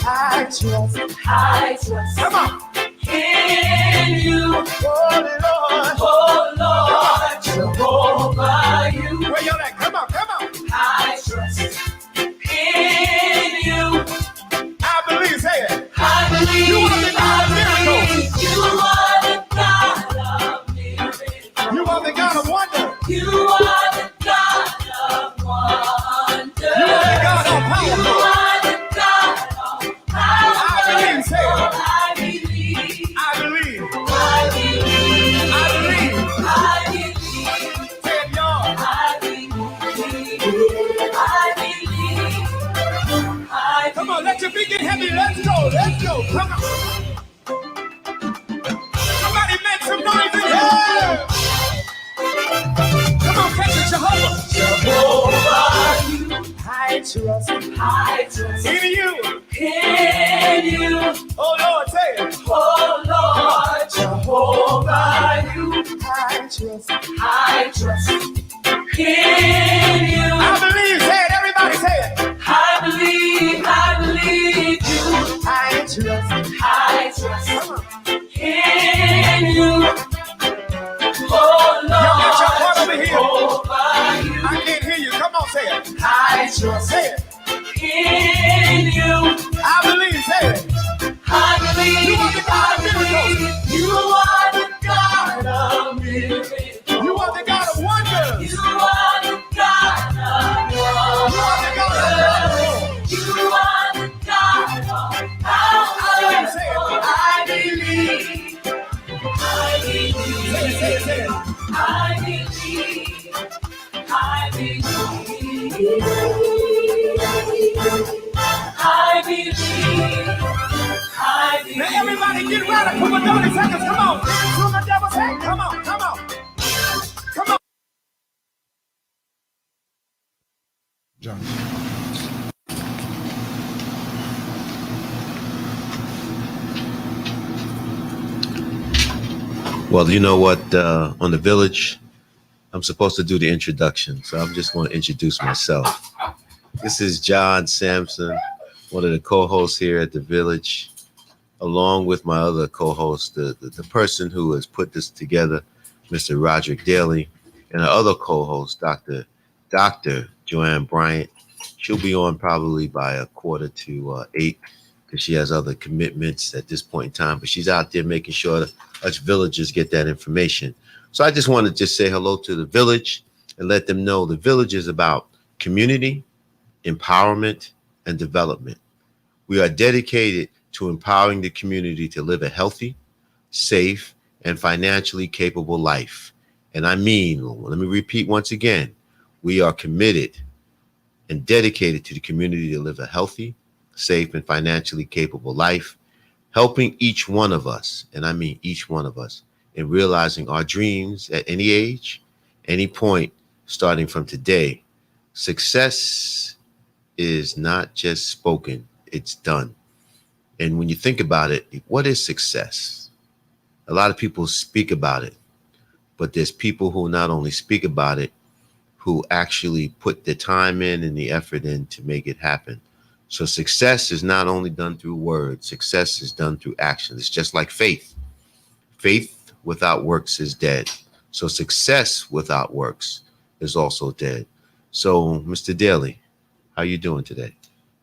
I trust. I trust. Come on. In you. Oh Lord, Jehovah, you. Where y'all at? Come on, come on. I trust in you. I believe, say it. I believe. You are the God of miracles. You are the God of miracles. You are the God of wonder. You are the God of wonder. You are the God of power. You are the God of power. I believe, say it. I believe. I believe. I believe. I believe. I believe. Say it, y'all. I believe. I believe. I Come on, let your feet get heavy. Let's go. Let's go. Come on. Somebody make some noise in here. Come on, catch it, Jehovah. Jehovah, you. I trust I trust in you. in you. Oh, Lord, say it. Oh Lord, Jehovah, you. I trust. I trust in you. I believe. Say it. Everybody say it. I believe you. I trust. I trust Come on. in you. Oh Y'all got your part Lord, over here. Jehovah, you. I can't hear you. Come on, say it. I trust Say it. in you. I believe. Say it. I believe. You are the God of miracles. You are the God of miracles. You are the God of wonders. You are the God of You are the God of miracles. You are the God of power. Say it. I believe. I believe. Say it. Say it. Say it. I believe. I believe. I believe. I believe. Now everybody get radical for 30 seconds. Come on. To the devil's head. Come on. Come on. Come on. John. Well, you know what? On the Village, I'm supposed to do the introduction, so I'm just going to introduce myself. This is John Sampson, one of the co-hosts here at the Village, along with my other co-host, the person who has put this together, Mr. Roderick Daly, and our other co-host, Dr. Joanne Bryant. She'll be on probably by 7:45 because she has other commitments at this point in time, but she's out there making sure that us villagers get that information. So I just want to just say hello to the Village and let them know the Village is about community, empowerment, and development. We are dedicated to empowering the community to live a healthy, safe, and financially capable life. And I mean, let me repeat once again, we are committed and dedicated to the community to live a healthy, safe, and financially capable life, helping each one of us, and I mean each one of us, in realizing our dreams at any age, any point, starting from today. Success is not just spoken, it's done. And when you think about it, what is success? A lot of people speak about it, but there's people who not only speak about it, who actually put the time in and the effort in to make it happen. So success is not only done through words, success is done through action. It's just like faith. Faith without works is dead. So success without works is also dead. So, Mr. Daly, how you doing today?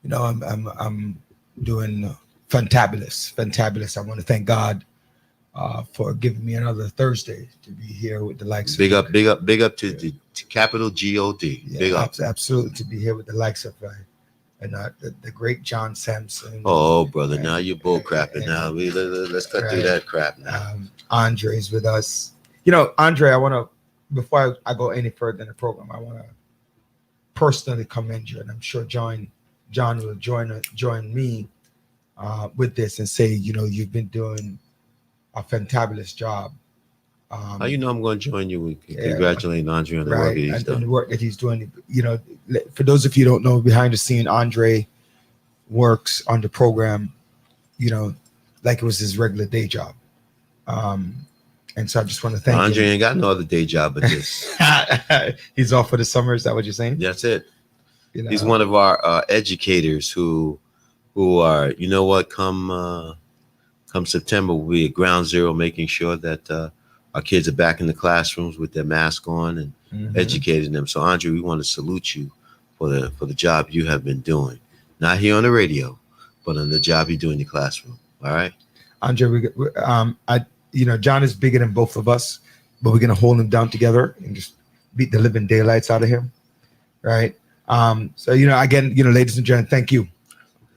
You know, I'm doing fantabulous. I want to thank God for giving me another Thursday to be here with the likes. Big up to capital G-O-D. Yeah, Big up. Absolutely, to be here with the likes of the great John Sampson. Oh, brother, now you're bull crapping now. Let's cut through that crap now. Andre's with us. You know, Andre, I want to, before I go any further in the program, I want to personally commend you, and I'm sure John will join me with this and say, you know, you've been doing a fantabulous job. How you know I'm going to join you with congratulating Andre on the work that he's done? And the work that he's doing. You know, for those of you who don't know, behind the scene, Andre works on the program, you know, like it was his regular day job. And so I just want to thank Andre him. ain't got no other day job but this. He's off for the summer. Is that what you're saying? That's it. You know, He's one of our educators who who are, you know what, come September, we'll be at ground zero, making sure that our kids are back in the classrooms with their mask on and educating them. So, Andre, we want to salute you for the job you have been doing, not here on the radio, but on the job you do in the classroom. All right, Andre, John is bigger than both of us, but we're gonna hold him down together and just beat the living daylights out of him, right? So again, ladies and gentlemen, thank you.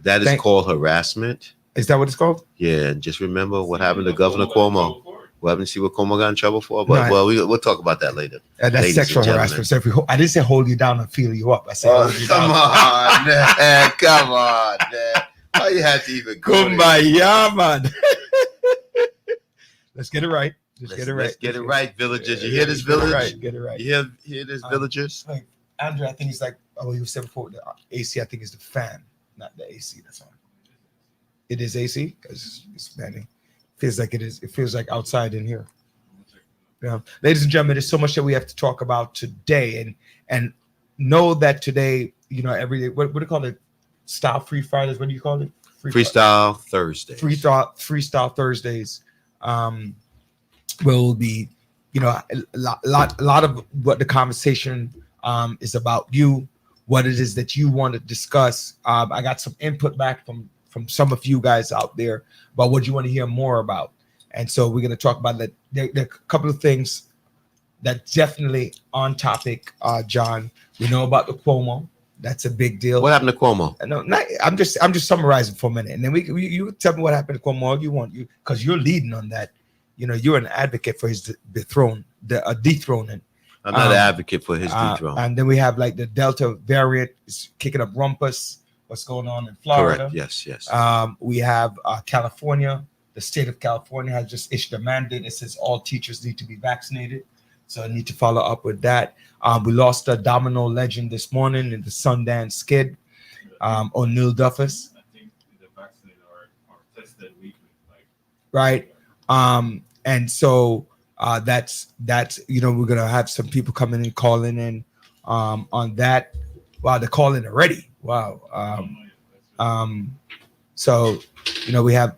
That is called harassment. Is that what it's called? Yeah, and just remember what happened to Governor Cuomo. We haven't seen what Cuomo got in trouble for, but we'll talk about that later. That's sexual harassment. So I didn't say hold you down and feel you up. I said hold you come down. on, man. Come on, man. Why you had to even go Kumbaya, man. Let's get it right. Let's get it right, villagers. You hear this, village? Get it right. You hear this, villagers? Like, Andrew, I think he's like, you said before, the AC, I think, is the fan, not the AC that's on. It is AC because it's fanning. Feels like it is. It feels like outside in here. Yeah, ladies and gentlemen, there's so much that we have to talk about today, and know that today, every day. What do you call it? Style Free Fridays. What do you call it? Freestyle Thursdays. Freestyle Thursdays. Will be, a lot of what the conversation is about. What it is that you want to discuss. I got some input back from some of you guys out there about what you want to hear more about. And so we're going to talk about that. There are a couple of things that definitely on topic, John. We know about the Cuomo. That's a big deal. What happened to Cuomo? No, I'm just summarizing for a minute. And then you tell me what happened to Cuomo all you want, because you're leading on that. You're an advocate for his dethroning. I'm not an advocate for his dethrone. And then we have like the Delta variant is kicking up rumpus. What's going on in Florida? Correct. Yes. We have California. The state of California has just issued a mandate that says all teachers need to be vaccinated. So I need to follow up with that. We lost a Domino legend this morning in the Sundance skid, O'Neil Duffus. I think the vaccinated are tested weekly. Right. And so that's we're gonna have some people coming and calling in on that. Wow, they're calling already. Wow. So we have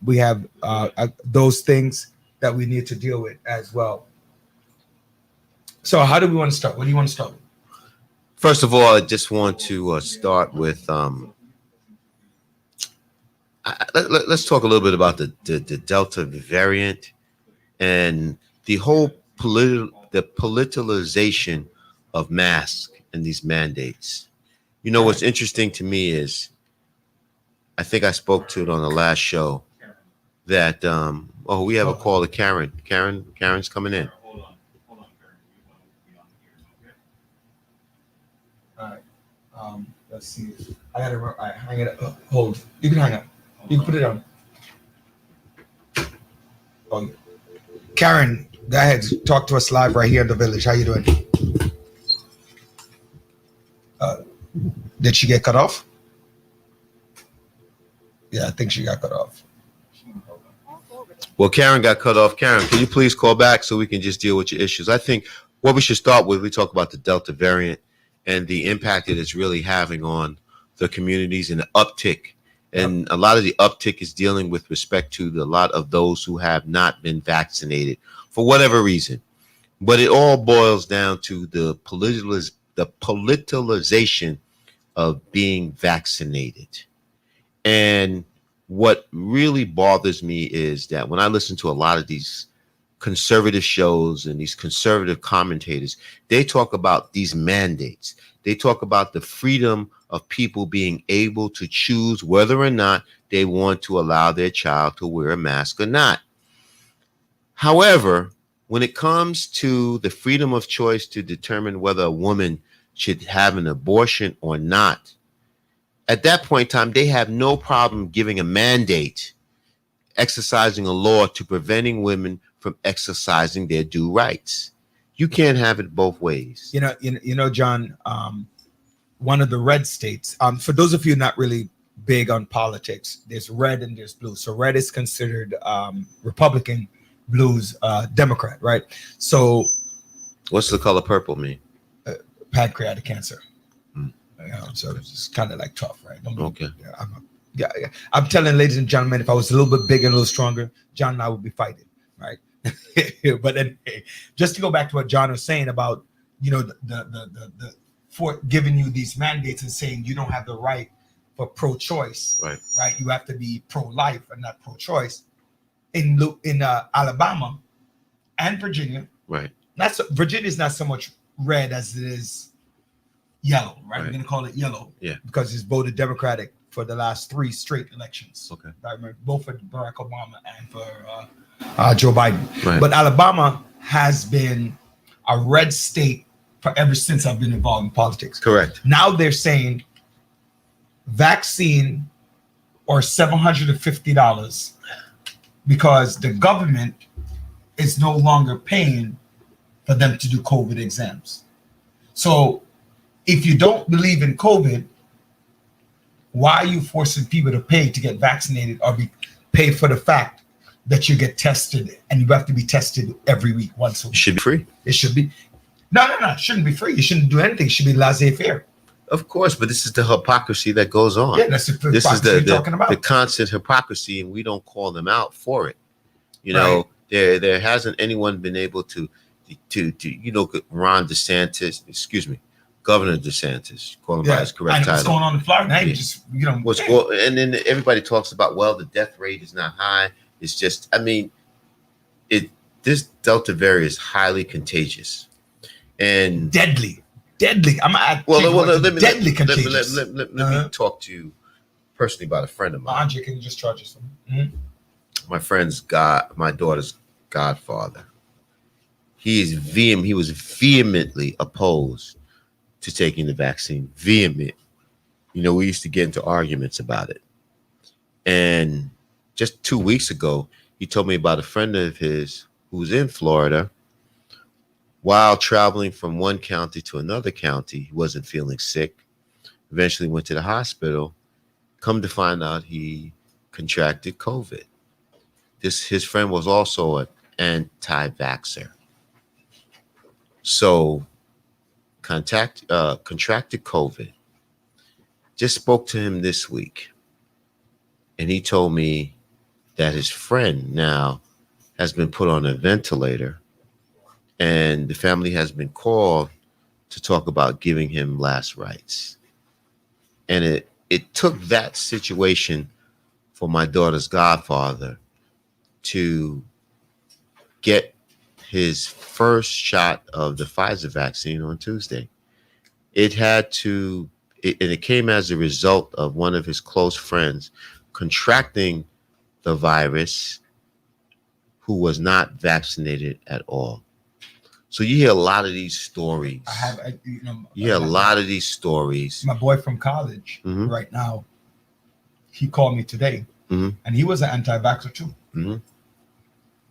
those things that we need to deal with as well. So how do we want to start? What do you want to start with? First of all, I just want to start with let's talk a little bit about the Delta variant and the whole politicalization of masks and these mandates. What's interesting to me is, I think I spoke to it on the last show, that we have a call to Karen. Karen's coming in. Hold on, Karen. We want to be on here. All right. Let's see. I gotta hang it up. Hold. You can hang up. You can put it on. Oh, Karen, go ahead. Talk to us live right here in the village. How you doing? Did she get cut off? Yeah, I think she got cut off. Well, Karen got cut off. Karen, can you please call back so we can just deal with your issues? I think what we should start with, we talk about the Delta variant and the impact that it's really having on the communities and the uptick. And a lot of the uptick is dealing with respect to a lot of those who have not been vaccinated for whatever reason. But it all boils down to the politicalization of being vaccinated. And what really bothers me is that when I listen to a lot of these conservative shows and these conservative commentators, they talk about these mandates. They talk about the freedom of people being able to choose whether or not they want to allow their child to wear a mask or not. However, when it comes to the freedom of choice to determine whether a woman should have an abortion or not, at that point in time, they have no problem giving a mandate, exercising a law to preventing women from exercising their due rights. You can't have it both ways. John, one of the red states, for those of you not really big on politics, there's red and there's blue. So red is considered Republican, blue's Democrat, right? So what's the color purple mean? Pancreatic cancer. So it's kind of like tough, right? Okay. Yeah, yeah. I'm telling ladies and gentlemen, if I was a little bit bigger and a little stronger, John and I would be fighting, right? But then, just to go back to what John was saying about, the for giving you these mandates and saying you don't have the right for pro-choice, right? You have to be pro-life and not pro-choice. In Alabama and Virginia, Right. Virginia is not so much red as it is yellow, right? We're Right. gonna call it yellow, Yeah. because it's voted Democratic for the last 3 straight elections. Okay. I remember both for Barack Obama and for Joe Biden. Right. But Alabama has been a red state for ever since I've been involved in politics. Correct. Now they're saying vaccine or $750 because the government is no longer paying for them to do COVID exams. So if you don't believe in COVID, why are you forcing people to pay to get vaccinated or pay for the fact that you get tested and you have to be tested every week, once a week? It should be free. It should be. No. It shouldn't be free. You shouldn't do anything. It should be laissez-faire. Of course, but this is the hypocrisy that goes on. Yeah, that's the This is hypocrisy you're talking about. the constant hypocrisy, and we don't call them out for it. You know, there hasn't anyone been able to Ron DeSantis, Governor DeSantis, call him by his correct title. What's going on in Florida? Now And then everybody talks about, well, the death rate is not high. It's just, this Delta variant is highly contagious and deadly. deadly contagious. Let me talk to you personally about a friend of mine. Andre, can you just charge us? Mm-hmm. My daughter's godfather. He was vehemently opposed to taking the vaccine. Vehement. We used to get into arguments about it. And just 2 weeks ago, he told me about a friend of his who's in Florida. While traveling from one county to another county, he wasn't feeling sick. Eventually went to the hospital. Come to find out, he contracted COVID. His friend was also an anti-vaxxer. So contracted COVID. Just spoke to him this week. And he told me that his friend now has been put on a ventilator, and the family has been called to talk about giving him last rites. And it took that situation for my daughter's godfather to get his first shot of the Pfizer vaccine on Tuesday. It came as a result of one of his close friends contracting the virus who was not vaccinated at all. So you hear a lot of these stories. You hear a lot of these stories. My boy from college right now, he called me today, and he was an anti-vaxxer too. Mm-hmm.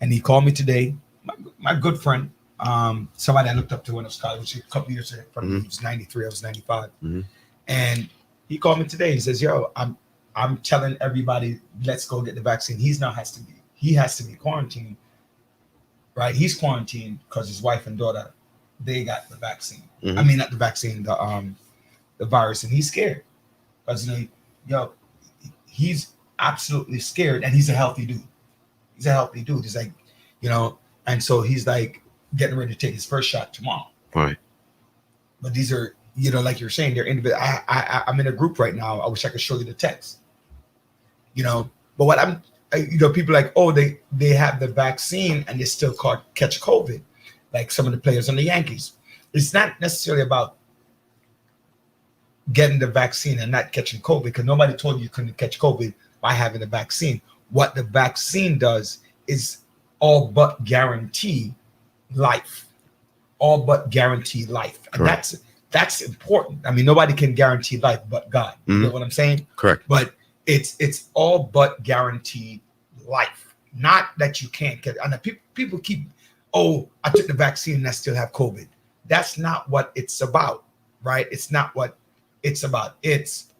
And he called me today, my good friend, somebody I looked up to when I was college, a couple years ago. He was 93, I was 95. Mm-hmm. And he called me today. He says, "Yo, I'm telling everybody, let's go get the vaccine." He has to be quarantined, right? He's quarantined because his wife and daughter, they got the vaccine. Mm-hmm. I mean, not the vaccine, the virus, and he's scared because he's absolutely scared, and he's a healthy dude. He's like, and so he's like getting ready to take his first shot tomorrow. Right. But these are, like you're saying, they're individual. I'm in a group right now. I wish I could show you the text. But what people like, oh, they have the vaccine and they still catch COVID, like some of the players on the Yankees. It's not necessarily about getting the vaccine and not catching COVID, because nobody told you couldn't catch COVID by having the vaccine. What the vaccine does is all but guarantee life. All but guarantee life. And Correct. that's important. I mean, nobody can guarantee life but God. You know what I'm saying? Correct. But it's all but guaranteed life. Not that you can't get it. And people keep, oh, I took the vaccine and I still have COVID. That's not what it's about, right? It's not what it's about. It's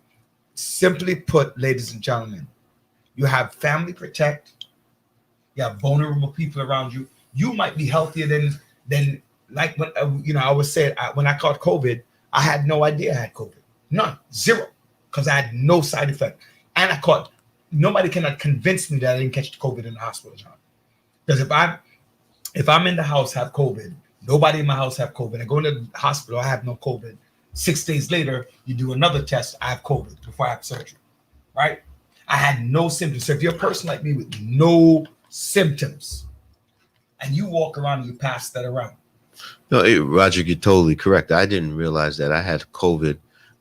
simply put, ladies and gentlemen, you have family protect. You have vulnerable people around you. You might be healthier than like when I always said when I caught COVID, I had no idea I had COVID. None. Zero. Because I had no side effect. and I caught. Nobody cannot convince me that I didn't catch COVID in the hospital, John. Because if I'm in the house have COVID, nobody in my house have COVID. I go into the hospital, I have no COVID. 6 days later, you do another test, I have COVID before I have surgery, right? I had no symptoms. So if you're a person like me with no symptoms, and you walk around and you pass that around. No, Roger, you're totally correct. I didn't realize that I had COVID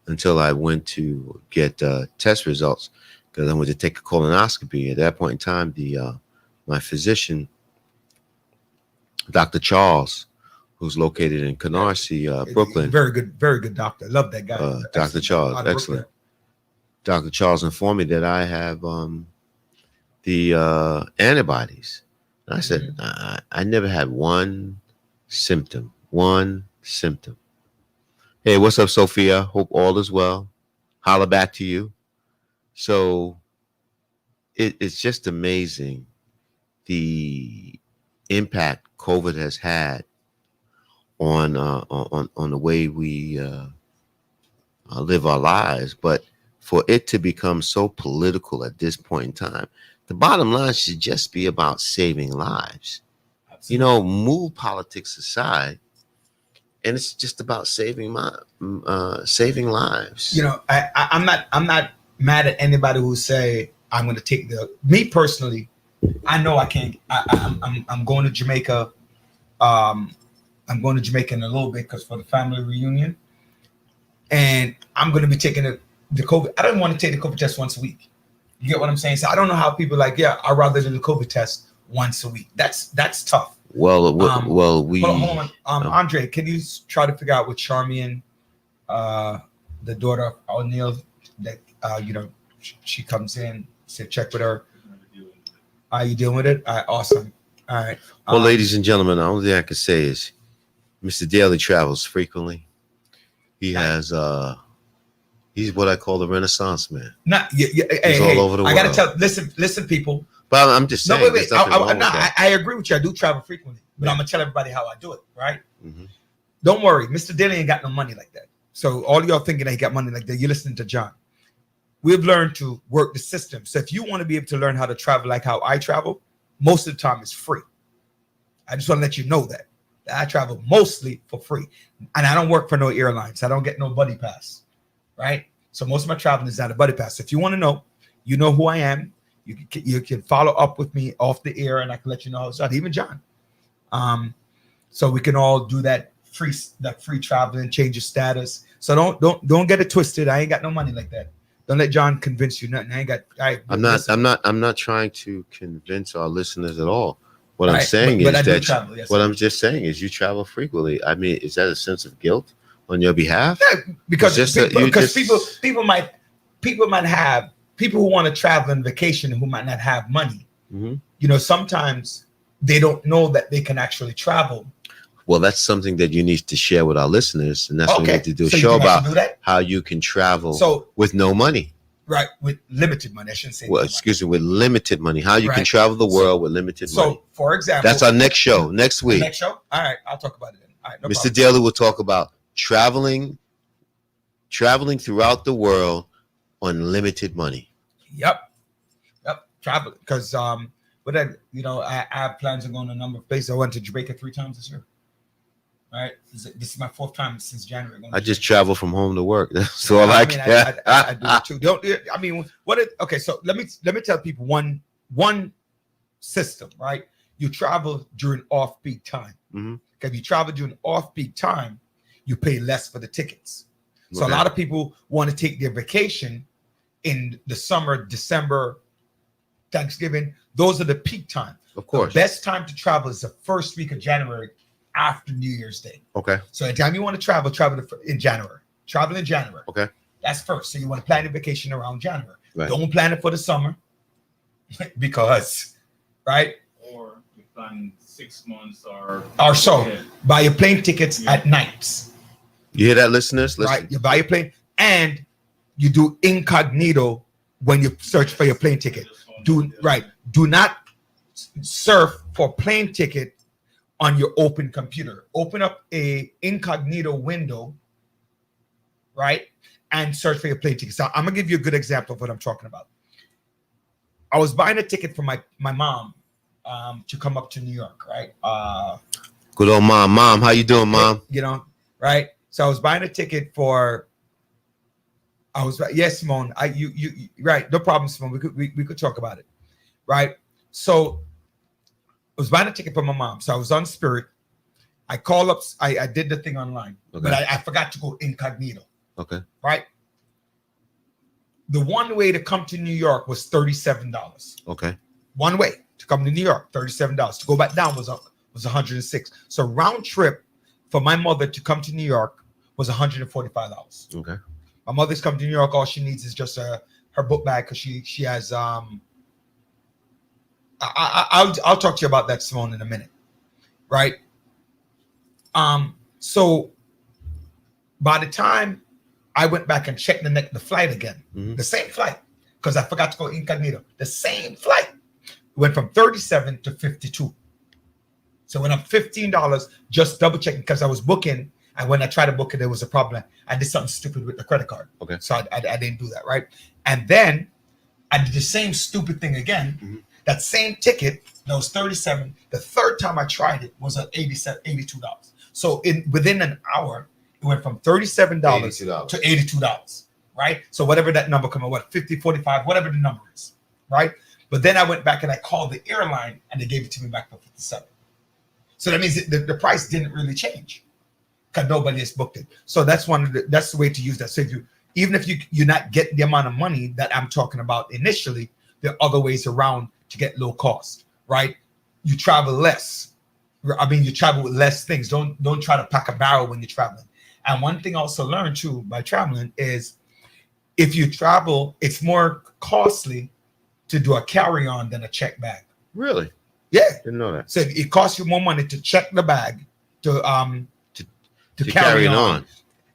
until I went to get test results because I went to take a colonoscopy. At that point in time, my physician, Dr. Charles, who's located in Canarsie, Brooklyn. Very good doctor. Love that guy. Dr. Charles, excellent. Dr. Charles informed me that I have the antibodies. And I said, I never had one symptom. Hey, what's up, Sophia? Hope all is well. Holla back to you. So it's just amazing the impact COVID has had on the way we live our lives. But for it to become so political at this point in time, the bottom line should just be about saving lives. Absolutely. You know, move politics aside, and it's just about saving lives. You know, I'm not mad at anybody who say I'm going to take me personally. I know I can't. I'm going to Jamaica. I'm going to Jamaica in a little bit because for the family reunion, and I'm going to be taking the COVID. I don't want to take the COVID test once a week. You get what I'm saying? So I don't know how people like, yeah, I'd rather do the COVID test once a week. That's tough. Well, hold on. Andre, can you try to figure out with Charmian, the daughter of O'Neill, that she comes in, say check with her. Are you dealing with it? All right, awesome. All right. Well, ladies and gentlemen, the only thing I can say is Mr. Daly travels frequently. He has he's what I call the Renaissance man. He's all over the world. I gotta tell. Listen, people. But I'm just saying. No, wait. I agree with you. I do travel frequently, but I'm gonna tell everybody how I do it. Right? Mm-hmm. Don't worry, Mr. Daly ain't got no money like that. So all y'all thinking that he got money like that, you're listening to John. We've learned to work the system. So if you want to be able to learn how to travel like how I travel, most of the time it's free. I just want to let you know that I travel mostly for free, and I don't work for no airlines. I don't get no buddy pass. Right? So most of my traveling is not a buddy pass. If you want to know, you know who I am. You can follow up with me off the air, and I can let you know how it's done. Even John. So we can all do that free traveling, change your status. So don't get it twisted. I ain't got no money like that. Don't let John convince you nothing. I'm not trying to convince our listeners at all. What I'm saying is that what I'm just saying is you travel frequently. I mean, is that a sense of guilt on your behalf? Yeah, because people might have people who want to travel on vacation who might not have money. Mm-hmm. You know, sometimes they don't know that they can actually travel. Well, that's something that you need to share with our listeners, and that's what we need to do. So show about how you can travel with no money. Right, with limited money. I shouldn't say. Well, excuse me, with limited money. How you can travel the world with limited money. So, for example, that's our next show next week. Next show. All right, I'll talk about it then. All right, no Mr. Daly will talk about traveling throughout the world on limited money. Yep, traveling because I have plans of going to a number of places. I went to Jamaica 3 times this year. All right, this is my 4th time since January. I just travel from home to work. That's all I can. I do it too. Okay, so let me tell people one system, right? You travel during off-peak time. Mm-hmm. If you travel during off-peak time, you pay less for the tickets. So a lot of people want to take their vacation in the summer, December, Thanksgiving. Those are the peak time. Of course. The best time to travel is the first week of January after New Year's Day. Okay. So anytime you want to travel in January. Travel in January. Okay. That's first. So you want to plan a vacation around January. Right. Don't plan it for the summer because, right? Or you plan 6 months or so. Buy your plane tickets at nights. You hear that, listeners? Listen. Right. You buy your plane and you do incognito when you search for your plane ticket. Do not surf for plane ticket on your open computer. Open up a incognito window, right? And search for your plane ticket. So I'm gonna give you a good example of what I'm talking about. I was buying a ticket for my mom to come up to New York, right? Good old mom. Mom, how you doing, mom? You know, right? So I was buying a ticket for. Yes, Simone. You right? No problem, Simone. We could talk about it, right? So I was buying a ticket for my mom. So I was on Spirit. I called up. I did the thing online, but I forgot to go incognito. Okay. Right. The one way to come to New York was $37. Okay. One way to come to New York, $37. To go back down was $106. So round trip for my mother to come to New York was $145. Okay. My mother's come to New York. All she needs is just her book bag because she has I'll talk to you about that, Simone, in a minute, right? So by the time I went back and checked the flight again, the same flight, because I forgot to go incognito. The same flight went from 37 to 52. So went up $15, just double checking because I was booking. And when I tried to book it, there was a problem. I did something stupid with the credit card. Okay. So I didn't do that, right? And then I did the same stupid thing again. That same ticket that was 37. The third time I tried it was at $82. So within an hour, it went from $37 to $82, right? So whatever that number come out, 50, 45, whatever the number is, right? But then I went back and I called the airline and they gave it to me back for 57. So that means the price didn't really change because nobody has booked it. So that's that's the way to use that. So even if you're not getting the amount of money that I'm talking about initially, there are other ways around to get low cost, right? You travel less. I mean, you travel with less things. Don't try to pack a barrel when you're traveling. And one thing I also learned too by traveling is if you travel, it's more costly to do a carry-on than a check bag. Really? Yeah. Didn't know that. So it costs you more money to check the bag to carry it on.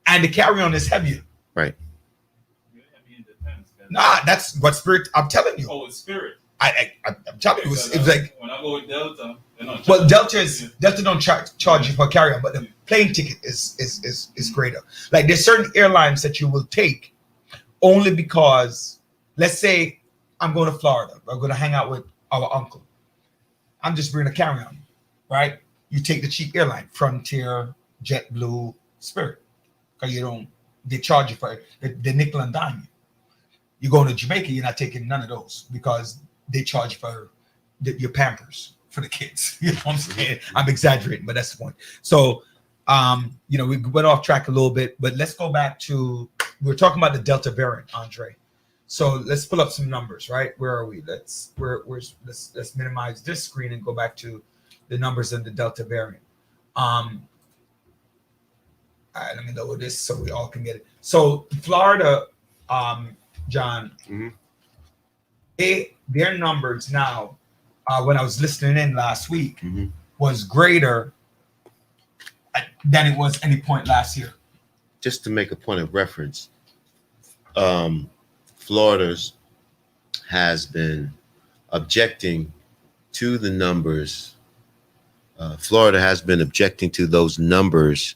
And the carry-on is heavier. Right. I mean, it depends. Nah, that's what Spirit. I'm telling you. Oh, it's Spirit. I'm telling you, it was like. When I go with Delta, they're not. Well, Delta don't charge you for carry-on, but the plane ticket is greater. Like there's certain airlines that you will take only because, let's say, I'm going to Florida. I'm going to hang out with our uncle. I'm just bringing a carry-on, right? You take the cheap airline, Frontier, JetBlue, Spirit, because they charge you for it. They nickel and dime you. You go to Jamaica, you're not taking none of those because they charge for your Pampers for the kids. You know what I'm saying? I'm exaggerating, but that's the point. So, we went off track a little bit, but let's go back to, we were talking about the Delta variant, Andre. So let's pull up some numbers, right? Where are we? Let's minimize this screen and go back to the numbers in the Delta variant. All right, let me lower this so we all can get it. So Florida, John, their numbers now, when I was listening in last week, was greater than it was any point last year. Just to make a point of reference, Florida's has been objecting to the numbers. Florida has been objecting to those numbers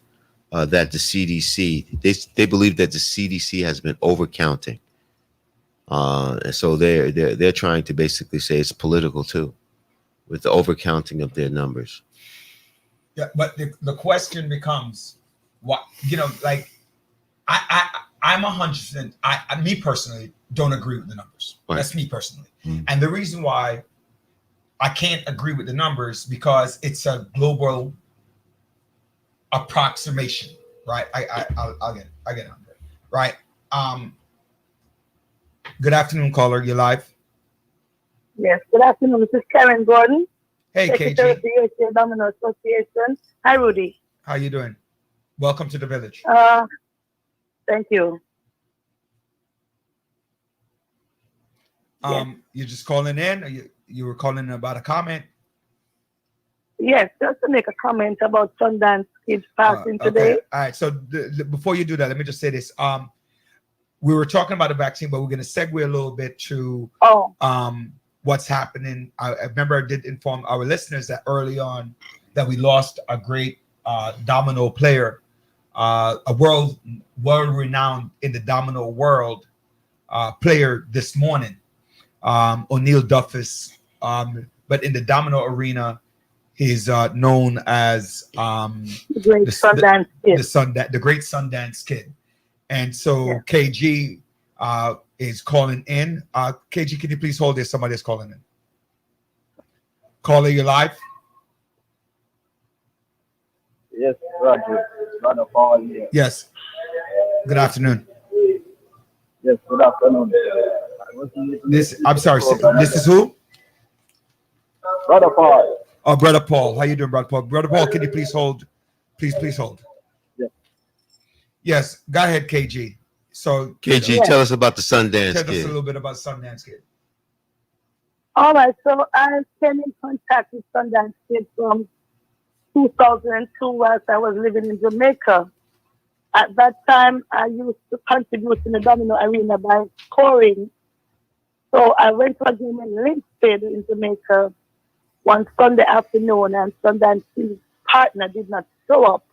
that the CDC, they believe that the CDC has been overcounting. And so they're trying to basically say it's political too, with the overcounting of their numbers. Yeah, but the question becomes, what, like I'm 100%. Me personally don't agree with the numbers. Right. That's me personally, and the reason why I can't agree with the numbers because it's a global approximation, right? I'll get it, right? Good afternoon, caller. You're live. Yes, good afternoon. This is Karen Gordon. Hey, Secretary of KG. the USA Domino Association. Hi, Rudy. How you doing? Welcome to the village. Thank you. You're just calling in, or you were calling in about a comment? Yes, just to make a comment about Sundance kids passing today. All right. So before you do that, let me just say this. We were talking about the vaccine, but we're going to segue a little bit to what's happening. I remember I did inform our listeners that early on that we lost a great domino player, a world renowned in the domino world player this morning. O'Neill Duffus. But in the Domino arena, he's known as The Great the Sundance Kid. the Great Sundance Kid. And so Yeah. KG is calling in. KG, can you please hold this? Somebody is calling in. Caller, you live? Yes, Roger. Brother Paul here. Yes. Good afternoon. Yes, good afternoon. I'm sorry. This is who? Brother Paul. Oh, Brother Paul. How you doing, Brother Paul? Brother Paul, can you please hold? Please hold. Yes. Yes. Go ahead, KG. So KG, tell us about the Sundance tell us a Kid. little bit about Sundance Kid. All right, so I came in contact with Sundance Kid from 2002 whilst I was living in Jamaica. At that time, I used to contribute in the Domino arena by scoring. So I went to a game in Linstead in Jamaica one Sunday afternoon, and Sundance Kid's partner did not show up.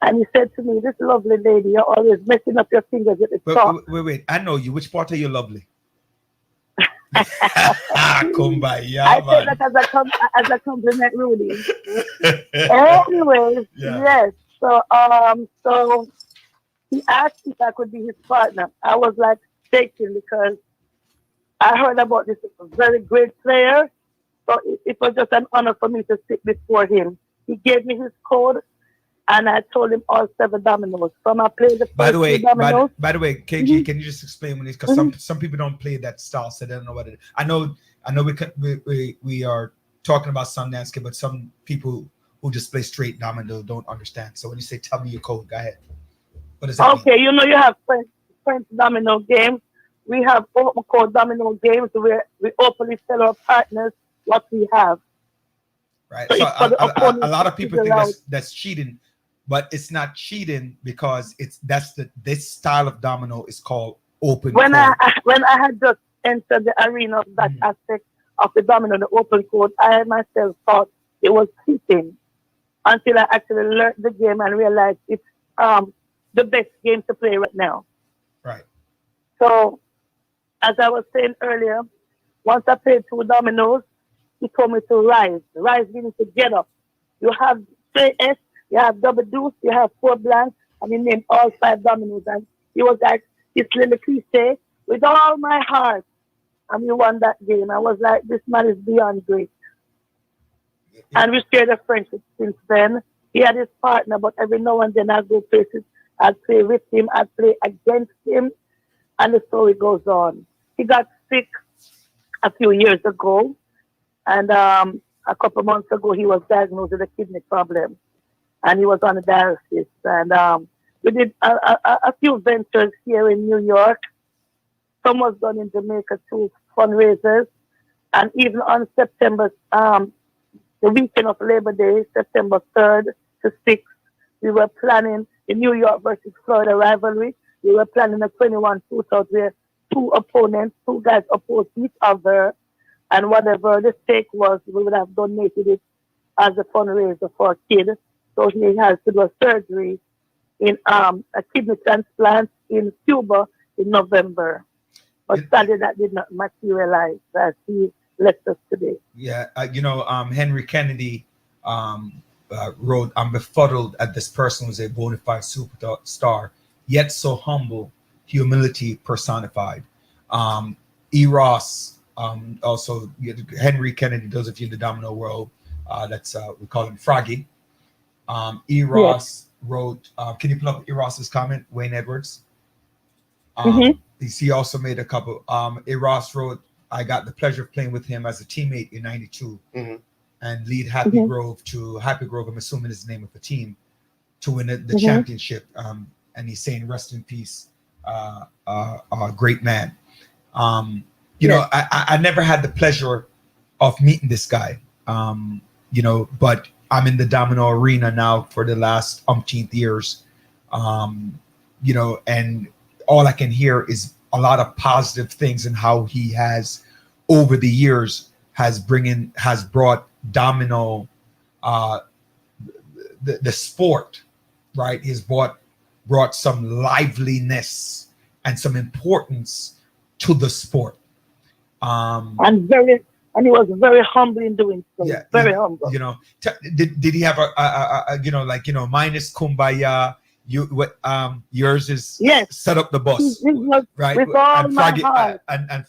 And he said to me, "This lovely lady, you're always messing up your fingers with the chalk." Wait. I know you. Which part are you lovely? Kumbaya, I man. said that as a compliment, Rudy. Anyways, Yeah. yes. So he asked if I could be his partner. I was like shaking because I heard about this very great player. So it was just an honor for me to sit before him. He gave me his code, and I told him all 7 dominoes. From I played the first By the way, 2 dominoes. by the way, KG, Mhm. can you just explain what it is? Because some people don't play that style, so they don't know what it is. I know we are talking about Sundance Kid, but some people who just play straight domino don't understand. So when you say "tell me your code," go ahead. What does that mean? Okay, you know you have French domino games. We have open code domino games where we openly tell our partners what we have. Right. So So it's for the a opponent lot to of people figure think out. that's cheating, but it's not cheating because this style of domino is called open When code. when I had just entered the arena of that aspect of the domino, the open code, I myself thought it was cheating until I actually learned the game and realized it's the best game to play right now. Right. So as I was saying earlier, once I played 2 dominoes, he told me to rise. Rise meaning to get up. You have straight S, you have double deuce, you have 4 blanks, and he named all 5 dominoes. And he was like, this little cliche, with all my heart. And we won that game. I was like, this man is beyond great. And we shared a friendship since then. He had his partner, but every now and then I'd go places. I'd play with him, I'd play against him, and the story goes on. He got sick a few years ago, and a couple months ago he was diagnosed with a kidney problem, and he was on a dialysis. And we did a few ventures here in New York. Some was done in Jamaica too, fundraisers, and even on September, the weekend of Labor Day, September 3rd to 6th, we were planning the New York versus Florida rivalry. We were planning a 21 shootout where 2 opponents, 2 guys opposed each other, and whatever the stake was, we would have donated it as a fundraiser for a kid. So he has to do a surgery in a kidney transplant in Cuba in November. But sadly, that did not materialize as he left us today. Yeah, Henry Kennedy wrote, "I'm befuddled at this person who's a bona fide superstar, yet so humble, humility personified." E. Ross, also Henry Kennedy, those of you in the domino world, that's we call him Froggy. E. Ross wrote, can you pull up E. Ross's comment, Wayne Edwards? He also made a couple. E. Ross wrote, "I got the pleasure of playing with him as a teammate in '92 and lead Happy Grove, I'm assuming is the name of the team, to win the championship." And he's saying, "Rest in peace, great man." Know, I never had the pleasure of meeting this guy, but I'm in the domino arena now for the last umpteenth years, and all I can hear is a lot of positive things and how he has, over the years, has brought domino, the sport, right? He's brought some liveliness and some importance to the sport. And he was very humble in doing so. Yeah, Very humble. you know, did he have a you know, like, you know, mine is kumbaya, you what yours is Yes. set up the bus, It was right? with all And my Froggy heart. and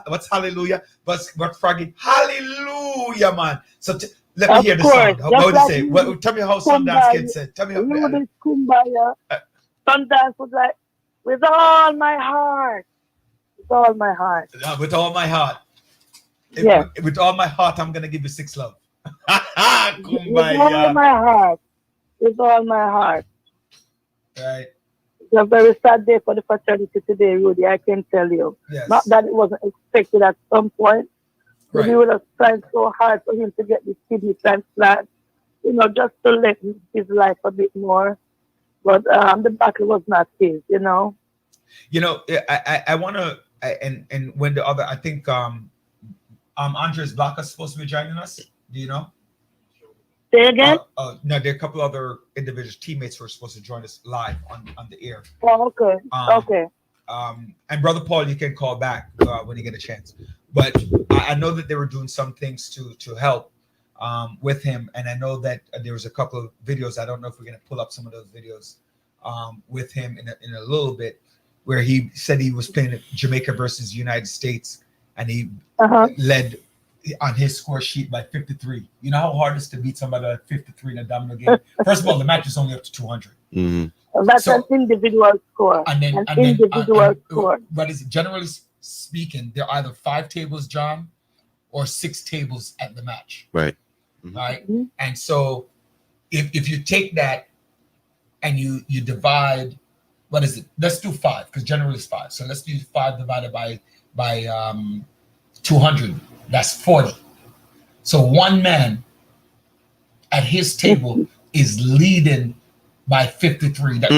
what's hallelujah, but what Froggy, hallelujah, man. So let me Of hear the course, sound. just What would you like say? you, Tell me how Sundance Kumbaya, Kid said. Tell me Rudy's Kumbaya. Sundance was like, with all my heart. With all my heart. with all my heart. Yeah. With all my heart, I'm gonna give you 6 love. With all Kumbaya. my heart. With all my heart. Right. It's a very sad day for the fraternity today, Rudy, I can tell you. Yes. Not that it wasn't expected at some point. Right. We would have tried so hard for him to get this kidney transplant, you know, just to let his life a bit more. But the battle was not his, you know. You know, I want to, and when the other, I think Andres Black is supposed to be joining us. Do you know? Say again? No, there are a couple other individuals, teammates who are supposed to join us live on the air. Oh, okay. Okay. And Brother Paul, you can call back when you get a chance. But I know that they were doing some things to help with him, and I know that there was a couple of videos. I don't know if we're going to pull up some of those videos with him in a little bit, where he said he was playing Jamaica versus United States, and he led on his score sheet by 53. You know how hard it is to beat somebody at 53 in a domino game? First of all, the match is only up to 200. Mm-hmm. That's an individual score. Score. But is generally speaking, there are either 5 tables, John, or 6 tables at the match. Right. Mm-hmm. Right. Mm-hmm. And so if you take that and you divide, what is it? Let's do 5, because generally it's 5. So let's do 5 divided by 200. That's 40. So one man at his table is leading by 53. That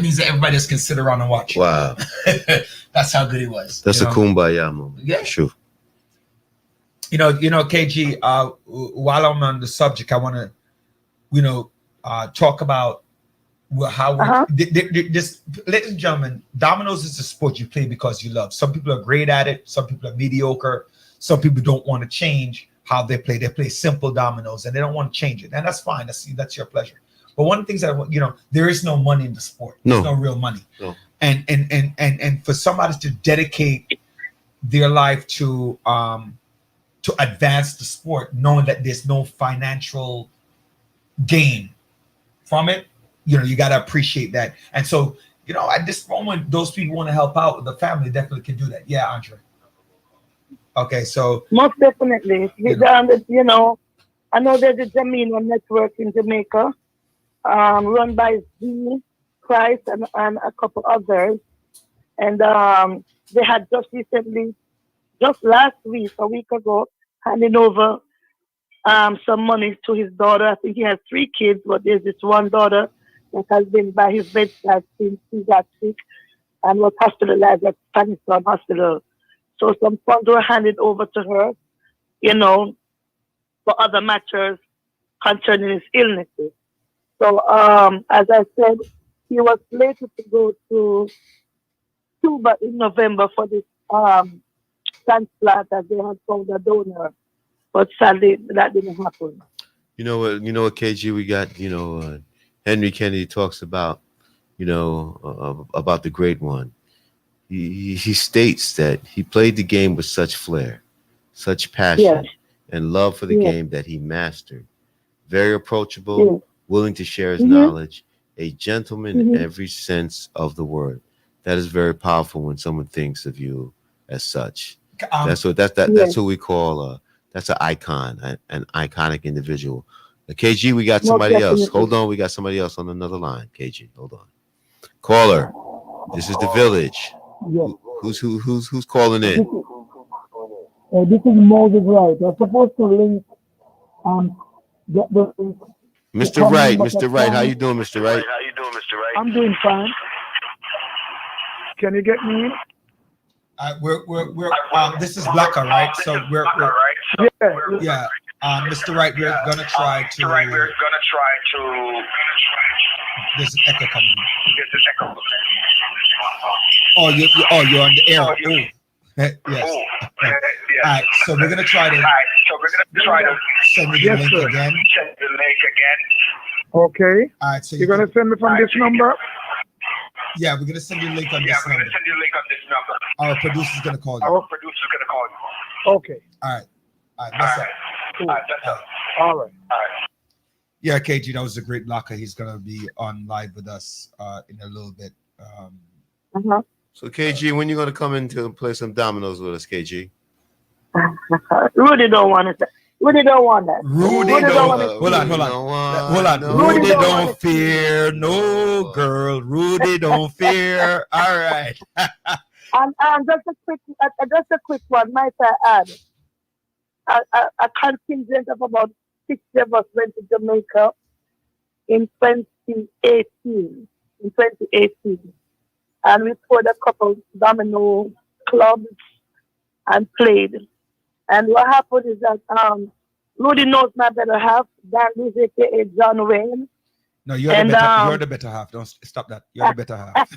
means that everybody else can sit around and watch. Wow. That's how good he was. That's a kumbaya moment. Yeah. Sure. You know, KG, while I'm on the subject, I want to, talk about how this, ladies and gentlemen, dominoes is a sport you play because you love. Some people are great at it. Some people are mediocre. Some people don't want to change how they play. They play simple dominoes and they don't want to change it. And that's fine. That's your pleasure. But one of the things that, there is no money in the sport. There's no real money. No. And for somebody to dedicate their life to advance the sport, knowing that there's no financial gain from it, you got to appreciate that. And so, at this moment, those people want to help out. The family definitely can do that. Yeah, Andre. Okay, so most definitely, I know there's a Domino network in Jamaica, run by Z, Price, and a couple others, and they had just recently, just last week, a week ago, handing over some money to his daughter. I think he has 3 kids, but there's this one daughter that has been by his bedside since he got sick and was hospitalized at Stanislaus Hospital. So some funds were handed over to her, for other matters concerning his illnesses. So, as I said, he was slated to go to Cuba in November for this transplant, as they had found a donor. But sadly, that didn't happen. You know what, KG, we got, Henry Kennedy talks about, about the great one. He states that he played the game with such flair, such passion, and love for the game that he mastered. Very approachable, willing to share his knowledge, a gentleman in every sense of the word. That is very powerful when someone thinks of you as such. That's who we call that's an icon, an iconic individual. KG, we got somebody else. Hold on, we got somebody else on another line. KG, hold on. Caller, this is the Village. Yes. Who's calling in? This is Moses Wright. You're supposed to link get the link. Mr. Wright, how you doing, Mr. Wright? I'm doing fine. Can you get me in? We're this is Blacker, right? So we're Yeah. Mr. Wright, we're gonna try to. There's an echo coming in. You're on the air. Yes. All right. So we're gonna try to send you the link again. Okay. All right. So You're gonna send me from this number? yeah, we're gonna send you a link on this number. Our producer's gonna call you. Okay. All right. All right. That's up. Cool. All right. Yeah, KG, that was a great blocker. He's gonna be on live with us in a little bit. So KG, when you gonna come in to play some dominoes with us, KG? Rudy don't want it. Rudy don't want that. Rudy don't don't. want it. Hold on. Rudy don't fear no girl. Rudy don't fear. All right. And just a quick one. Might I add a contingent of about 60 of us went to Jamaica in 2018. And we toured a couple domino clubs and played. And what happened is that Rudy knows my better half, Dan is aka John Wayne. No, you're the better half. Don't stop that. You're the better half.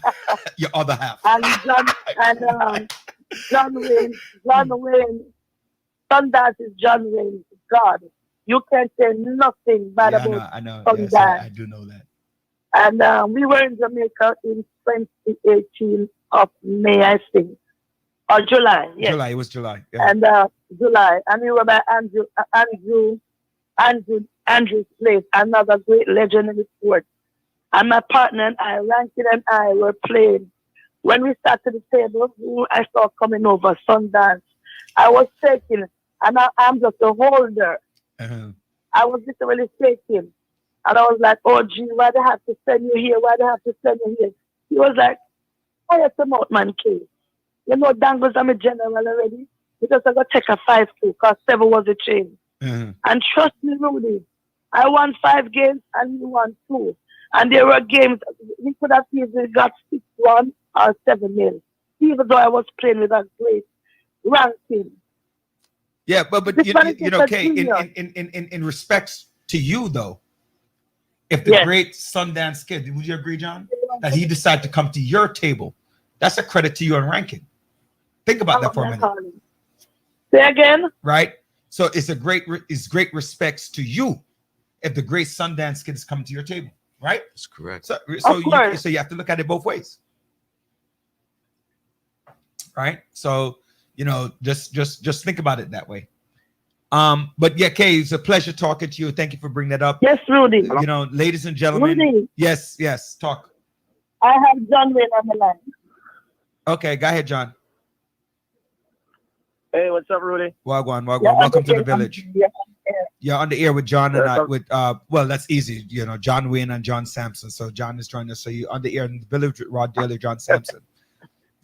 Your other half. And John Wayne, Sundance is John Wayne's God. You can't say nothing bad about I know. Sundance. Yes, I do know that. And we were in Jamaica in 2018 of May, I think, or July. Yes. July. It was July. Yeah. And July, and we were by Andrew's place, another great legend in the sport. And my partner and I, Rankin and I, were playing. When we sat to the table, who I saw coming over, Sundance, I was shaking, and I'm just a holder. Uh-huh. I was literally shaking. And I was like, oh, gee, why they have to send you here? Why they have to send you here? He was like, oh, it's a man case. You know, Dangles, I'm a general already. Because I got to take a 5-2 because 7 was the chain. Uh-huh. And trust me, Rudy, I won 5 games and he won 2. And there were games, we could have easily got 6-1 or 7-0. Even though I was playing with a great ranking. Yeah, but you know, Kay, in respects to you though, if the great Sundance Kid, would you agree, John, that he decided to come to your table, that's a credit to you and ranking. Think about that for a minute. Say again. Right. So it's great respects to you if the great Sundance Kid is coming to your table. Right. That's correct. So you have to look at it both ways. Right. So just think about it that way. But yeah, Kay, it's a pleasure talking to you. Thank you for bringing that up. Yes, Rudy. Ladies and gentlemen. Rudy. Yes, talk. I have John Wayne on the line. Okay, go ahead, John. Hey, what's up, Rudy? Wagwan. Welcome to the village. You're on the air with John and I. Well, that's easy. John Wayne and John Sampson. So John is joining us. So you're on the air in the village with Rod Daly, John Sampson.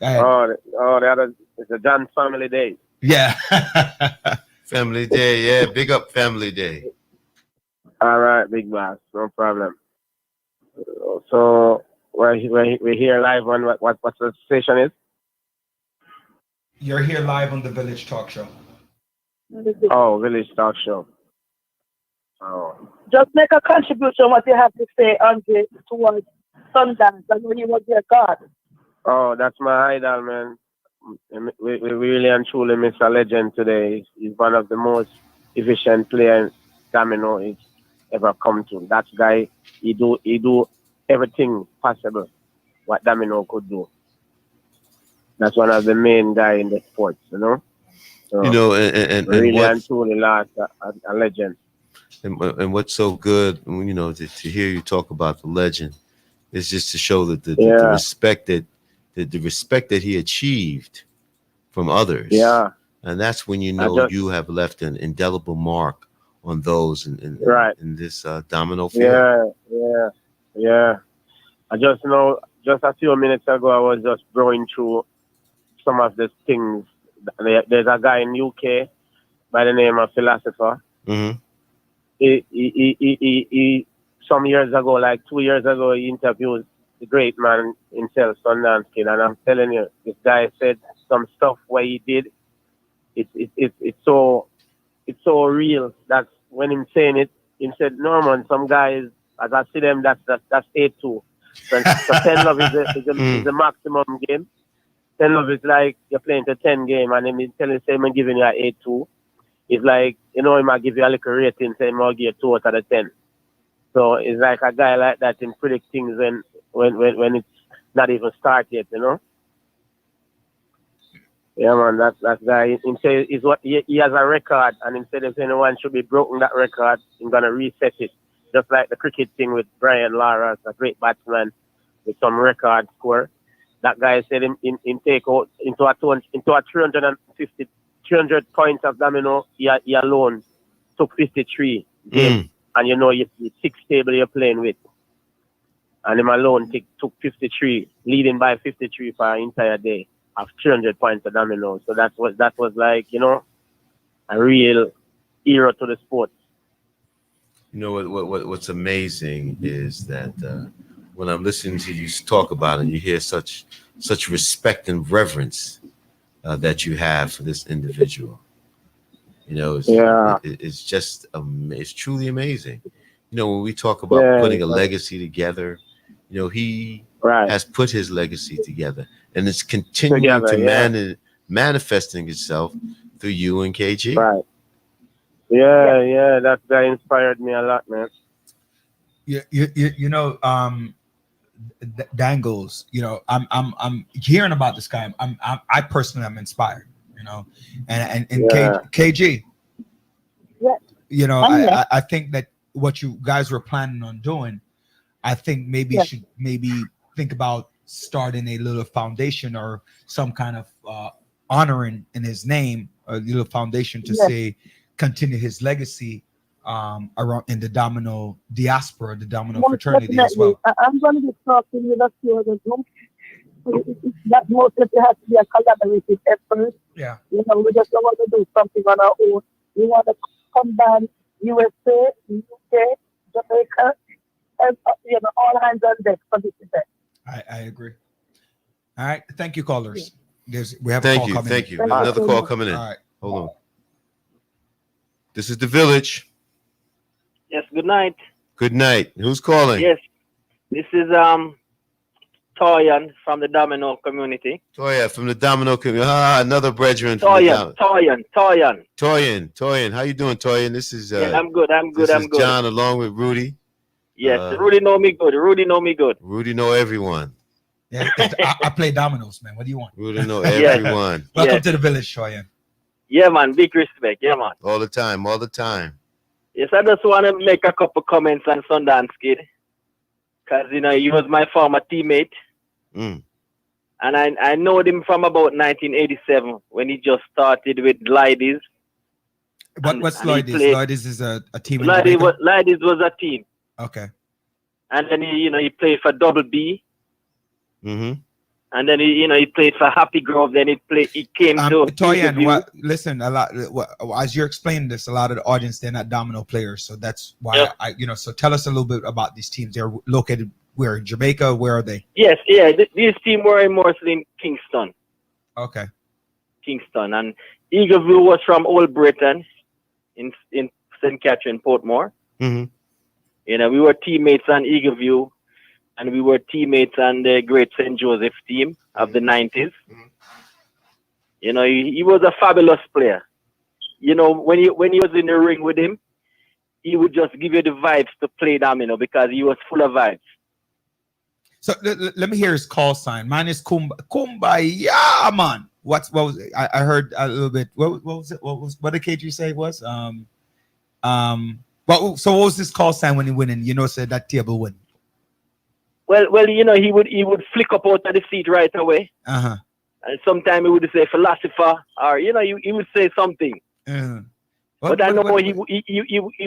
Go ahead. It's a John family day. Yeah. Family day, yeah. Big up family day. All right, big boss, no problem. So we're here live on what the station is? You're here live on the Village Talk Show. Oh, Village Talk Show. Oh. Just make a contribution what you have to say, Andre, towards Sundance. I know he was your God. Oh, that's my idol, man. We really and truly miss a legend today. He's one of the most efficient players Domino has ever come to. That guy, he do everything possible what Domino could do. That's one of the main guy in the sports, So, and really and truly lost a legend. And what's so good, to hear you talk about the legend is just to show that the respect the respect that he achieved from others. Yeah. And that's when you have left an indelible mark on those in this domino field. Yeah. I just know, just a few minutes ago, I was just going through some of the things. There's a guy in UK by the name of Philosopher. Mm-hmm. He some years ago, like 2 years ago, he interviewed the great man himself, Sundance Kid, and I'm telling you, this guy said some stuff where he did. It's so real that when him saying it, he said, Norman, some guys, as I see them, that's 8-2. So 10 love is a maximum game. 10 love is like you're playing the 10 game and then he tell you, say, I'm giving you an 8-2. It's like, he might give you a little rating, say, I'll give you 2 out of the 10. So it's like a guy like that can predict things when it's not even started yet, Yeah, man, that guy. He says is what he has a record, and instead of anyone should be broken that record, he's gonna reset it. Just like the cricket thing with Brian Lara, a great batsman with some record score. That guy said in take out into a 300 points of domino, he alone took 53 games. And you 6 table you're playing with. And him alone took 53, leading by 53 for an entire day of 300 points of domino. So that was like, a real hero to the sport. What's amazing is that when I'm listening to you talk about it, and you hear such respect and reverence that you have for this individual. It's just it's truly amazing. When we talk about putting a legacy together, he has put his legacy together, and it's continuing to manifesting itself through you and KG. Right. Yeah, that guy inspired me a lot, man. Dangles. I'm hearing about this guy. I personally am inspired. And KG. Yeah. I think that what you guys were planning on doing, I think maybe should think about starting a little foundation or some kind of honoring in his name, a little foundation to say continue his legacy around in the Domino diaspora, the Domino fraternity as well. I'm going to be talking with a few of them. That most of it has to be a collaborative effort. Yeah. We just don't want to do something on our own. We want to combine USA, UK, Jamaica, and all hands on deck for this event. I agree. All right. Thank you, callers. We have a call coming in. Thank you. We have another call coming in. All right. Hold on. This is the Village. Yes, good night. Good night. Who's calling? Yes. This is Toyan from the Domino community. Toya from the Domino community. Another brethren. Toyan. How you doing, Toyan? This is I'm good. This is John along with Rudy. Yes, Rudy know me good. Rudy know everyone. Yeah, I play dominoes, man. What do you want? Rudy know everyone. Welcome to the Village, Toyan. Yeah, man. Big respect. Yeah, man. All the time. Yes, I just want to make a couple comments on Sundance Kid. Because, he was my former teammate. And I know him from about 1987 when he just started with Ladies. What's Ladies? Ladies is a team. Ladies was a team. Okay. And then, he played for Double B. Mm-hmm. And then he played for Happy Grove. Then he came to Toyan. Listen, a lot. As you're explaining this, a lot of the audience, they're not Domino players, so that's why So tell us a little bit about these teams. They're located where in Jamaica? Where are they? Yes, these teams were mostly in Kingston. Okay. Kingston, and Eagleview was from Old Britain, in St. Catherine, Portmore. Mm-hmm. We were teammates on Eagleview. And we were teammates on the great St. Joseph team of the 90s. He was a fabulous player. When he was in the ring with him, he would just give you the vibes to play domino because he was full of vibes. So let me hear his call sign. Mine is Kumbaya, man. What was it? I heard a little bit. What was it? What did KG say it was? So what was his call sign when he went in? Said that table win. Well, he would flick up out of the seat right away. Uh-huh. And sometimes he would say philosopher, or he would say something. Uh-huh. But I know he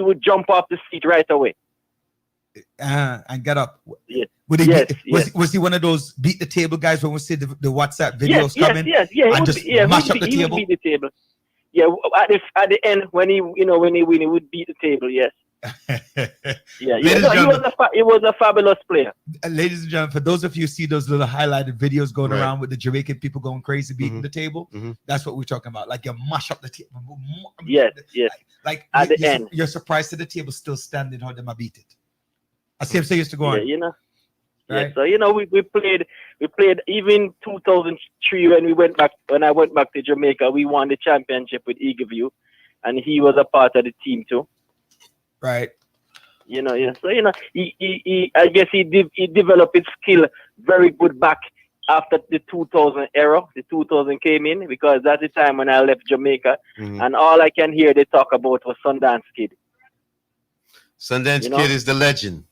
would jump off the seat right away. And get up. Yeah. Was he one of those beat the table guys when we see the WhatsApp videos coming? Yes. And just mash up the table. He would beat the table. Yeah, at the end when he win, he would beat the table. Yes. He was a fabulous player. Ladies and gentlemen, for those of you who see those little highlighted videos going around with the Jamaican people going crazy beating the table, that's what we're talking about. Like you mash up the table. Yes. Like at the end, you're surprised that the table still standing. How them beat it? I see him say used to go on. Right? Yeah. So we played even 2003 when I went back to Jamaica. We won the championship with Eagle View, and he was a part of the team too. Right. Yeah. So he I guess he developed his skill very good back after the 2000 era. The 2000 came in because that's the time when I left Jamaica, and all I can hear they talk about was Sundance Kid. Sundance Kid is the legend.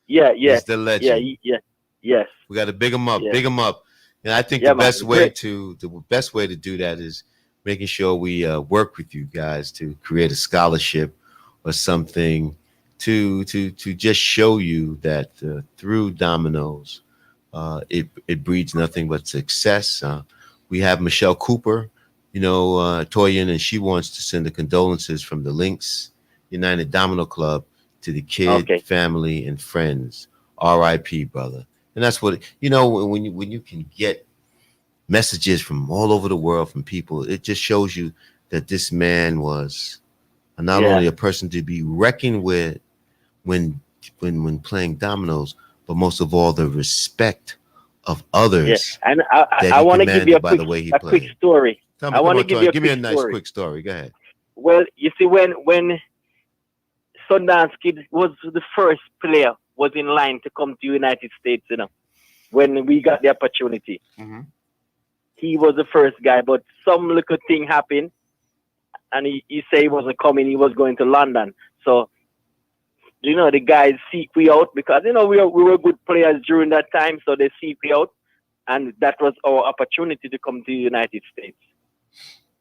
Yeah. He's the legend. Yeah. Yes. We got to big him up. Yeah. Big him up. And I think Yeah, the best man. way Great. to do that is making sure we work with you guys to create a scholarship or something to just show you that through Domino's it breeds nothing but success. We have Michelle Cooper, Toyin, and she wants to send the condolences from the Lynx United Domino Club to the kid, family, and friends. R.I.P. brother. And that's what when you can get messages from all over the world from people, it just shows you that this man was not only a person to be reckoned with when playing dominoes, but most of all the respect of others. Yeah. And I want to give you a quick story. I want to give you a give me a quick nice story. quick story. Go ahead. Well, you see, when Sundance Kid was the first player was in line to come to United States, when we got the opportunity. He was the first guy, but some little thing happened, and he said he wasn't coming. He was going to London. So, the guys seek we out because, we were good players during that time. So they seek we out, and that was our opportunity to come to the United States.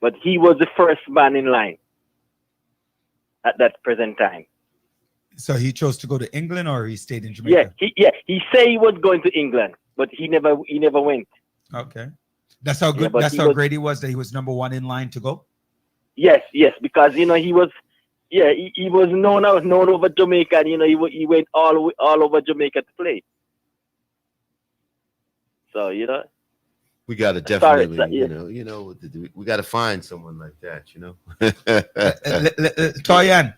But he was the first man in line at that present time. So he chose to go to England, or he stayed in Jamaica? He said he was going to England, but he never went. Okay. That's how good. That's how great he was that he was number one in line to go. Yes, because he was, he was known over Jamaica, and he went all over Jamaica to play. So we got to definitely, we got to find someone like that, Toyan.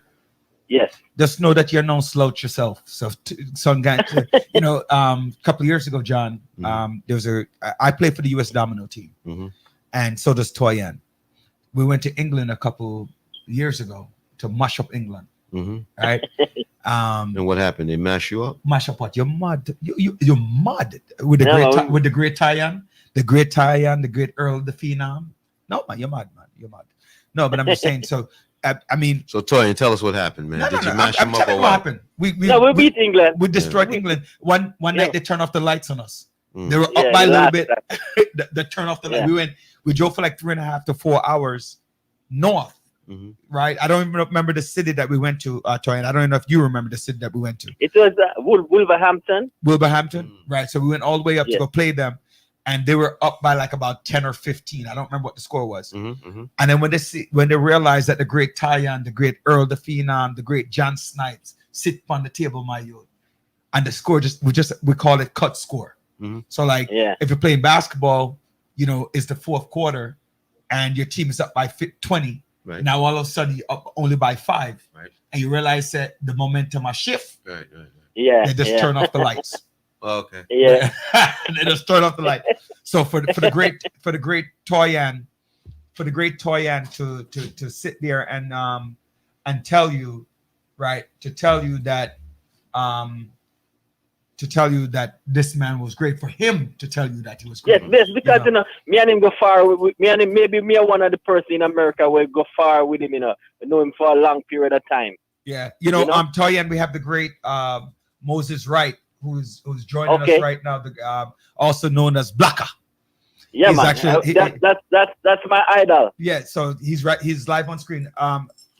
Yes. Just know that you're no slouch yourself. So, some guy, a couple of years ago, John, there was I played for the U.S. Domino team, and so does Toyan. We went to England a couple years ago to mash up England, right? And what happened? They mash you up? Mash up what? You're mad. You're mad with the great Toyan, the great Earl, the Phenom. No, man, you're mad, man. You're mad. No, but I'm just saying. So. I mean, so Toyin, tell us what happened, man. Did you mash them up or what happened? We beat England. We destroyed England. One night they turned off the lights on us. They were up by a little bit. They turned off the light. We drove for like 3.5 to 4 hours north. Right? I don't even remember the city that we went to, Toyin. I don't even know if you remember the city that we went to. It was Wolverhampton. Right. So we went all the way up to go play them. And they were up by like about 10 or 15. I don't remember what the score was. And then when they realized that the great Tyan, the great Earl, the Phenom, the great John Snipes sit on the table, my youth, and the score we call it cut score. So like if you're playing basketball, it's the fourth quarter, and your team is up by 20. Right. Now all of a sudden you're up only by 5, right? And you realize that the momentum has shift. Right. Yeah. They just turn off the lights. Oh, okay. Yeah. And they just turn off the light. So for the great Toyan, to sit there and tell you, right, to tell you that this man was great, for him to tell you that he was great. Yes, because me and him go far. Me and him, maybe me one of the person in America will go far with him. Know him for a long period of time. Yeah, Toyan, we have the great Moses Wright, who's joining us right now, also known as Blacker. Yeah, man. Actually, that's my idol. Yeah, so he's right. He's live on screen.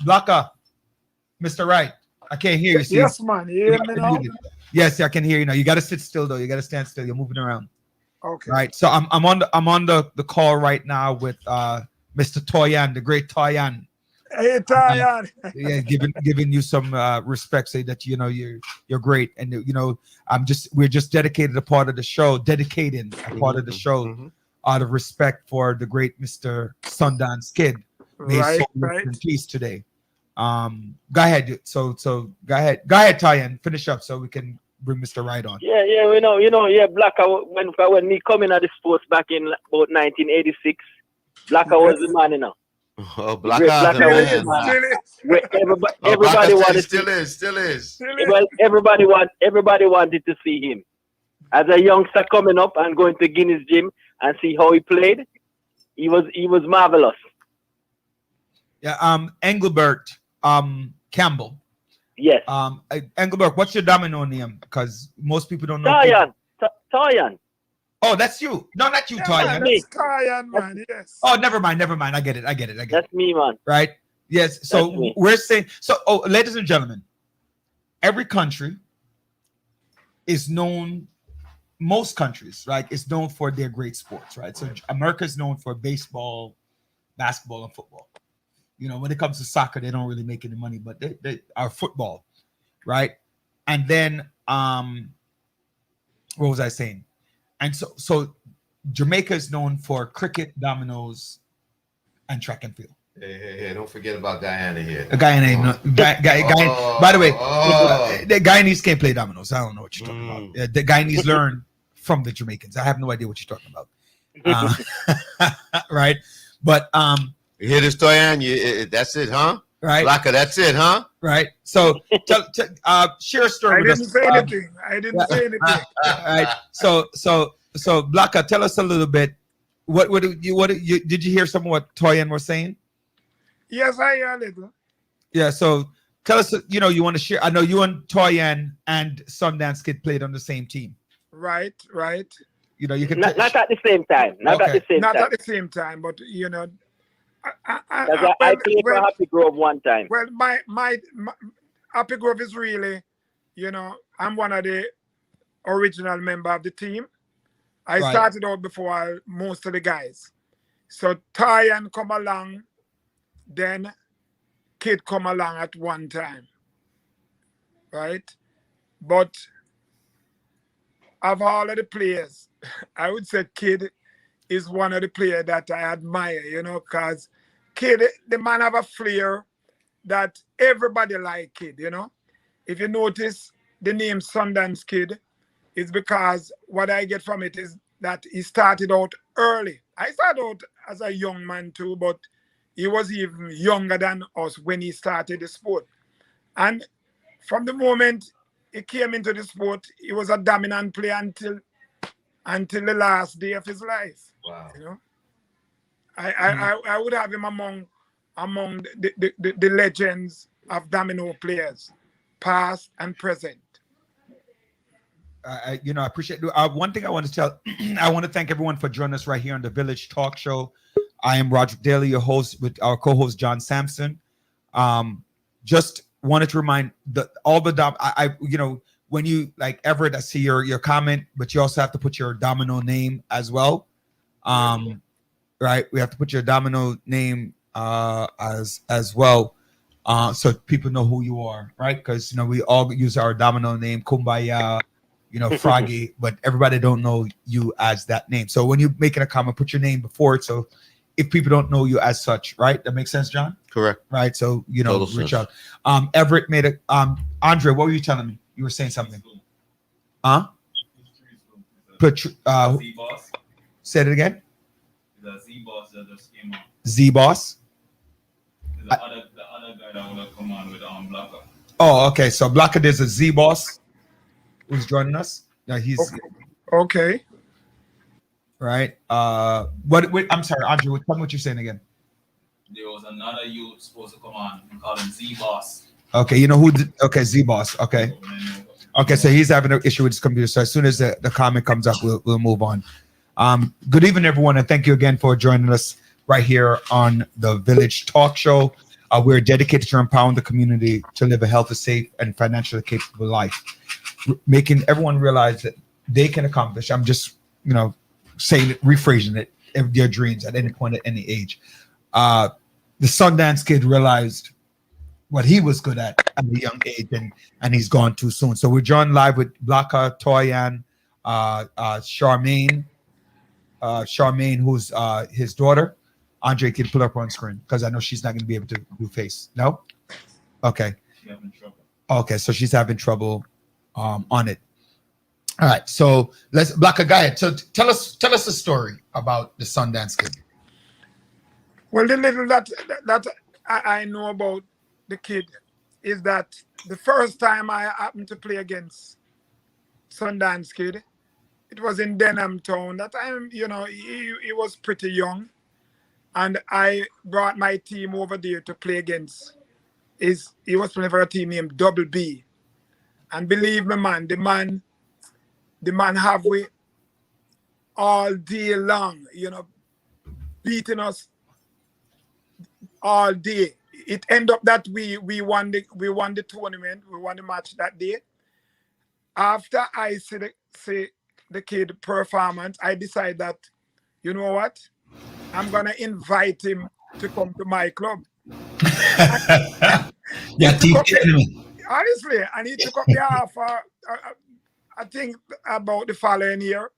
Blacker, Mr. Wright, I can't hear you. Yes, man. You hear me now? Yes, I can hear you now. You got to sit still though. You got to stand still. You're moving around. Okay. Right. So I'm on the call right now with Mr. Toyan, the great Toyan. Hey, Toyan. Yeah, giving you some respect, say that you're great, and we're just dedicating a part of the show out of respect for the great Mr. Sundance Kid. Right. In peace today. Go ahead. So go ahead, Tyan. Finish up so we can bring Mr. Right on. Yeah, yeah, Blacker, when me coming at the sports back in about 1986, Blacker was the man, you know. Oh, The great Blacker, Blacker the was the man. man. Still is. Where Oh, everybody Blacker wanted still to, is, still is. well, everybody wanted to see him. As a youngster coming up and going to Guinness Gym and see how he played, he was marvelous. Yeah, Engelbert Campbell. Yes. Engelbert, what's your domino name? Because most people don't know. Toyan. Oh, that's you. No, not you, Yeah, Toyan. man, that's Kayan, man. Yes. Oh, never mind. I get it. That's me, man. Right? Yes. So we're saying, ladies and gentlemen, every country is known, most countries, right, is known for their great sports, right? So America is known for baseball, basketball, and football. You know, when it comes to soccer, they don't really make any money, but they are football, right? And then, what was I saying? And so Jamaica is known for cricket, dominoes, and track and field. Hey, don't forget about Guyana here. Guyana, by the way, the Guyanese can't play dominoes. I don't know what you're talking about. The Guyanese learn from the Jamaicans. I have no idea what you're talking about. Right? But you hear this, Toyan? That's it, huh? Right. Blacker, that's it, huh? Right. So share a story with us. I didn't say anything. Right. So Blacker, tell us a little bit. What did you hear some of what Toyan was saying? Yes, I hear a little. Yeah. So tell us. You want to share. I know you and Toyan and Sundance Kid played on the same team. Right. You can not at the same time. Not at the same time, but I played for Happy Grove one time. Well, my Happy Grove is really, I'm one of the original member of the team. I started out before most of the guys. So Tyan come along, then Kid come along at one time. Right? But of all of the players, I would say Kid is one of the players that I admire, because Kid, the man have a flair that everybody like Kid, If you notice the name Sundance Kid, it's because what I get from it is that he started out early. I started out as a young man too, but he was even younger than us when he started the sport. And from the moment he came into the sport, he was a dominant player until the last day of his life. Wow. I would have him among the legends of domino players, past and present. I appreciate one thing I want to tell. I want to thank everyone for joining us right here on the Village Talk Show. I am Roderick Daly, your host, with our co-host John Sampson. Just wanted to remind when you like Everett, I see your comment, but you also have to put your domino name as well. Right, we have to put your domino name as well, so people know who you are, right? Because we all use our domino name, Kumbaya, Froggy, but everybody don't know you as that name. So when you're making a comment, put your name before it. So if people don't know you as such, right? That makes sense, John? Correct. Right. So reach out. Everett made a Andre, what were you telling me? You were saying something. Huh? Z-Boss. Say it again. The Z-Boss that just came on. Z-Boss? The other guy that would have come on with Blacker. Oh, okay. So Blacker, there's a Z-Boss who's joining us. Yeah, he's okay. Right. What I'm sorry, Andre, tell me what you're saying again. There was another youth supposed to come on. We call him Z-Boss. Okay, okay, Z-Boss. Okay. Okay, so he's having an issue with his computer. So as soon as the comment comes up, we'll move on. Good evening, everyone, and thank you again for joining us right here on the Village Talk Show. We're dedicated to empowering the community to live a healthy, safe, and financially capable life, making everyone realize that they can accomplish. I'm just, saying it, rephrasing it, their dreams at any point at any age. The Sundance Kid realized what he was good at a young age, and he's gone too soon. So we're joined live with Blacker, Toyan, Charmaine, who's his daughter. Andre can pull up on screen because I know she's not going to be able to do face. No? Okay. She's having trouble. Okay, so she's having trouble on it. All right, so let's Blacker Guy. So tell us a story about the Sundance kid. Well, the little that I know about the kid is that the first time I happened to play against Sundance kid, it was in Denham Town. That time, you know, he was pretty young, and I brought my team over there to play against. He was playing for a team named Double B, and believe me, man, the man have we all day long, you know, beating us all day. It ended up that we won the tournament, we won the match that day. After I see the kid performance, I decide that, you know what, I'm gonna invite him to come to my club. Yeah, Honestly, and he took up the offer. I think about the following year,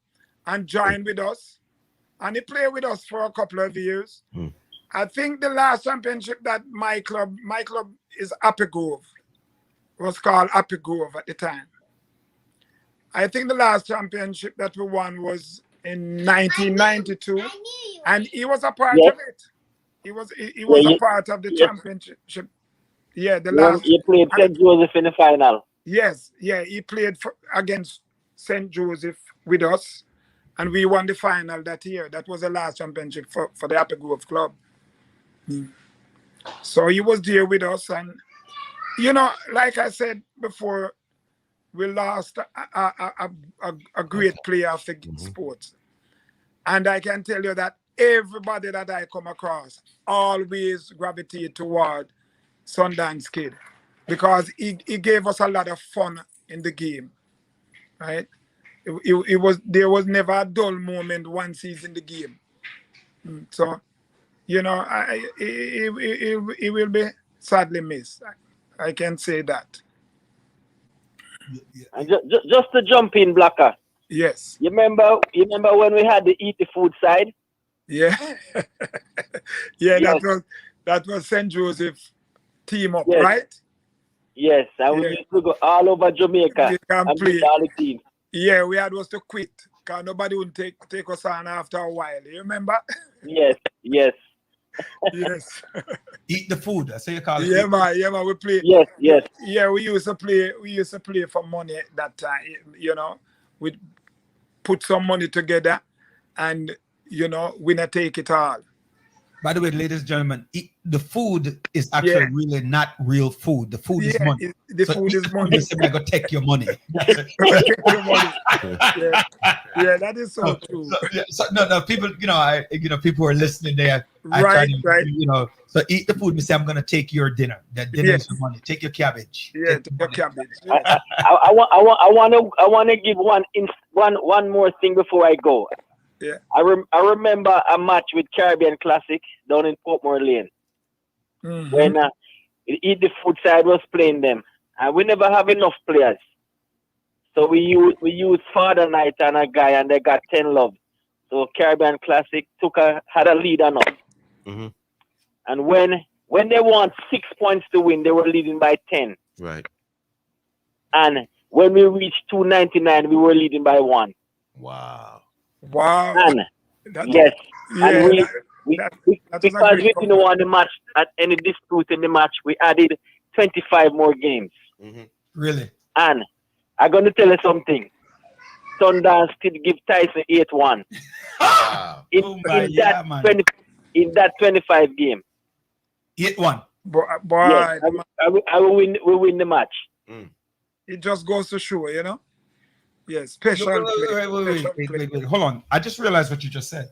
and joined with us, and he played with us for a couple of years. I think the last championship that my club is Happy Grove, was called Happy Grove at the time. I think the last championship that we won was in 1992, and he was a part of it. He was a part of the championship. Yeah, the last. He played St. Joseph in the final. Yes, yeah, he played against St. Joseph with us, and we won the final that year. That was the last championship for the Happy Grove club. So he was there with us, and you know, like I said before, we lost a great player of the sports, and I can tell you that everybody that I come across always gravitate toward Sundance kid, because he gave us a lot of fun in the game, right? There was never a dull moment once he's in the game. So, you know, he will be sadly missed. I can say that. And just to jump in, Blacker. Yes. You remember when we had the Eat the Food side? Yeah. Yeah, Yes. that was St. Joseph team up, Yes. right? Yes, and we used to go all over Jamaica and play. beat all the teams. Yeah, we had was to quit because nobody would take us on after a while. You remember? Yes. Yes. Eat the food. I say you call it. Yeah, man. We play. Yes. Yeah, we used to play for money that time. You know, we put some money together, and you know, winner take it all. By the way, ladies and gentlemen, the food is actually really not real food. The food is money. The food is money. I'm going to take your money. Yeah, that is so true. No, people, people are listening there. Right. You know, so eat the food. Me say I'm going to take your dinner. That dinner is your money. Take your cabbage. Yeah, take your cabbage. I want to give one more thing before I go. Yeah. I remember a match with Caribbean Classic down in Portmore Lane when Eat the Food side was playing them, and we never have enough players, so we used Father Night and a guy, and they got 10 love. So Caribbean Classic had a lead on us, and when they won 6 points to win, they were leading by 10. Right. And when we reached 299, we were leading by 1. Wow. And yes, and we because we didn't want the match at any dispute in the match, we added 25 more games. Really? And I'm gonna tell you something. Sundance did give Tyson 8-1 in that 25 game. 8-1. Boy, yes, I will win. We win the match. It just goes to show, you know. Yes, special. Wait. Hold on. I just realized what you just said.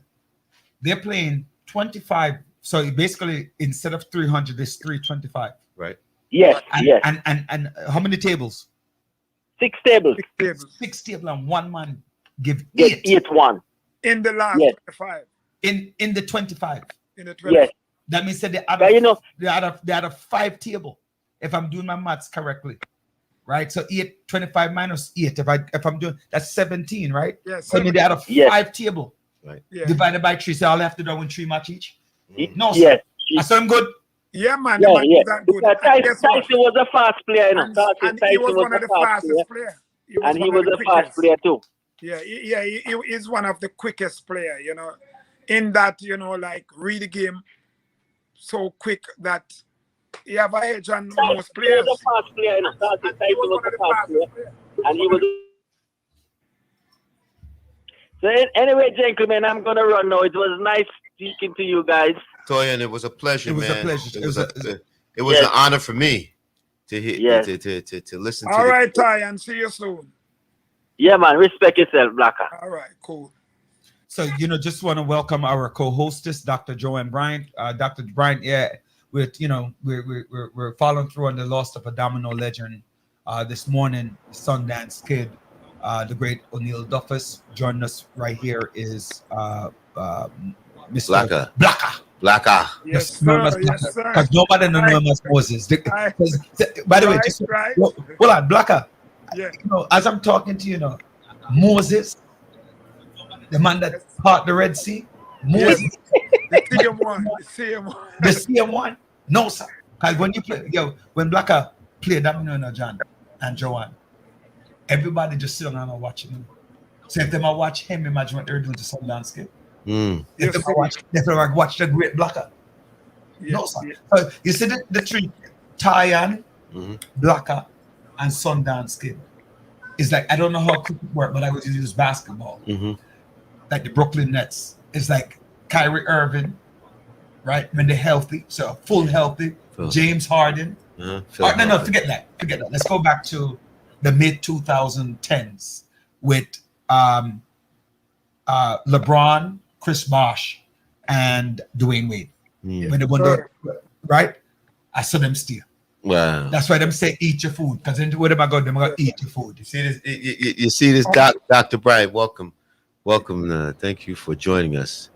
They're playing 25. So basically, instead of 300, it's 325. Right. Yes. And how many tables? 6 tables. 6 tables, and one man give 8-1 in the last 25. In the 25. In the 25. Yes. That means that they had a 5 table. If I'm doing my maths correctly. Right, so 25 minus 8. If I'm doing that's 17, right? Yes. So they had a 5 table, right? Yeah. Divided by 3. So I'll have to do 3 match each. No, sir. Yes. I saw him good. Yeah, man. Yeah. That good. Tyson was a fast player, you know. And he was one of the fastest players. And he one of was the a fast quickest. player too. Yeah, he's one of the quickest player, in that, like read the game so quick that he have a edge on most He was a players. fast player, you know. And he Tyson was was one of a the fast player. fastest players. And he was. So anyway, gentlemen, I'm gonna run now. It was nice speaking to you guys. Toyin, it was a pleasure, It was man. a pleasure. It was Yes. an honor for me to hear Yes. to listen to All the right, Ty, and see you soon. Yeah, man. Respect yourself, Blacker. All right, cool. So, just want to welcome our co-hostess, Dr. Joanne Bryant. Dr. Bryant, we're following through on the loss of a Domino legend. This morning, Sundance Kid, the great O'Neal Duffus. Joining us right here is Mr. Blacker. Yes, Known sir. as Yes, Blacker. sir. Because nobody knows him as Moses. By the way, Right. hold on, Blacker. Yeah. As I'm talking to you, Moses, the man that part the Red Sea, Moses, The same one. the same one. No, sir. Because when you play, when Blacker played Domino, John and Joanne, everybody just sit down and watch him. So if they might watch him, imagine what they're doing to Sundance Kid. If they might watch the great Blacker. No, sir. So you see the three, Tyan, Blacker, and Sundance Kid. It's like, I don't know how cricket work, but I would use basketball. Like the Brooklyn Nets. It's like Kyrie Irving, right? When they're healthy, so full healthy. James Harden. No, forget that. Let's go back to the mid 2010s with LeBron, Chris Bosh, and Dwayne Wade. When they won right? I saw them steal. Wow. That's why them say eat your food. Because where them I go, them I go eat your food. You see this, Dr. Bryant, welcome. Thank you for joining us.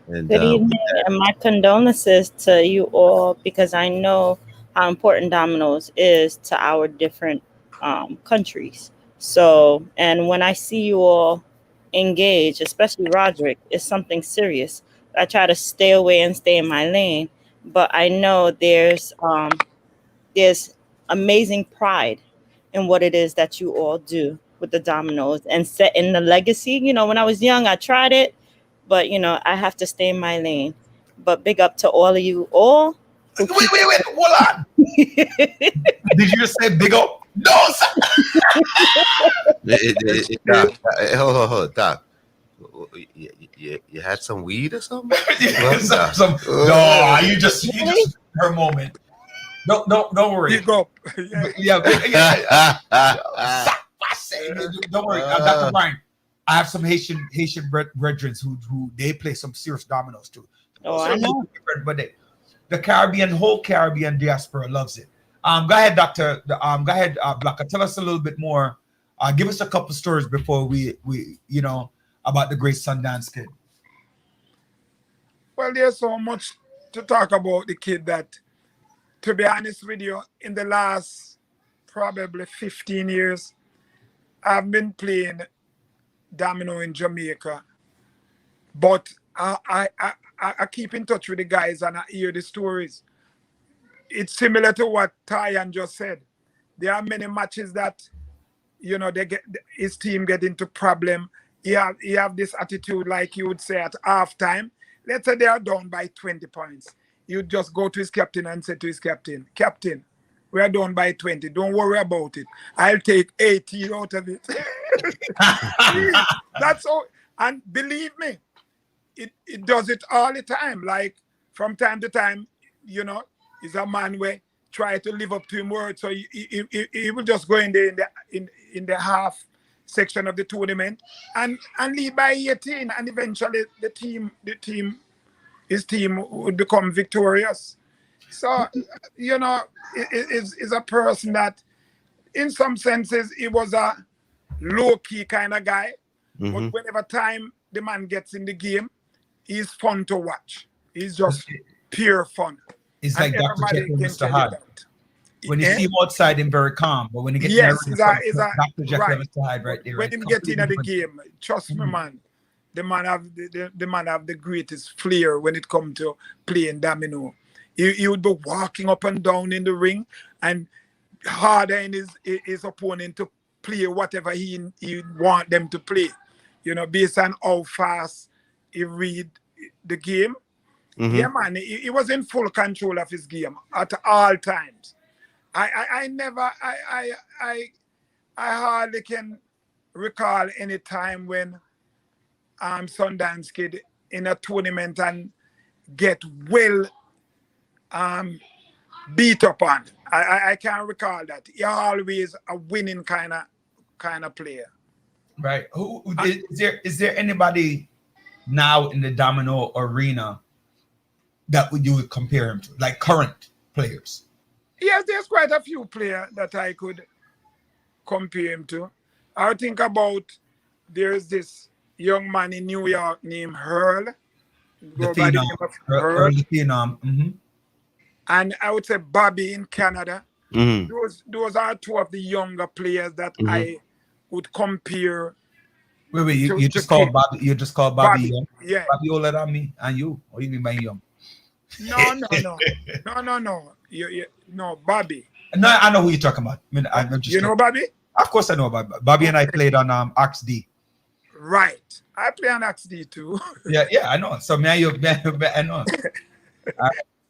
And good evening, and my condolences to you all, because I know how important Domino's is to our different countries. So, and when I see you all engage, especially Roderick, it's something serious. I try to stay away and stay in my lane, but I know there's amazing pride in what it is that you all do with the Dominoes and setting the legacy. When I was young, I tried it, but I have to stay in my lane. But big up to all of you all. Wait, hold on. Did you just say big up? No, sir. Hold, Doc. You had some weed or something? No, you just her moment. Don't worry. Big up. Don't worry. Dr. Brian, I have some Haitian brethren who they play some serious dominoes too. Oh, I know. But the whole Caribbean diaspora loves it. Go ahead, Doctor. Go ahead, Blacker. Tell us a little bit more. Give us a couple stories before we about the great Sundance Kid. Well, there's so much to talk about the kid that, to be honest with you, in the last probably 15 years, I've been playing domino in Jamaica, but I keep in touch with the guys and I hear the stories. It's similar to what Tyan just said. There are many matches that, his team get into problem. He have this attitude, like you would say at halftime. Let's say they are down by 20 points. You just go to his captain and say to his captain, we are down by 20. Don't worry about it. I'll take 18 out of it. That's all. And believe me, it does it all the time. Like from time to time, he's a man where try to live up to his word. So he will just go in there in the half section of the tournament and lead by 18, and eventually his team would become victorious. So, is a person that, in some senses, he was a low-key kind of guy. But whenever time the man gets in the game, he's fun to watch. He's just pure fun. It's like Dr. Jekyll and Mr. Hyde. When you see him outside, he's very calm. But when he gets Dr. Jekyll and Mr. Hyde right there. When him get into the game, trust me, man, the man have the greatest flair when it comes to playing domino. He would be walking up and down in the ring and harder in his opponent to play whatever he want them to play. You know, based on how fast he read the game. Yeah, man, he was in full control of his game at all times. I never I hardly can recall any time when Sundance Kid in a tournament and get well beat up on. I can't recall that. He always a winning kind of player. Right. Is there anybody now in the Domino arena that you would compare him to, like current players? Yes, there's quite a few players that I could compare him to. I think about there's this young man in New York named Earl. The phenom. Earl the phenom. Mm-hmm. And I would say Bobby in Canada. Mm-hmm. Those are two of the younger players that I would compare. Wait, you just called Bobby. You just called Bobby young? Yeah. Bobby older than me and you. What do you mean by young? No. No, Bobby. No, I know who you're talking about. I mean, I'm just you know Bobby? Of course I know Bobby. Bobby and I played on XD. Right. I play on XD too. Yeah, I know. So I know.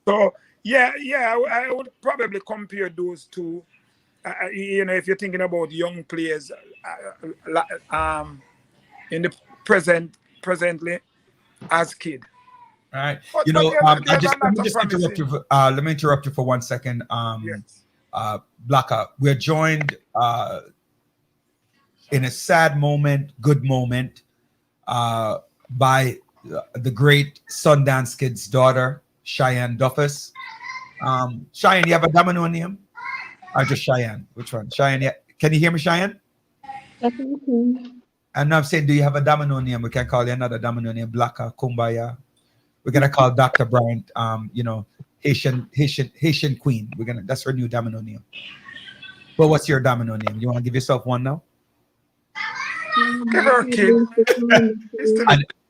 So yeah, I would probably compare those two. You know, if you're thinking about young players, in the presently as kid. All right. You know, let me interrupt you for 1 second. Yes. Blacka, we're joined in a sad moment, good moment, by the great Sundance Kid's daughter, Cheyenne Duffus. Cheyenne, you have a Domino name? Or just Cheyenne? Which one? Cheyenne, yeah. Can you hear me, Cheyenne? And I'm saying, do you have a Domino name? We can call you another Domino name, Blacka, Kumbaya. We're gonna call Dr. Bryant, Haitian Queen. That's her new Domino name. But what's your Domino name? You want to give yourself one now? Give her a kid.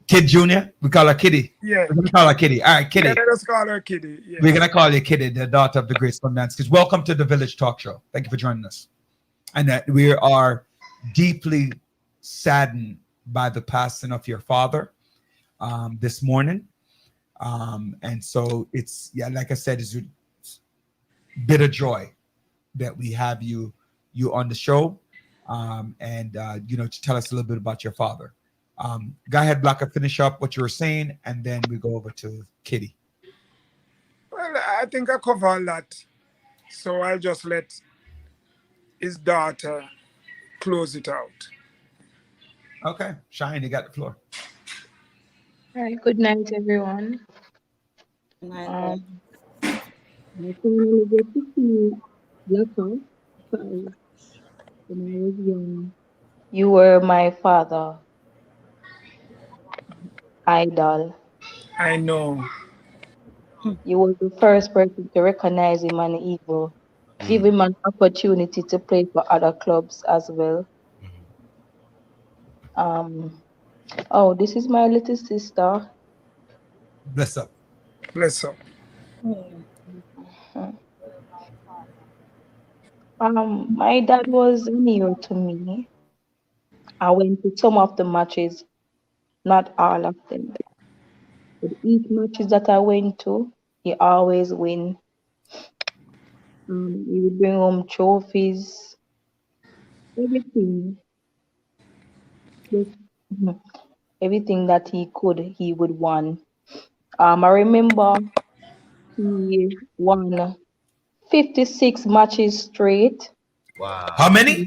Kid Junior? We call her Kitty. Yeah. We're gonna call her Kitty. All right, Kitty. Yeah, let us call her Kitty. Yeah. We're gonna call you Kitty, the daughter of the great Sundance Kids. Welcome to the Village Talk Show. Thank you for joining us. And that we are deeply saddened by the passing of your father this morning. And so it's, like I said, it's bitter joy that we have you on the show, and to tell us a little bit about your father. Go ahead, Blacka, finish up what you were saying, and then we go over to Kitty. Well, I think I covered a lot, so I'll just let his daughter close it out. Okay, Cheyenne, you got the floor. All right, good night, everyone. My family get to see Blacka when I was young. You were my father idol. I know. You were the first person to recognize him and evil, give him an opportunity to play for other clubs as well. Oh, this is my little sister. Bless up. Bless up. My dad was near to me. I went to some of the matches, not all of them. But each matches that I went to, he always win. He would bring home trophies, everything. Everything that he could, he would win. I remember he won 56 matches straight. Wow. How many?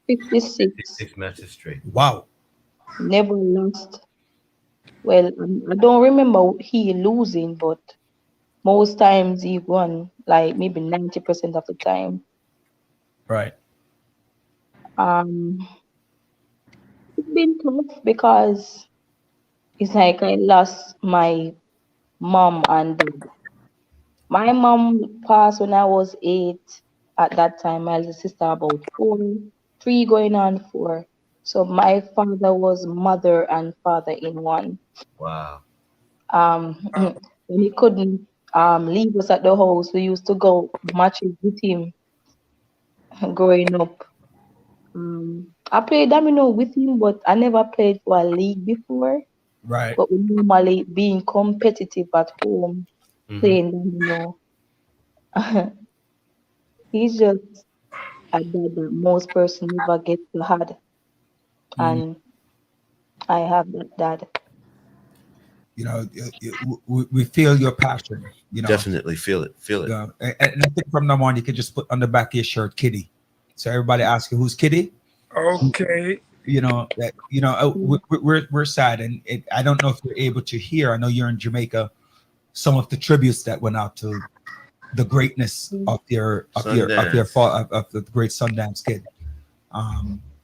56. 56 matches straight. Wow. Never lost. Well, I don't remember he losing, but most times he won, like maybe 90% of the time. Right. It's been tough because it's like I lost my mom and dad. My mom passed when I was 8. At that time, my little sister about 4, 3 going on 4. So my father was mother and father in one. Wow. When he couldn't leave us at the house, we used to go matches with him growing up. I played domino with him, but I never played for a league before. Right. But we normally being competitive at home, playing domino. He's just a dad that most person never get to had, Mm. and I have that dad. You know, we feel your passion. You know, Definitely feel it. Feel it. And I think from now on, you can just put on the back of your shirt, Kitty. So everybody asks you, who's Kitty? Okay. You know that. We're sad, and I don't know if you're able to hear. I know you're in Jamaica. Some of the tributes that went out to the greatness of your of the great Sundance Kid,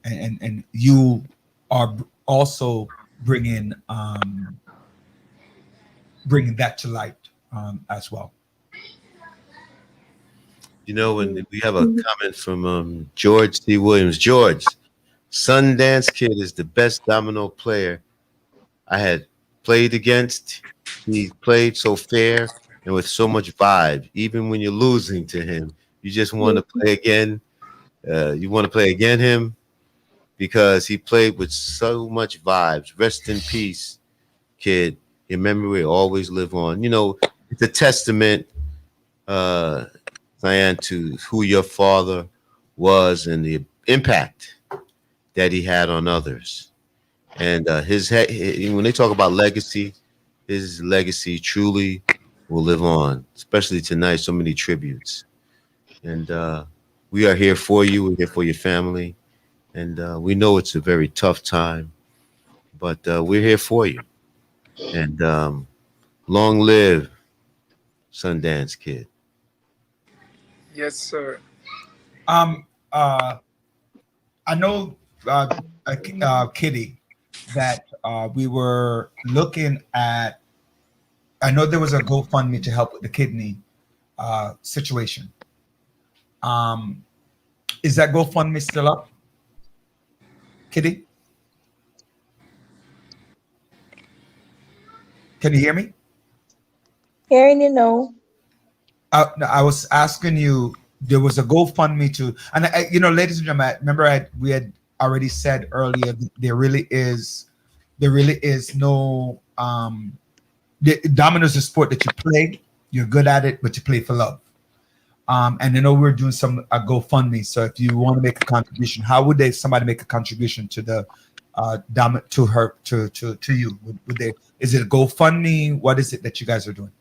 and you are also bringing that to light as well. You know, when we have a comment from George C. Williams. George, Sundance Kid is the best domino player I had played against. He played so fair and with so much vibe. Even when you're losing to him, you just want to play again. You want to play again him because he played with so much vibes. Rest in peace, kid. Your memory will always live on. You know, it's a testament, Diane, to who your father was and the impact that he had on others. And when they talk about legacy, his legacy truly will live on, especially tonight. So many tributes. And we are here for you. We're here for your family. And we know it's a very tough time, but we're here for you. And long live Sundance Kid. Yes, sir. I know, Kitty, that we were looking at. I know there was a GoFundMe to help with the kidney situation. Is that GoFundMe still up, Kitty? Can you hear me? Hearing you know. I was asking you. There was a GoFundMe to, and ladies and gentlemen, remember we had already said earlier that there really is no dominoes is a sport that you play, you're good at it, but you play for love. And I know we're doing some GoFundMe. So if you want to make a contribution, how would somebody make a contribution to the to you? Would they? Is it a GoFundMe? What is it that you guys are doing?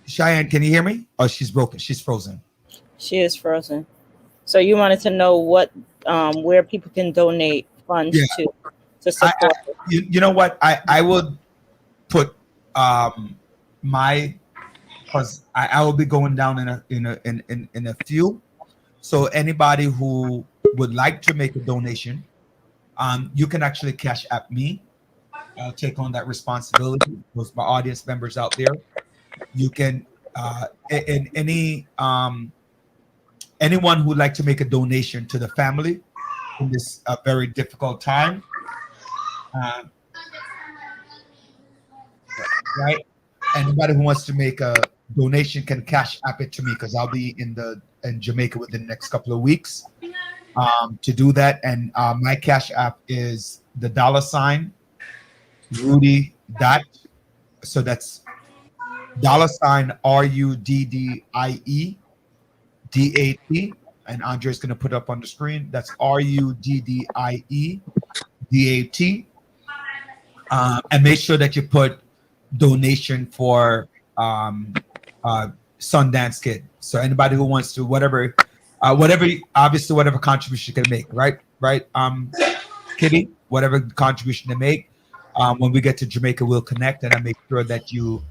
Cheyenne, can you hear me? Oh, she's broken. She's frozen. She is frozen. So you wanted to know what where people can donate funds to support. You know what? I would put my, because I will be going down in a few. So anybody who would like to make a donation, you can actually cash app me. I'll take on that responsibility. Those my audience members out there. You can in anyone who would like to make a donation to the family in this very difficult time, right? Anybody who wants to make a donation can cash app it to me, because I'll be in Jamaica within the next couple of weeks to do that. And my cash app is the $ Rudy dot. So that's $RUDDIE DAT, and Andre's going to put up on the screen. That's RUDDIE DAT. And make sure that you put donation for Sundance Kid. So anybody who wants to, whatever obviously whatever contribution you can make, right? Kitty, whatever contribution to make. When we get to Jamaica, we'll connect, and I make sure that you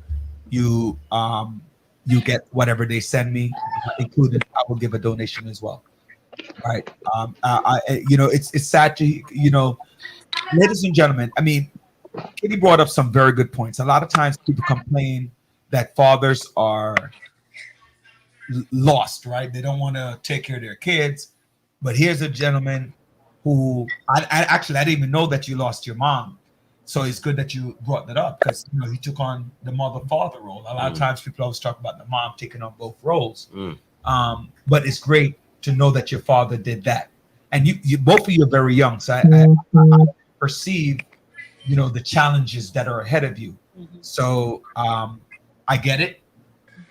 get whatever they send me, including I will give a donation as well. Right. It's sad to, ladies and gentlemen, I mean, Kitty brought up some very good points. A lot of times people complain that fathers are lost, right? They don't want to take care of their kids. But here's a gentleman who I didn't even know that you lost your mom. So it's good that you brought that up because he took on the mother-father role. A lot of times people always talk about the mom taking on both roles, but it's great to know that your father did that. And you both of you are very young, so I perceive the challenges that are ahead of you. So I get it,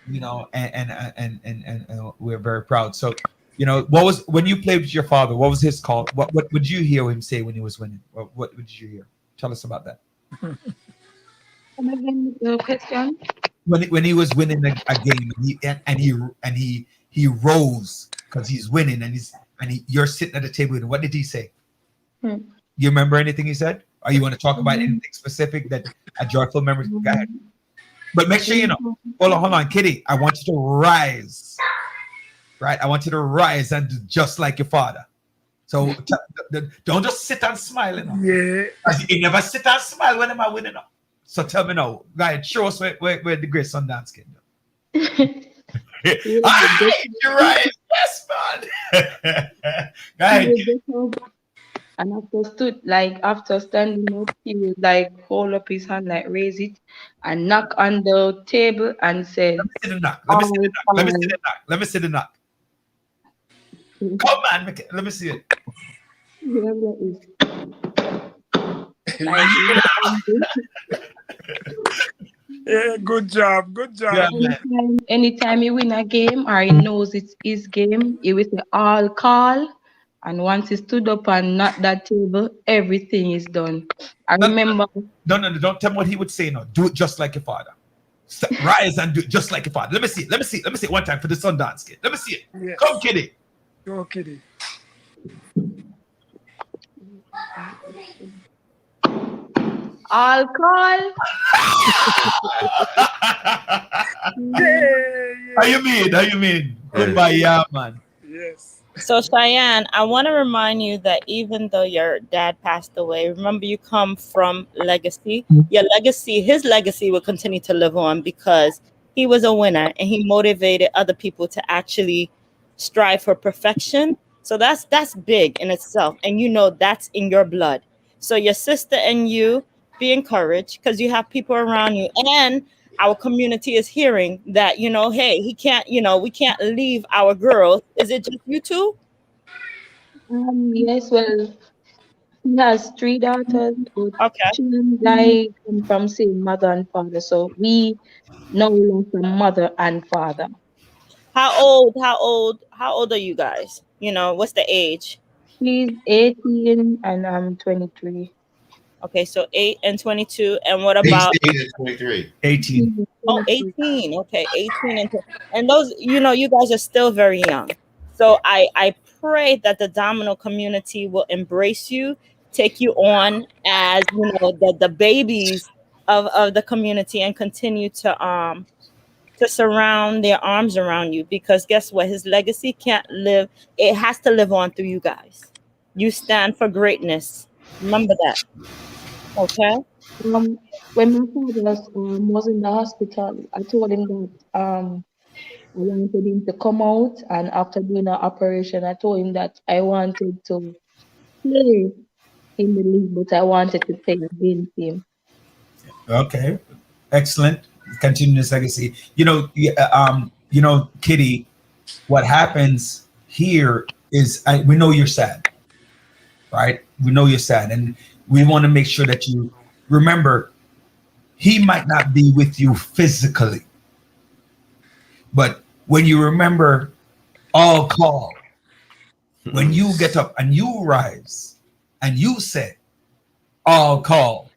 and we're very proud. So what was when you played with your father? What was his call? What would you hear him say when he was winning? What did you hear? Tell us about that. Come again, the question. When he was winning a game and he rose because he's winning you're sitting at the table with him. What did he say? You remember anything he said? Or you want to talk about anything specific that a joyful memory? Go ahead. But make sure hold on, Kitty. I want you to rise. Right? I want you to rise and do just like your father. So don't just sit and smile. Yeah. You never sit and smile when am I winning up. So tell me now, go ahead, show us where the great Sundance kid. You're right. Yes, man. Go ahead. And after standing up, he would hold up his hand, raise it and knock on the table and said, Let me see the knock. Come on, let me see it. Yeah, good job. Yeah, anytime he win a game or he knows it's his game, he will say all call. And once he stood up and knocked that table, everything is done. I remember. No, don't tell me what he would say. No, do it just like your father. Rise and do it just like your father. Let me see it one time for the Sundance kid. Let me see it. Yes. Come, Kitty. Go, Kitty. I'll call. How you mean? Goodbye, yeah, man. Yes. So Cheyenne, I want to remind you that even though your dad passed away, remember you come from legacy. His legacy will continue to live on because he was a winner and he motivated other people to actually strive for perfection. So that's big in itself. And that's in your blood. So your sister and you be encouraged because you have people around you. And our community is hearing that, hey, he can't, we can't leave our girls. Is it just you two? Yes, well, he has 3 daughters, but she and I come from same mother and father, so we know like a mother and father. How old are you guys? What's the age? She's 18 and I'm 23. Okay, so 8 and 22. And what about 8 and 23? 18. Oh, 18. Okay, 18 and those, you guys are still very young. So I pray that the Domino community will embrace you, take you on as, the babies of the community and continue to surround their arms around you because guess what? His legacy can't live. It has to live on through you guys. You stand for greatness. Remember that. Okay. When my father was in the hospital, I told him that I wanted him to come out, and after doing an operation, I told him that I wanted to play in the league, but I wanted to play against him. Okay, excellent. Continue this legacy. Kitty, what happens here is we know you're sad, right? We know you're sad, and we want to make sure that you remember he might not be with you physically, but when you remember all call, when you get up and you rise and you say all call,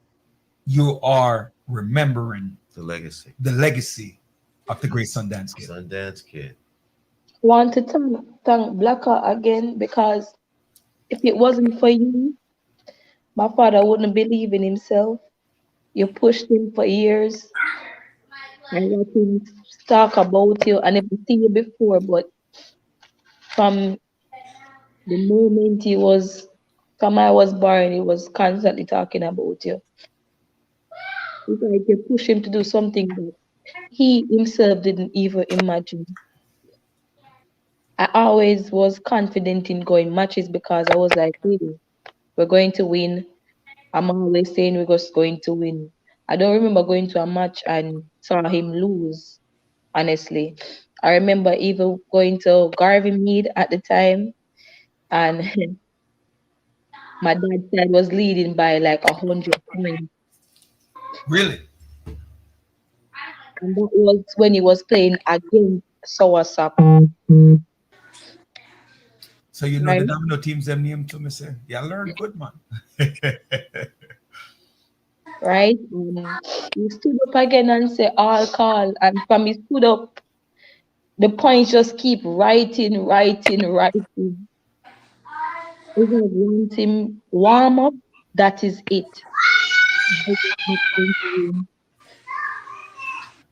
you are remembering the legacy of the great Sundance Kid. I want to thank Blacker again because if it wasn't for you, my father wouldn't believe in himself. You pushed him for years. I let him talk about you. I never see you before, but from the moment from I was born, he was constantly talking about you. It's like you push him to do something that he himself didn't even imagine. I always was confident in going matches because I was like, really, we're going to win. I'm always saying we're just going to win. I don't remember going to a match and saw him lose, honestly. I remember even going to Garvey Mead at the time, and my dad's side was leading by like 100 points. Really? And that was when he was playing against Soursop. So you know the Right? domino teams them name to me say, yeah, learn good man. Right? He stood up again and said, all call. And from he stood up, the points just keep writing. If I want him warm up, that is it.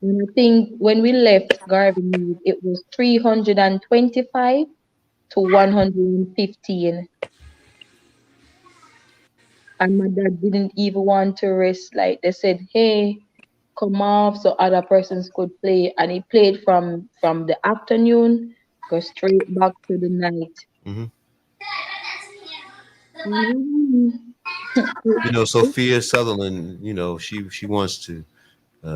And I think when we left Garvey Mead, it was 325 to 115. And my dad didn't even want to rest. Like they said, hey, come off so other persons could play. And he played from the afternoon, go straight back to the night. Hmm. Mhm. You know, Sophia Sutherland, you know, she wants to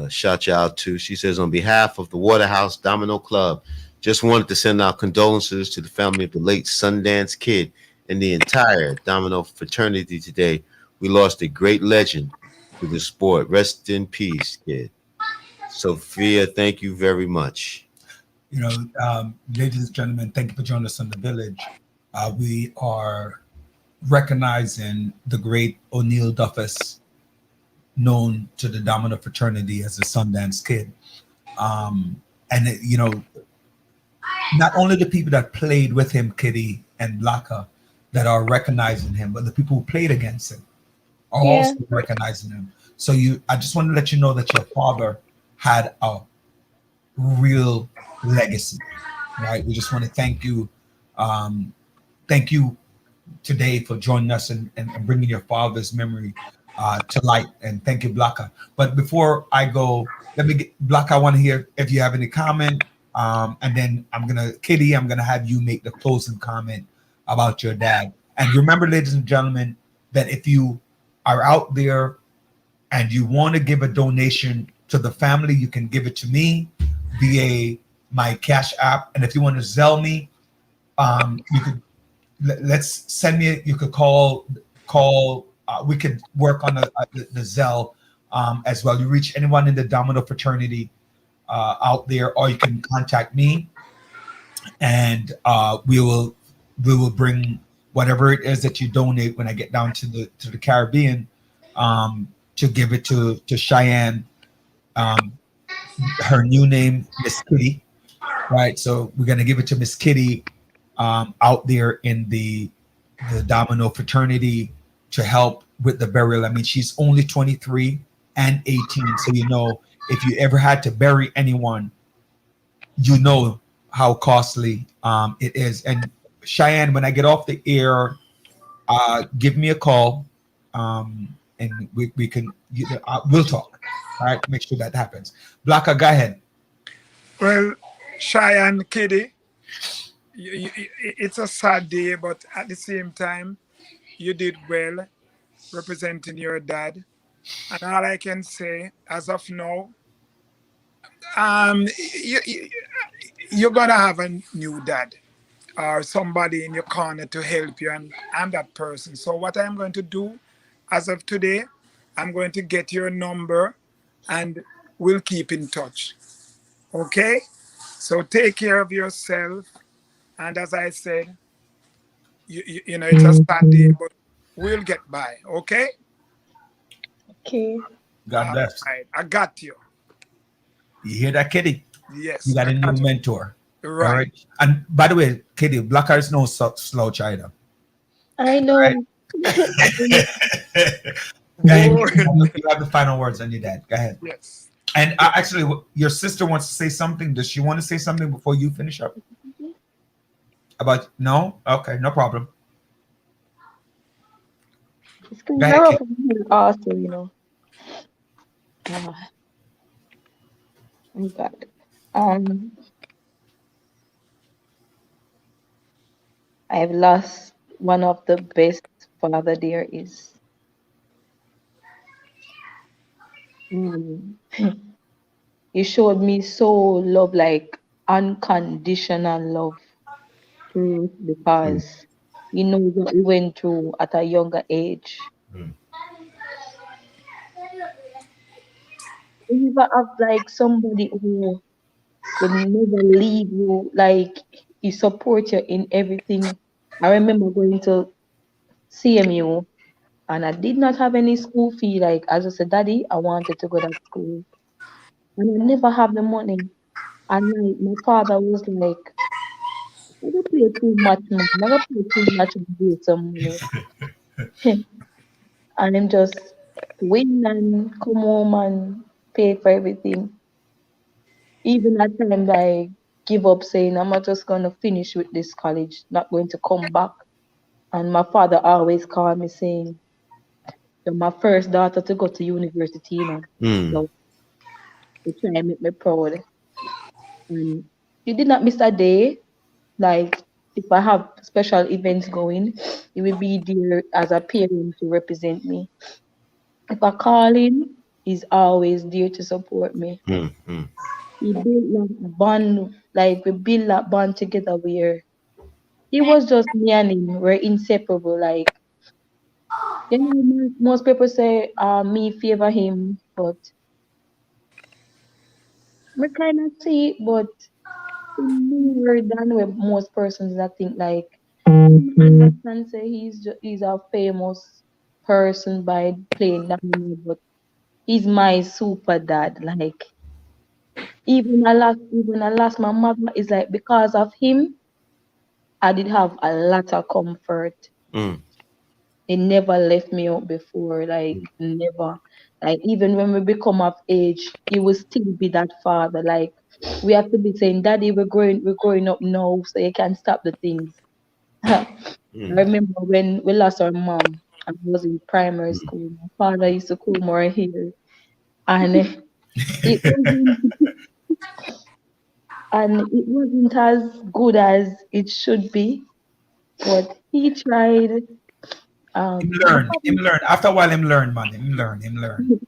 shout you out too. She says, on behalf of the Waterhouse Domino Club, just wanted to send our condolences to the family of the late Sundance Kid and the entire Domino fraternity today. We lost a great legend to the sport. Rest in peace, kid. Sophia, thank you very much. You know, ladies and gentlemen, thank you for joining us on the village. We are recognizing the great O'Neill Duffus, known to the Domino fraternity as the Sundance Kid. You know, not only the people that played with him, Kitty and Blacka, that are recognizing him, but the people who played against him are Yeah. also recognizing him. So I just want to let you know that your father had a real legacy, right? We just want to thank you. Thank you today for joining us and bringing your father's memory to light. And thank you, Blacka. But before I go, let me get Blacka. I want to hear if you have any comment. And then Kitty, I'm gonna have you make the closing comment about your dad. And remember, ladies and gentlemen, that if you are out there and you want to give a donation to the family, you can give it to me via my Cash App. And if you want to Zelle me, you could let's send me. You could call. We could work on the Zelle as well. You reach anyone in the Domino fraternity out there, or you can contact me, and we will bring whatever it is that you donate when I get down to the Caribbean, to give it to Cheyenne. Her new name, Miss Kitty, right? So we're gonna give it to Miss Kitty out there in the Domino fraternity to help with the burial. I mean, she's only 23 and 18, so you know if you ever had to bury anyone, you know how costly it is. And Cheyenne, when I get off the air, give me a call, and we can we'll talk. All right, make sure that happens. Blacka, go ahead. Well, Cheyenne, Kitty, it's a sad day, but at the same time, you did well representing your dad. And all I can say, as of now, you, you, you're gonna have a new dad or somebody in your corner to help you, and I'm that person. So what I'm going to do, as of today, I'm going to get your number, and we'll keep in touch. Okay? So take care of yourself, and as I said, you know it's a sad day, but we'll get by. Okay? Okay. God All bless. right, I got you. You hear that, Kitty? You Yes, got I a new got mentor. you. All Right. right. And by the way, Kitty, Blacka is no slouch either. I All right. know. And Boy. you have the final words on your dad. Go ahead. Yes. And actually, your sister wants to say something. Does she want to say something before you finish up? About no? Okay, no problem. It's Go kind of ahead, rough Kitty. on me also, you know. Ah, oh God. Um, I've lost one of the best father there is. um, he showed me so love, like unconditional love, because he knows what we went through at a younger age. Mm. You never have like somebody who would never leave you, like he support you in everything. I remember going to CMU and I did not have any school fee. Like I just said, Daddy, I wanted to go to school. And I never have the money. And like my father was like, I don't play too much money. I don't play too much to do some money. And him just win and come home and pay for everything. Even at times I give up saying I'm not just gonna finish with this college, not going to come back. And my father always called me saying, you're my first daughter to go to university, you know. Mm. So he try and make me proud. And he did not miss a day. Like if I have special events going, he will be there as a parent to represent me. If I call him, he's always there to support me. Mm. Mm. He built that bond, like we built that bond together where it was just me and him. We're inseparable. Like, you know, most people say me favor him, but we kind of see it, but more than with most persons that think like understand say he's a famous person by playing domino, but he's my super dad. Like even I lost my mother is like because of him I did have a lot of comfort. Mm. He never left me out before, like never. Like even when we become of age, he will still be that father. Like we have to be saying, Daddy, we're growing up now, so you can stop the things. I Mm. remember when we lost our mom and I was in primary school. My father used to comb our hair and it wasn't it wasn't as good as it should be, but he tried. Him My learn. Him father, learn. After a while, him learn, man. Him learn. Him learn.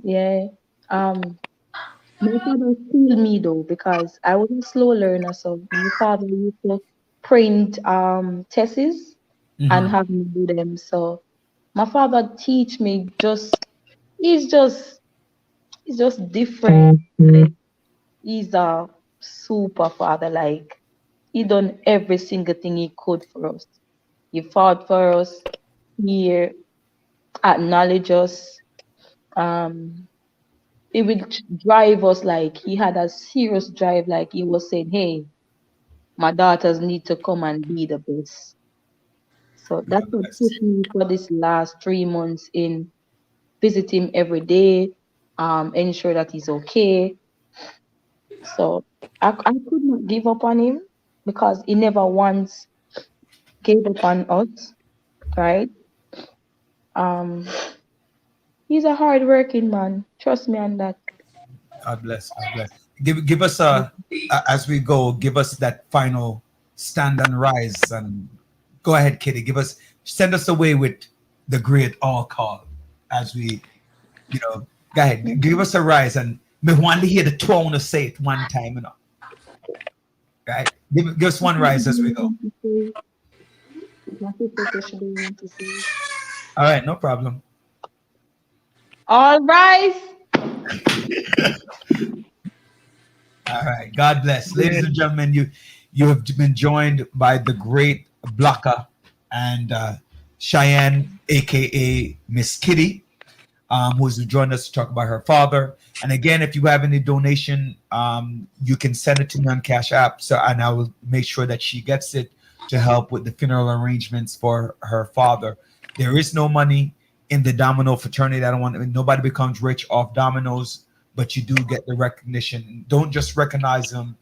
yeah. My father schooled me though because I was a slow learner, so my father used to print tests and Mm-hmm. have me do them. So my father teach me just he's just he's just different. Like, he's a super father. Like he done every single thing he could for us. He fought for us. He acknowledged us. Um, he would drive us like he had a serious drive. Like he was saying, "Hey, my daughters need to come and be the best." So that's God what bless. pushed me for this last 3 months in visit him every day, ensure that he's okay. So I could not give up on him because he never once gave up on us, right? Um, he's a hard-working man. Trust me on that. God bless. God bless. Give us as we go. Give us that final stand and rise and go ahead, Kitty. Send us away with the great all call as we, go ahead. Give us a rise and me want to hear the tone to say it one time, right? Give us one rise as we go. All right, no problem. All rise. All right. God bless. Ladies and gentlemen, you have been joined by the great Blocka and Cheyenne, aka Miss Kitty, who's joined us to talk about her father. And again, if you have any donation, you can send it to me on Cash App. And I will make sure that she gets it to help with the funeral arrangements for her father. There is no money in the Domino fraternity. Nobody becomes rich off dominoes, but you do get the recognition. Don't just recognize them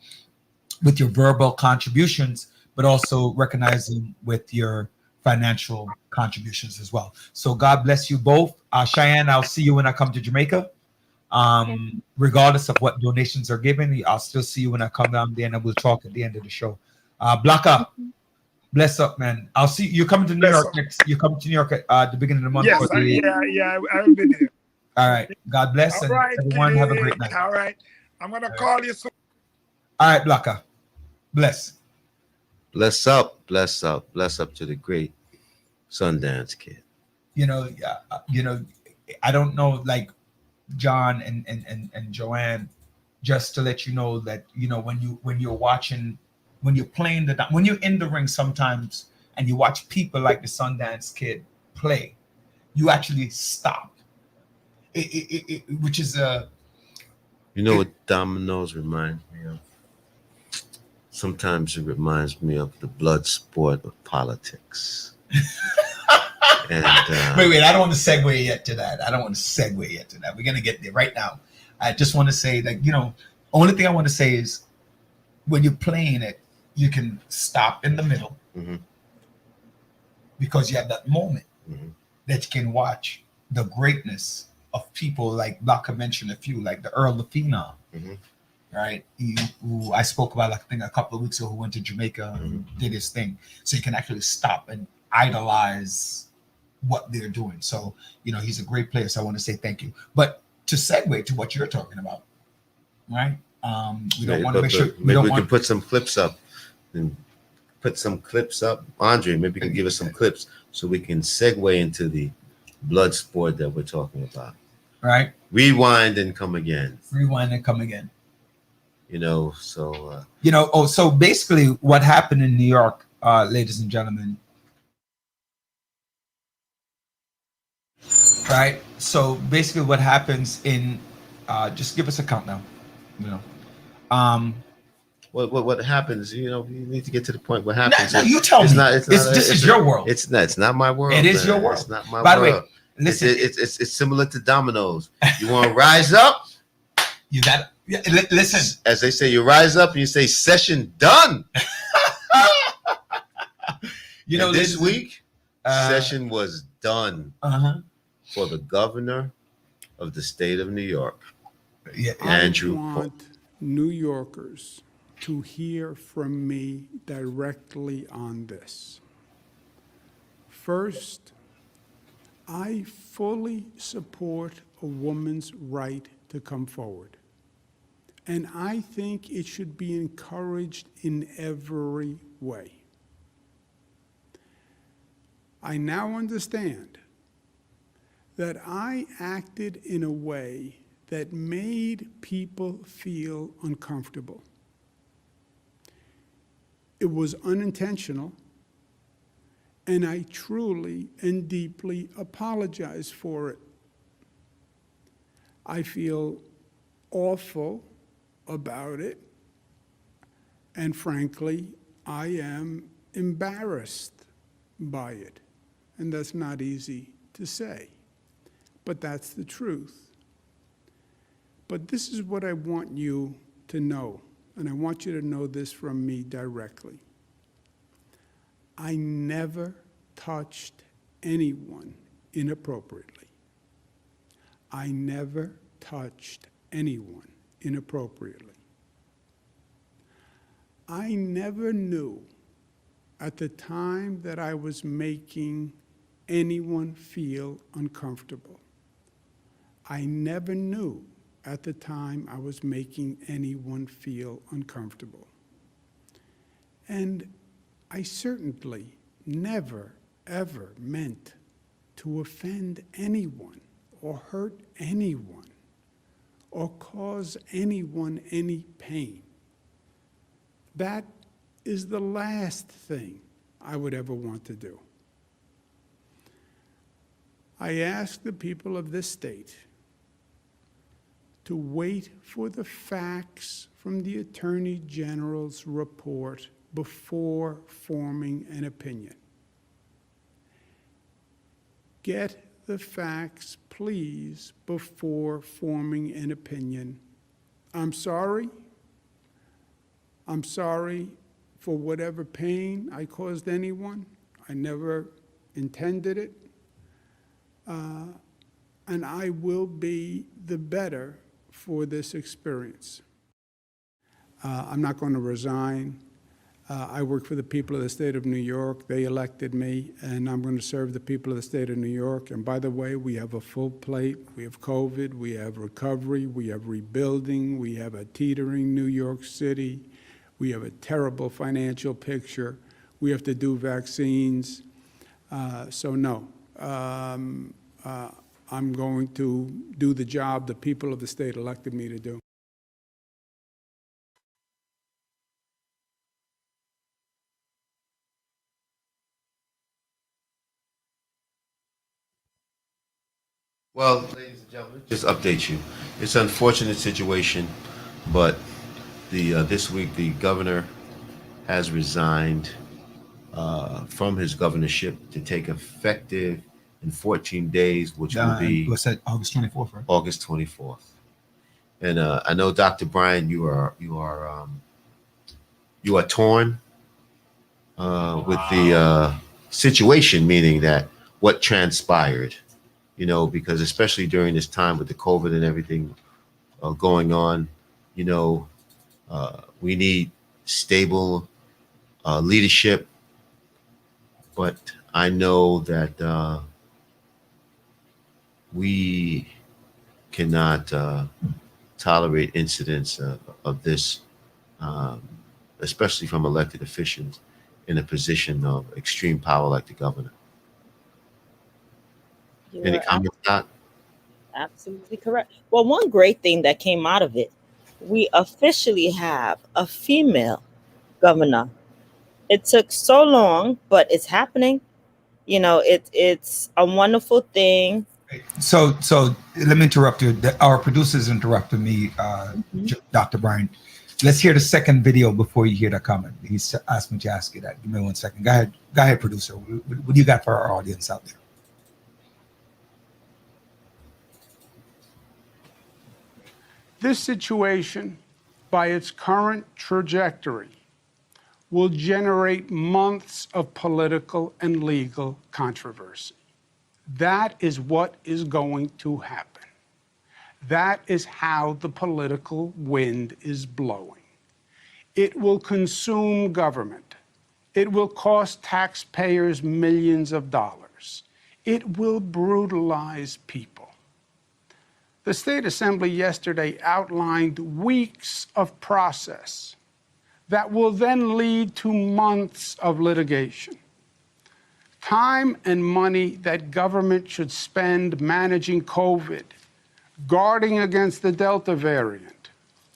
with your verbal contributions, but also recognize them with your financial contributions as well. So God bless you both. Cheyenne, I'll see you when I come to Jamaica. Regardless of what donations are given, I'll still see you when I come down there and we'll talk at the end of the show. Blocka, bless up, man. I'll see you coming to New Bless York up. next. You come to New York at the beginning of the month Yes, for the yeah, I will be there. All right. God bless, All and right, everyone have a Kitty. great night. All right. I'm gonna All right. call you soon. All right, Blocka. Bless. Bless up, bless up, bless up to the great Sundance Kid. You know, I don't know, like John and Joanne, just to let you know that when you're watching, when you're playing when you're in the ring sometimes, and you watch people like the Sundance Kid play, you actually stop. Which is You know what Dominoes reminds me of? Sometimes it reminds me of the blood sport of politics. And wait, I don't want to segue yet to that. We're gonna get there right now. I just want to say that, only thing I want to say is when you're playing it, you can stop in the middle, mm-hmm. because you have that moment Mm-hmm. that you can watch the greatness of people like Blocka mentioned a few, like the Earl the Phenom, Mm-hmm. right? Who I spoke about, I think, a couple of weeks ago, who went to Jamaica and did his thing. So you can actually stop and idolize what they're doing. So, he's a great player. So I want to say thank you. But to segue to what you're talking about, right? We don't want to make sure maybe we can put some clips up and put some clips up. Andre, maybe you can give us some clips so we can segue into the blood sport that we're talking about. Right. Rewind and come again. So basically what happened in New York, ladies and gentlemen, right? So basically what happens in, just give us a countdown, What happens? You need to get to the point. What happens? No, you tell me. This is your world. It's not my world. It is man. your world. It's not my By world. the way, listen. It's similar to dominoes. You want to rise up? You got to listen. As they say, you rise up and you say, "Session done." This week, session was done for the governor of the state of New York, Andrew. I want New Yorkers to hear from me directly on this. First, I fully support a woman's right to come forward. And I think it should be encouraged in every way. I now understand that I acted in a way that made people feel uncomfortable. It was unintentional, and I truly and deeply apologize for it. I feel awful about it, and frankly, I am embarrassed by it, and that's not easy to say, but that's the truth. But this is what I want you to know, and I want you to know this from me directly. I never touched anyone inappropriately. I never touched anyone inappropriately. I never knew at the time that I was making anyone feel uncomfortable. I never knew at the time I was making anyone feel uncomfortable. And I certainly never, ever meant to offend anyone or hurt anyone or cause anyone any pain. That is the last thing I would ever want to do. I ask the people of this state to wait for the facts from the Attorney General's report before forming an opinion. Get the facts, please, before forming an opinion. I'm sorry. I'm sorry for whatever pain I caused anyone. I never intended it. And I will be the better for this experience. I'm not going to resign. I work for the people of the state of New York. They elected me, and I'm going to serve the people of the state of New York. And by the way, we have a full plate. We have COVID, we have recovery, we have rebuilding, we have a teetering New York City, we have a terrible financial picture, we have to do vaccines. So no, I'm going to do the job the people of the state elected me to do. Well, ladies and gentlemen, just update you. It's an unfortunate situation, but this week the governor has resigned from his governorship to take effective in 14 days, which will be what's that? August 24th, right? August 24th. And I know, Dr. Brian, you are torn with the situation, meaning that what transpired, because especially during this time with the COVID and everything going on, we need stable leadership. But I know that we cannot tolerate incidents of this, um, especially from elected officials in a position of extreme power like the governor. Any You're comments, Doc? absolutely correct. Well, one great thing that came out of it, we officially have a female governor. It took so long, but it's happening. It's a wonderful thing. So let me interrupt you. Our producers interrupted me, Dr. Brian. Let's hear the second video before you hear that comment. He's asked me to ask you that. Give me 1 second. Go ahead, producer. What do you got for our audience out there? This situation, by its current trajectory, will generate months of political and legal controversy. That is what is going to happen. That is how the political wind is blowing. It will consume government. It will cost taxpayers millions of dollars. It will brutalize people. The State Assembly yesterday outlined weeks of process that will then lead to months of litigation. Time and money that government should spend managing COVID, guarding against the Delta variant,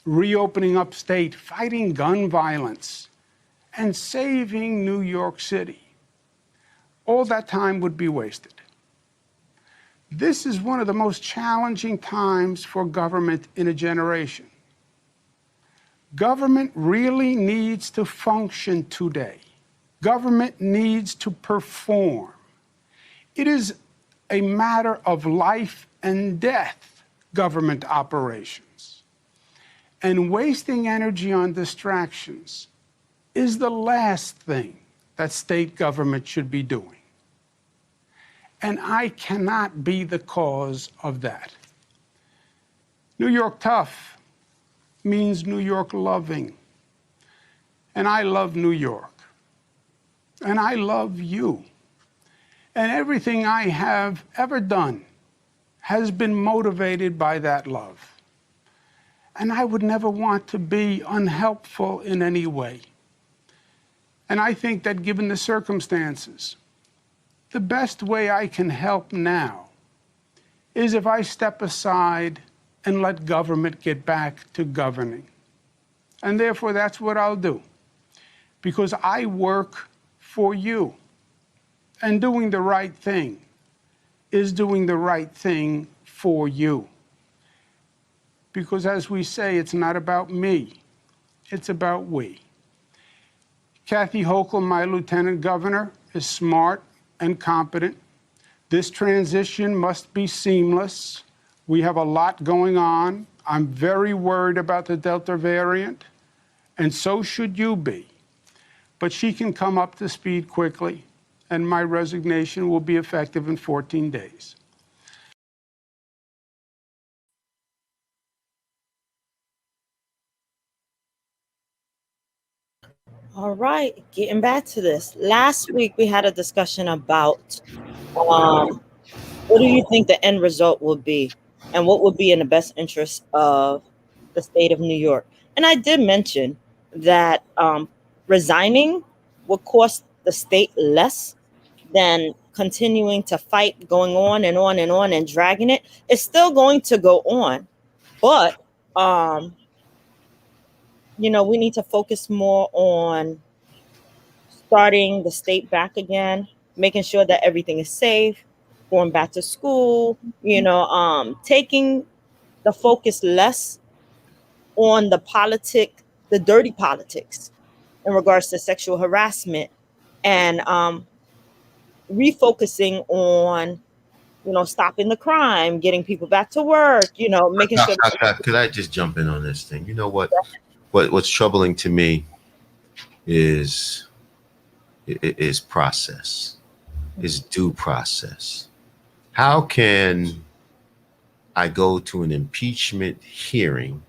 reopening upstate, fighting gun violence, and saving New York City. All that time would be wasted. This is one of the most challenging times for government in a generation. Government really needs to function today. Government needs to perform. It is a matter of life and death, government operations. And wasting energy on distractions is the last thing that state government should be doing. And I cannot be the cause of that. New York tough means New York loving. And I love New York. And I love you. And everything I have ever done has been motivated by that love. And I would never want to be unhelpful in any way. And I think that given the circumstances, the best way I can help now is if I step aside and let government get back to governing. And therefore, that's what I'll do. Because I work for you. And doing the right thing is doing the right thing for you. Because as we say, it's not about me, it's about we. Kathy Hochul, my lieutenant governor, is smart and competent. This transition must be seamless. We have a lot going on. I'm very worried about the Delta variant, and so should you be. But she can come up to speed quickly, and my resignation will be effective in 14 days. All right, getting back to this. Last week we had a discussion about what do you think the end result will be and what would be in the best interest of the state of New York. And I did mention that resigning would cost the state less than continuing to fight, going on and on and on and dragging it. It's still going to go on, but we need to focus more on starting the state back again, making sure that everything is safe, going back to school, taking the focus less on the dirty politics in regards to sexual harassment, and refocusing on, stopping the crime, getting people back to work, making sure. Could I just jump in on this thing? You know what's troubling to me is process, is due process. How can I go to an impeachment hearing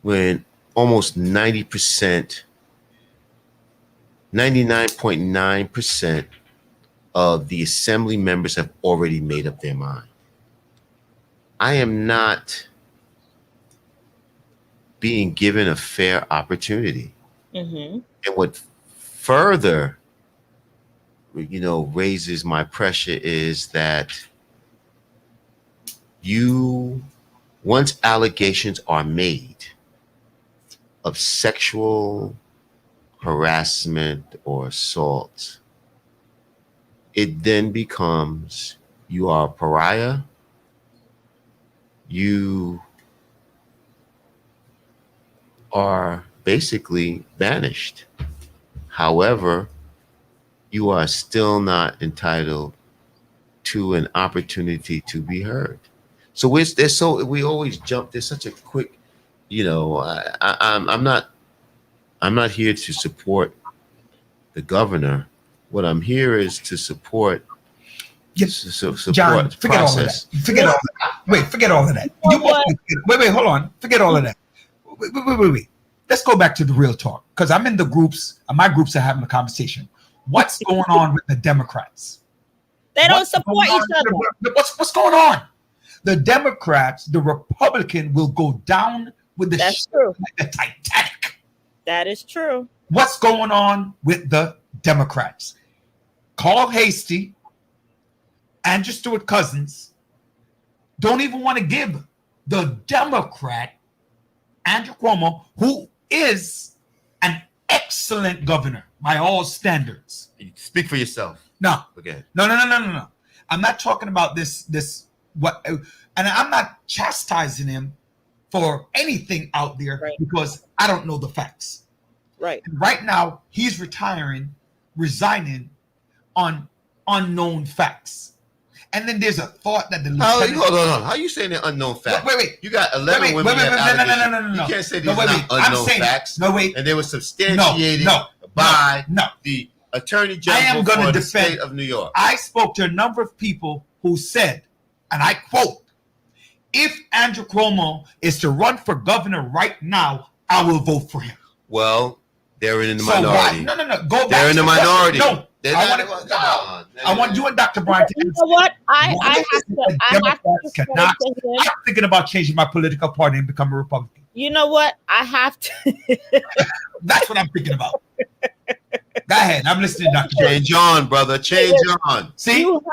when almost 90%, 99.9% of the assembly members have already made up their mind? I am not being given a fair opportunity. Mm-hmm. And what further, raises my pressure is that once allegations are made of sexual harassment or assault, it then becomes you are a pariah. You are basically banished. However, you are still not entitled to an opportunity to be heard. So we always jump. There's such a quick, I'm not here to support the governor. What I'm here is to support. Support John, forget process. all of that. Forget all of that. Wait, forget all of that. Wait, hold on. Forget all of that. Wait. Let's go back to the real talk, because I'm in the groups, and my groups are having a conversation. What's going on with the Democrats? They don't support each other. What's going on? The Democrats, the Republican will go down with the That's true. like the Titanic. That is true. What's going on with the Democrats? Carl Hastie, Andrew Stewart Cousins don't even want to give the Democrat Andrew Cuomo, who is an excellent governor by all standards. Speak for yourself. No. Okay. No. I'm not talking about this, and I'm not chastising him for anything out there, right, because I don't know the facts. Right. And right now, he's resigning on unknown facts. And then there's a thought that the lieutenant... Hold on. How are you saying they're unknown facts? Wait. You got 11 women that allegations. No. You can't say these are not unknown facts. No, wait. And they were substantiated by the Attorney General for the state of New York. I spoke to a number of people who said, and I quote, if Andrew Cuomo is to run for governor right now, I will vote for him. Well, they're in the minority. No. Go back. They're in the minority. No. I want you and Dr. Brian to answer. You know what? I have to. I'm thinking about changing my political party and become a Republican. You know what? I have to. That's what I'm thinking about. Go ahead. I'm listening, Dr. Change on, brother. Change on. See, look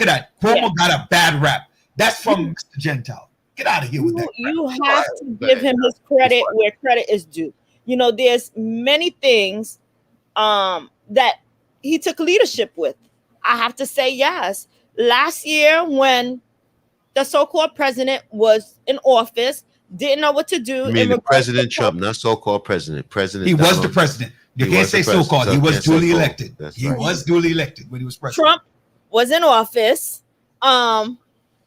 at that. Cuomo got a bad rap. That's from Mr. Gentile. Get out of here with that. You have to give him his credit where credit is due. There's many things that he took leadership with. I have to say yes. Last year, when the so-called president was in office, didn't know what to do. You mean President Trump, not so-called president. He was the president. You can't say so-called. He was duly elected. He was duly elected when he was president. Trump was in office.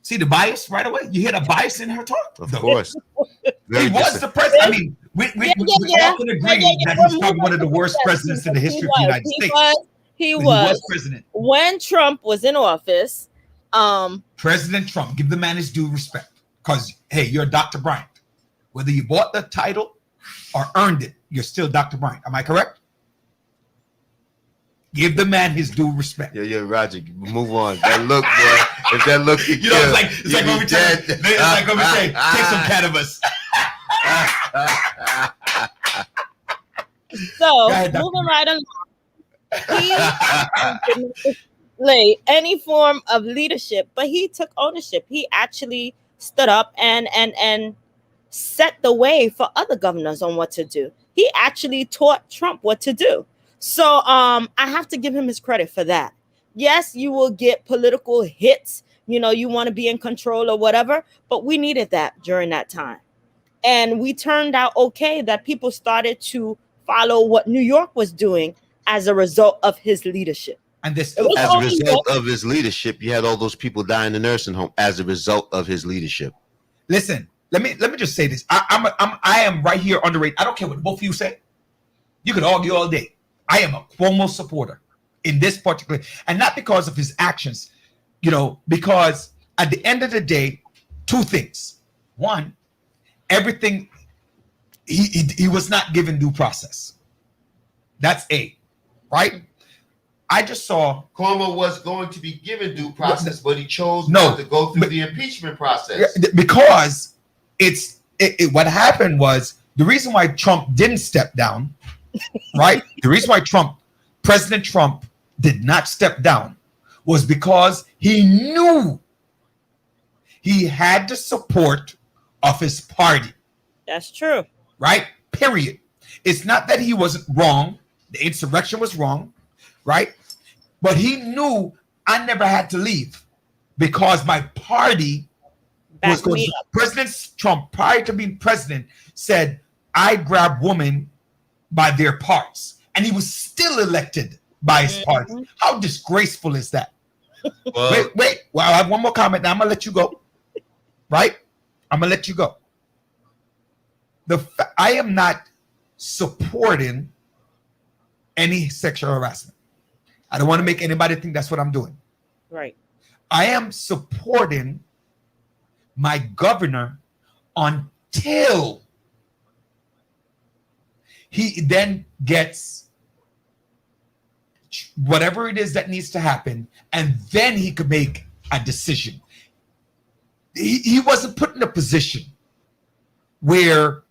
See the bias right away? You hear the bias in her talk? Of course. He was the president. I mean, we all can agree that he's probably one of the worst presidents in the history of the United States. He was president. When Trump was in office. President Trump, give the man his due respect. Because, hey, you're Dr. Bryant. Whether you bought the title or earned it, you're still Dr. Bryant. Am I correct? Give the man his due respect. Yeah, Roger, move on. That look, boy. If that look, You know, it's like when we say, take some cannabis. So ahead, moving right along, he didn't display any form of leadership, but he took ownership. He actually stood up and set the way for other governors on what to do. He actually taught Trump what to do. So I have to give him his credit for that. Yes, you will get political hits. You know, you want to be in control or whatever, but we needed that during that time. And we turned out okay that people started to follow what New York was doing as a result of his leadership. And this as a result of his leadership, you had all those people die in the nursing home as a result of his leadership. Listen, let me just say this. I am right here underrated. I don't care what both of you say. You could argue all day. I am a Cuomo supporter in this particular, and not because of his actions, you know, because at the end of the day, two things. One, everything he was not given due process. That's A, right? I just saw Cuomo was going to be given due process, but he chose not to go through the impeachment process. Because what happened was the reason why Trump didn't step down, right? The reason why President Trump did not step down was because he knew he had the support of his party. That's true. Right? Period. It's not that he wasn't wrong. The insurrection was wrong, right? But he knew I never had to leave because my party was going. President Trump, prior to being president, said, I grab women by their parts. And he was still elected by his party. How disgraceful is that? Wait. Well, I have one more comment. Now I'm going to let you go. Right? I'm going to let you go. I am not supporting any sexual harassment. I don't want to make anybody think that's what I'm doing. Right. I am supporting my governor until he then gets whatever it is that needs to happen, and then he could make a decision. He wasn't put in a position where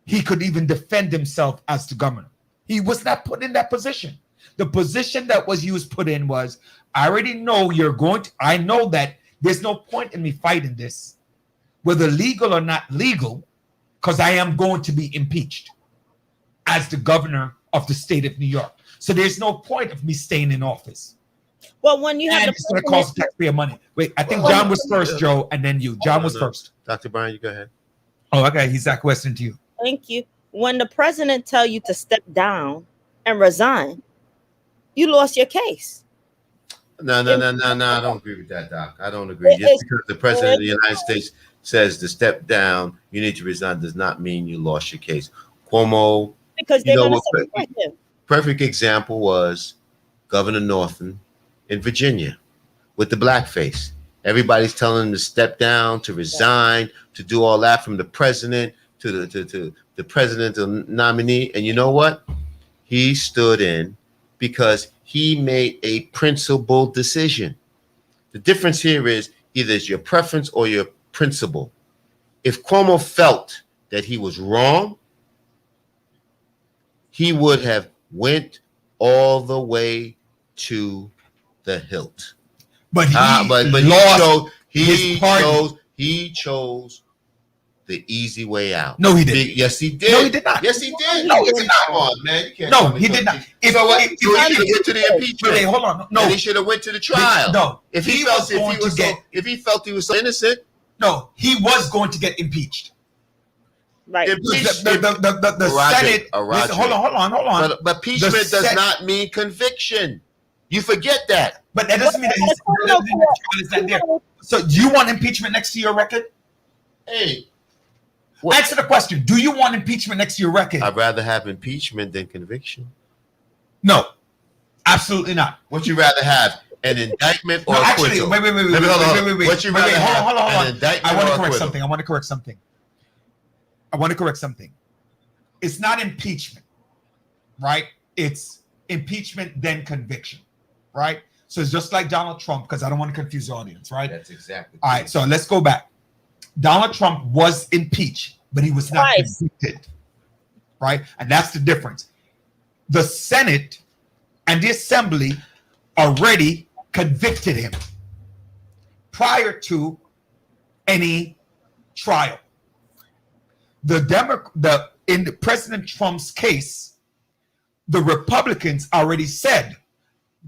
he could even defend himself as the governor. He was not put in that position. The position that he was put in was, I already know I know that there's no point in me fighting this, whether legal or not legal, because I am going to be impeached as the governor of the state of New York. So there's no point of me staying in office. Well, when you have it's going to cost taxpayer money. Wait, I think John was first, Joe, and then you. John was first. Dr. Brian, you go ahead. Oh, okay. He's that question to you. Thank you. When the president tell you to step down and resign, you lost your case. No. I don't agree with that, Doc. I don't agree. Just because the president of the United States says to step down, you need to resign, does not mean you lost your case. Cuomo, because they're going to support him. Perfect example was Governor Northam in Virginia with the blackface. Everybody's telling him to step down, to resign, to do all that, from the president to the presidential nominee. And you know what? He stood in because he made a principled decision. The difference here is either it's your preference or your principle. If Cuomo felt that he was wrong, he would have went all the way to the hilt. But he chose the easy way out. No, he didn't. Yes, he did. No, he did not. Yes, he did. No, he did not. Come on, man. You can't no, he did not. He should have went to the impeachment. Wait, hold on. No, and he should have went to the trial. No, if he felt he was so innocent. No, he was going to get impeached. Right. The Senate. Listen, hold on. But impeachment does not mean conviction. You forget that. But that doesn't mean that he's not there. So do you want impeachment next to your record? Hey. Answer the question. Do you want impeachment next to your record? I'd rather have impeachment than conviction. No, absolutely not. What you rather have? An indictment or actually, acquittal? Wait. What you rather have? Hold on. An indictment I want or to correct acquittal? something. It's not impeachment, right? It's impeachment, then conviction, right? So it's just like Donald Trump, because I don't want to confuse the audience, right? That's exactly. All right, so let's go back. Donald Trump was impeached, but he was not convicted, right? And that's the difference. The Senate and the Assembly already convicted him prior to any trial. In the President Trump's case, the Republicans already said,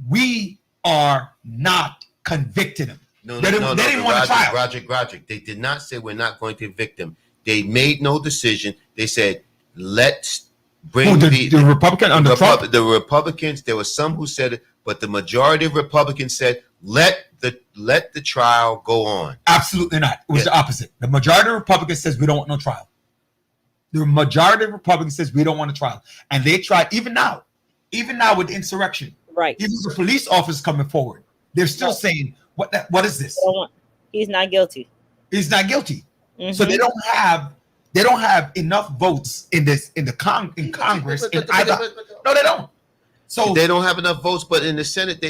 we are not convicting him. They didn't want to trial. Roger. They did not say we're not going to convict him. They made no decision. They said, let's bring the Republican under Trump. The Republicans, there were some who said it, but the majority of Republicans said, let the trial go on. Absolutely not. It was the opposite. The majority of Republicans says we don't want no trial. The majority of Republicans says we don't want a trial. And they tried, even now with insurrection. Right. Even the police officers coming forward, they're still saying, what is this? He's not guilty. He's not guilty. Mm-hmm. So they don't have enough votes in Congress. No, they don't. So they don't have enough votes, but in the Senate,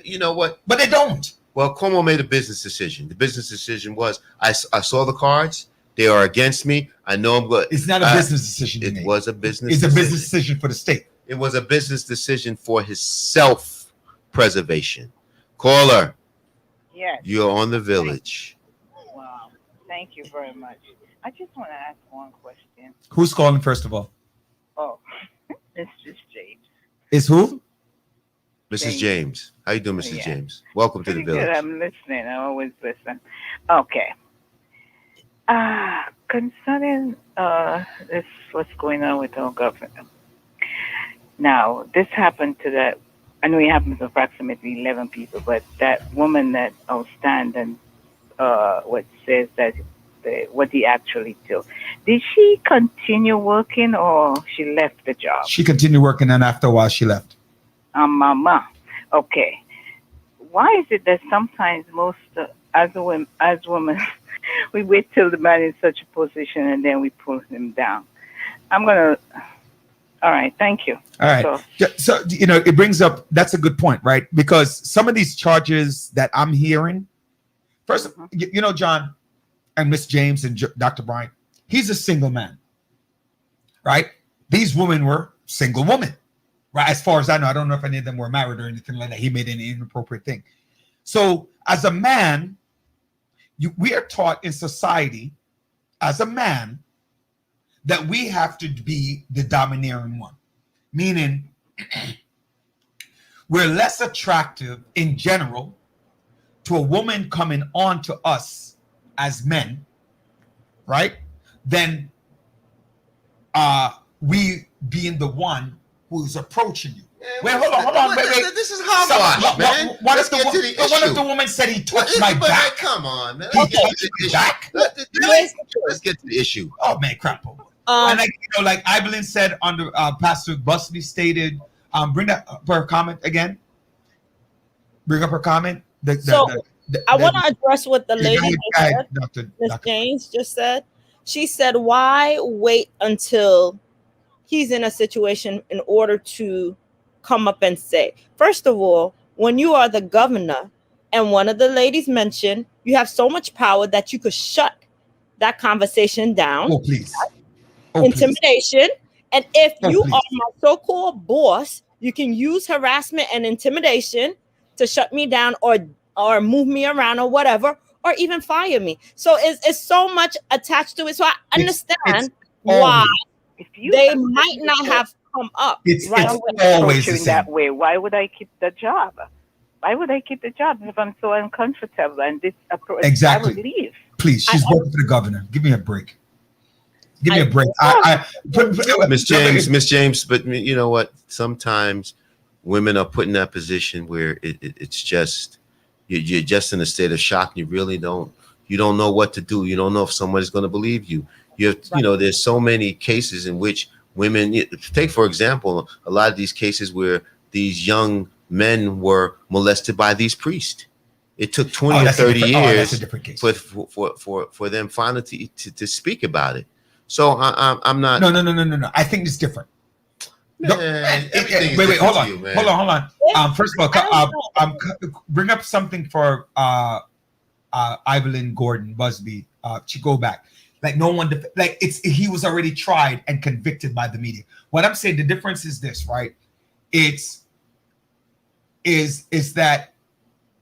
you know what? But they don't. Well, Cuomo made a business decision. The business decision was, I saw the cards. They are against me. I know I'm good. It's not a business decision. It was a business. It's a business decision for the state. It was a business decision for his self-preservation. Caller. Yes. You're on the Village. Wow. Thank you very much. I just want to ask one question. Who's calling first of all? Oh, Mrs. James. Is who? Mrs. James. How you doing, Mrs. James? Welcome to the Village. Good. I'm listening. I always listen. Okay. Concerning this, what's going on with our government. Now, this happened to that. I know it happened to approximately 11 people, but that woman that outstand and what says that what he actually did. Did she continue working or she left the job? She continued working, and after a while, she left. Mama. Okay. Why is it that sometimes most as women we wait till the man is in such a position and then we pull him down? All right, thank you. All right. So, it brings up, that's a good point, right? Because some of these charges that I'm hearing, first, John and Miss James and Dr. Bryant, he's a single man, right? These women were single women, right? As far as I know, I don't know if any of them were married or anything like that. He made any inappropriate thing. So as a man, we are taught in society, as a man, that we have to be the domineering one, meaning we're less attractive in general to a woman coming on to us as men, right? Than we being the one who's approaching you. Wait, hold on, wait. This is hogwash, man. What if the woman said he touched my back? Come on, man. He touched my back? Let's get to the issue. Oh, man, crap. And like Evelyn said on the Pastor Busby stated, bring up her comment again. Bring up her comment. I want to address what the lady Ms. James just said. She said, why wait until he's in a situation in order to come up and say? First of all, when you are the governor, and one of the ladies mentioned, you have so much power that you could shut that conversation down. Oh, please. Intimidation. And if you are my so-called boss, you can use harassment and intimidation to shut me down or move me around or whatever, or even fire me. So it's so much attached to it. So I understand why they might not have come up. It's always that way. Why would I keep the job? Why would I keep the job if I'm so uncomfortable and this approach? Exactly. I would leave. Please, she's working for the governor. Give me a break. Give me a break. Miss James, but you know what? Sometimes women are put in that position where it's just you're just in a state of shock. You really don't know what to do. You don't know if somebody's going to believe you. There's so many cases in which women take, for example, a lot of these cases where these young men were molested by these priests. It took 20 or 30 years for them finally to speak about it. So I'm not. No. I think it's different. Wait, hold on. First of all, bring up something for Evelyn Gordon Busby. To go back, like no one, he was already tried and convicted by the media. What I'm saying, the difference is this, right? Is that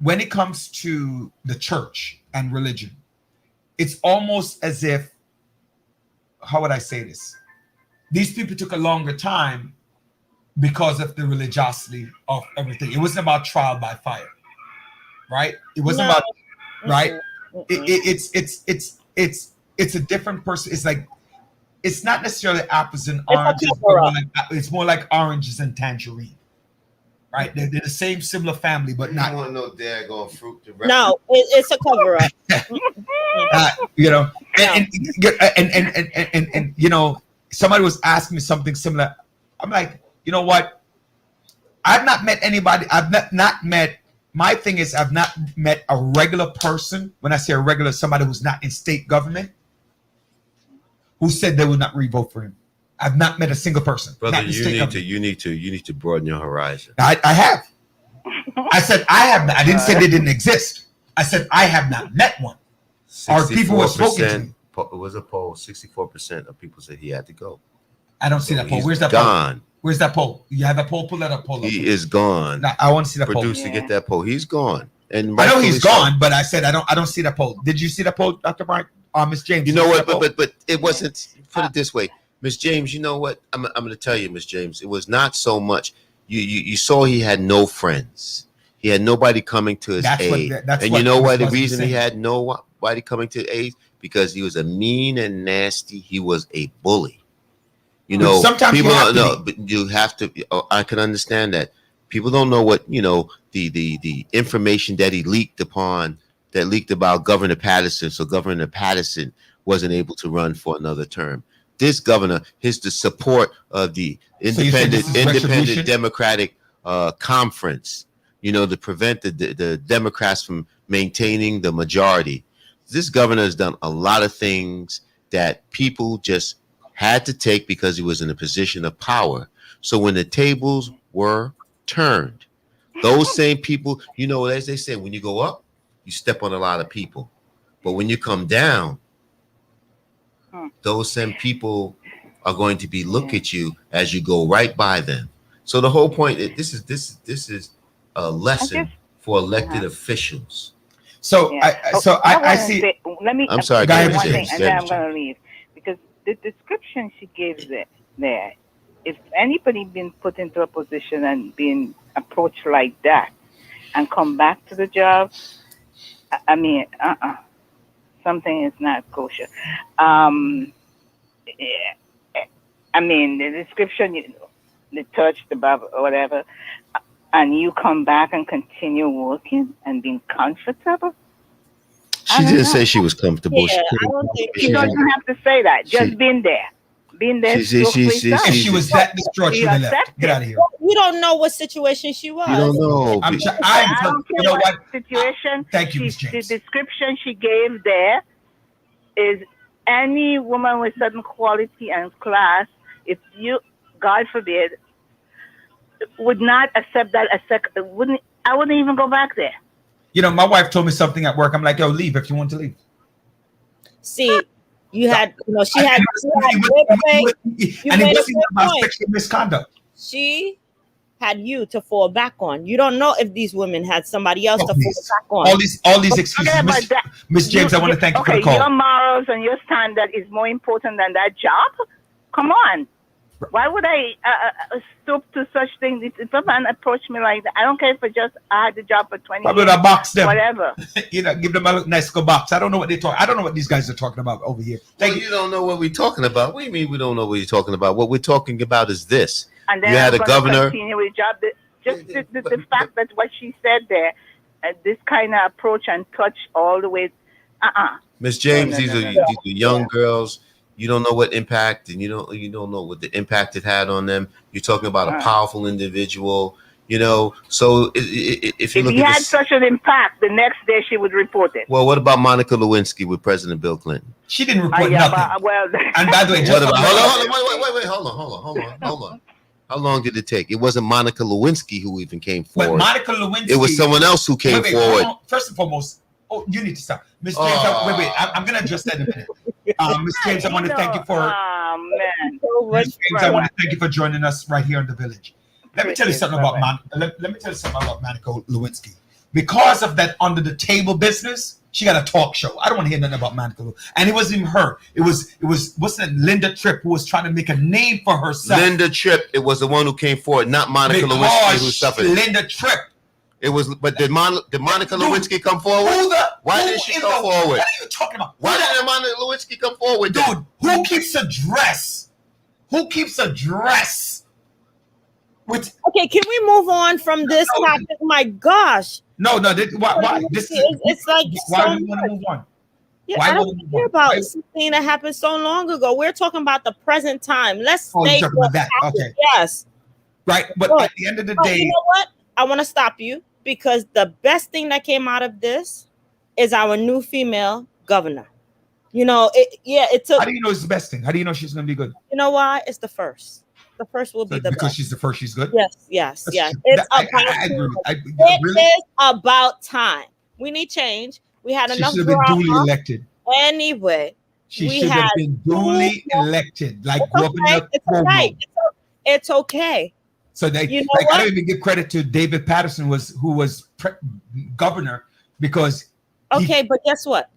when it comes to the church and religion, it's almost as if, how would I say this? These people took a longer time because of the religiosity of everything. It wasn't about trial by fire, right? It wasn't about, right? It's a different person. It's like, it's not necessarily apples and oranges. It's more like oranges and tangerine, right? They're the same similar family, but not. You want to know daggone fruit? No, it's a cover up. You know, and you know, somebody was asking me something similar. I'm like, you know what? I've not met anybody. I've not met. My thing is, I've not met a regular person. When I say a regular, somebody who's not in state government, who said they would not re-vote for him. I've not met a single person. Brother, you need to broaden your horizon. I have. I said I have not. I didn't say they didn't exist. I said I have not met one. Or people were spoken to me. It was a poll. 64% of people said he had to go. I don't see that poll. Where's that gone. Poll? Where's that poll? You have that poll? Pull that up. He is gone. Now, I want to see that poll. Producer, get that poll. He's gone. And I know he's gone, but I said I don't see that poll. Did you see that poll, Dr. Brian? Miss James. You know what? But it wasn't. Put it this way, Miss James. You know what? I'm going to tell you, Miss James. It was not so much. You saw he had no friends. He had nobody coming to his aid. And you know why the reason he had nobody coming to aid? Because he was a mean and nasty. He was a bully. You know, sometimes people don't know, but you have to. I can understand that. People don't know what, you know, the information that he leaked about Governor Patterson. So Governor Patterson wasn't able to run for another term. This governor, the support of the independent Democratic conference, you know, to prevent the Democrats from maintaining the majority. This governor has done a lot of things that people just had to take because he was in a position of power. So when the tables were turned, those same people, you know, as they say, when you go up, you step on a lot of people. But when you come down, those same people are going to look at you as you go right by them. So the whole point, this is a lesson for elected officials. So I see. I'm sorry. Go ahead, one thing, and then I'm going to leave because the description she gave there, if anybody been put into a position and been approached like that, and come back to the job, I mean, something is not kosher. I mean, the description, the touch, the bab, or whatever, and you come back and continue working and being comfortable. She didn't say she was comfortable. Yeah, I don't think she doesn't have to say that. Just been there. She was that distraught. She left. Get out of here. We don't know what situation she was. You don't know. I don't care what situation. Thank you, Ms. James. The description she gave there is any woman with certain quality and class, if you, God forbid, would not accept that I wouldn't even go back there. You know, my wife told me something at work. I'm like, yo, leave if you want to leave. See, you had, you know, she had sexual misconduct. She had you to fall back on. You don't know if these women had somebody else to fall back on. All these excuses. Miss James, I want to thank you for the call. Your morals and your standard is more important than that job? Come on. Why would I stoop to such things? If a man approached me like that, I don't care if I had the job for 20 years. I box them. Whatever. You know, give them a nice good box. I don't know what I don't know what these guys are talking about over here. You don't know what we're talking about. What do you mean we don't know what you're talking about? What we're talking about is this. And then you had a governor. Continue with job. Just the fact that what she said there, this kind of approach and touch all the way. Miss James, these are young girls. You don't know what impact, and you don't know what the impact it had on them. You're talking about a powerful individual, you know. So if you look at had such an impact, the next day she would report it. Well, what about Monica Lewinsky with President Bill Clinton? She didn't report nothing. Well, and by the way, hold on, wait, hold on. How long did it take? It wasn't Monica Lewinsky who even came But forward. Monica Lewinsky. It was someone else who came wait, forward. First and foremost, you need to stop, Miss James. Wait. I'm going to address that in a minute. Miss James, I want to thank you for. Oh man. Miss James, I want to thank you for joining us right here in the village. Let me tell you something about let me tell you something about Monica Lewinsky. Because of that under the table business, she got a talk show. I don't want to hear nothing about Monica Lewinsky. And it wasn't even her. It was what's that, Linda Tripp, who was trying to make a name for herself. Linda Tripp, it was the one who came forward, not Monica Lewinsky who suffered. Linda Tripp. It was, but did Monica Lewinsky come forward? Why didn't she come forward? What are you talking about? Why didn't Monica Lewinsky come forward? Dude, who keeps a dress? Who keeps a dress? Okay, can we move on from this topic? My gosh. No. Why? It's like why so do you want to move on? Yeah, I don't care about something that happened so long ago. We're talking about the present time. Let's stay. You're talking about that. Okay. Yes. Right, but at the end of the day, you know what? I want to stop you because the best thing that came out of this is our new female governor. You know, it took. How do you know it's the best thing? How do you know she's going to be good? You know why? It's the first. The first will be the because best. she's the first. She's good. Yes. It's I about time. We need change. We had enough. She should have been duly elected. Anyway, she should have been duly elected, like Governor Cuomo. It's okay. So they, you know I don't even give credit to David Patterson, who was governor, because. Okay, but guess what?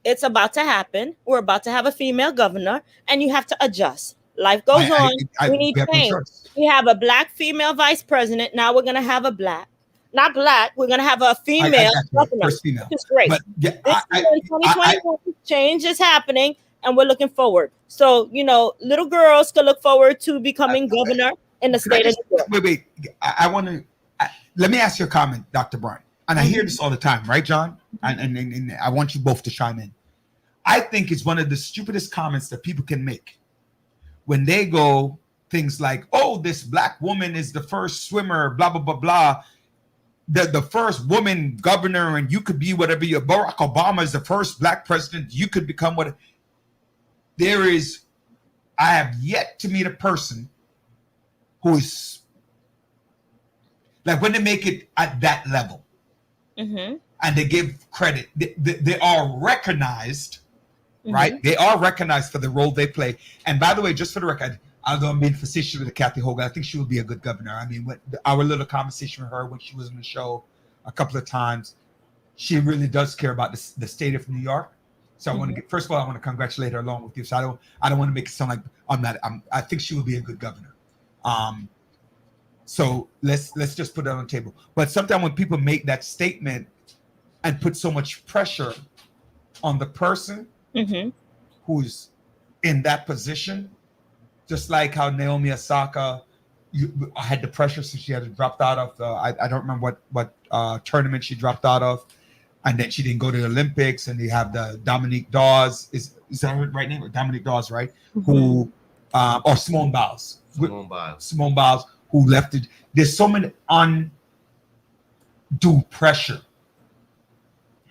It's about to happen. We're about to have a female governor, and you have to adjust. Life goes on. We need change. We have a black female vice president. Now we're gonna have not black. We're gonna have a female governor. First female. Which is great. But, this is 2021. Change is happening, and we're looking forward. So little girls can look forward to becoming governor in the state of New York. Wait. I want to. Let me ask you a comment, Dr. Bryan. And I hear this all the time, right, John? And I want you both to chime in. I think it's one of the stupidest comments that people can make when they go things like, "Oh, this black woman is the first swimmer," blah blah blah blah. The first woman governor, and you could be whatever you. Barack Obama is the first black president. You could become what. I have yet to meet a person who is like when they make it at that level. Mm-hmm. And they give credit. They are recognized, mm-hmm. right? They are recognized for the role they play. And by the way, just for the record, although I'm being facetious with Kathy Hogan, I think she will be a good governor. I mean, our little conversation with her when she was on the show a couple of times, she really does care about the state of New York. So I want to get, first of all, I want to congratulate her along with you. So I don't want to make it sound like I think she will be a good governor. So let's just put that on the table. But sometimes when people make that statement and put so much pressure on the person mm-hmm. who's in that position, just like how Naomi Osaka had the pressure, so she had dropped out of the I don't remember what tournament she dropped out of, and then she didn't go to the Olympics. And you have the Dominique Dawes, is that her right name? Dominique Dawes, right? Mm-hmm. Who or Simone Biles. Simone Biles, who left it. There's so many undue pressure,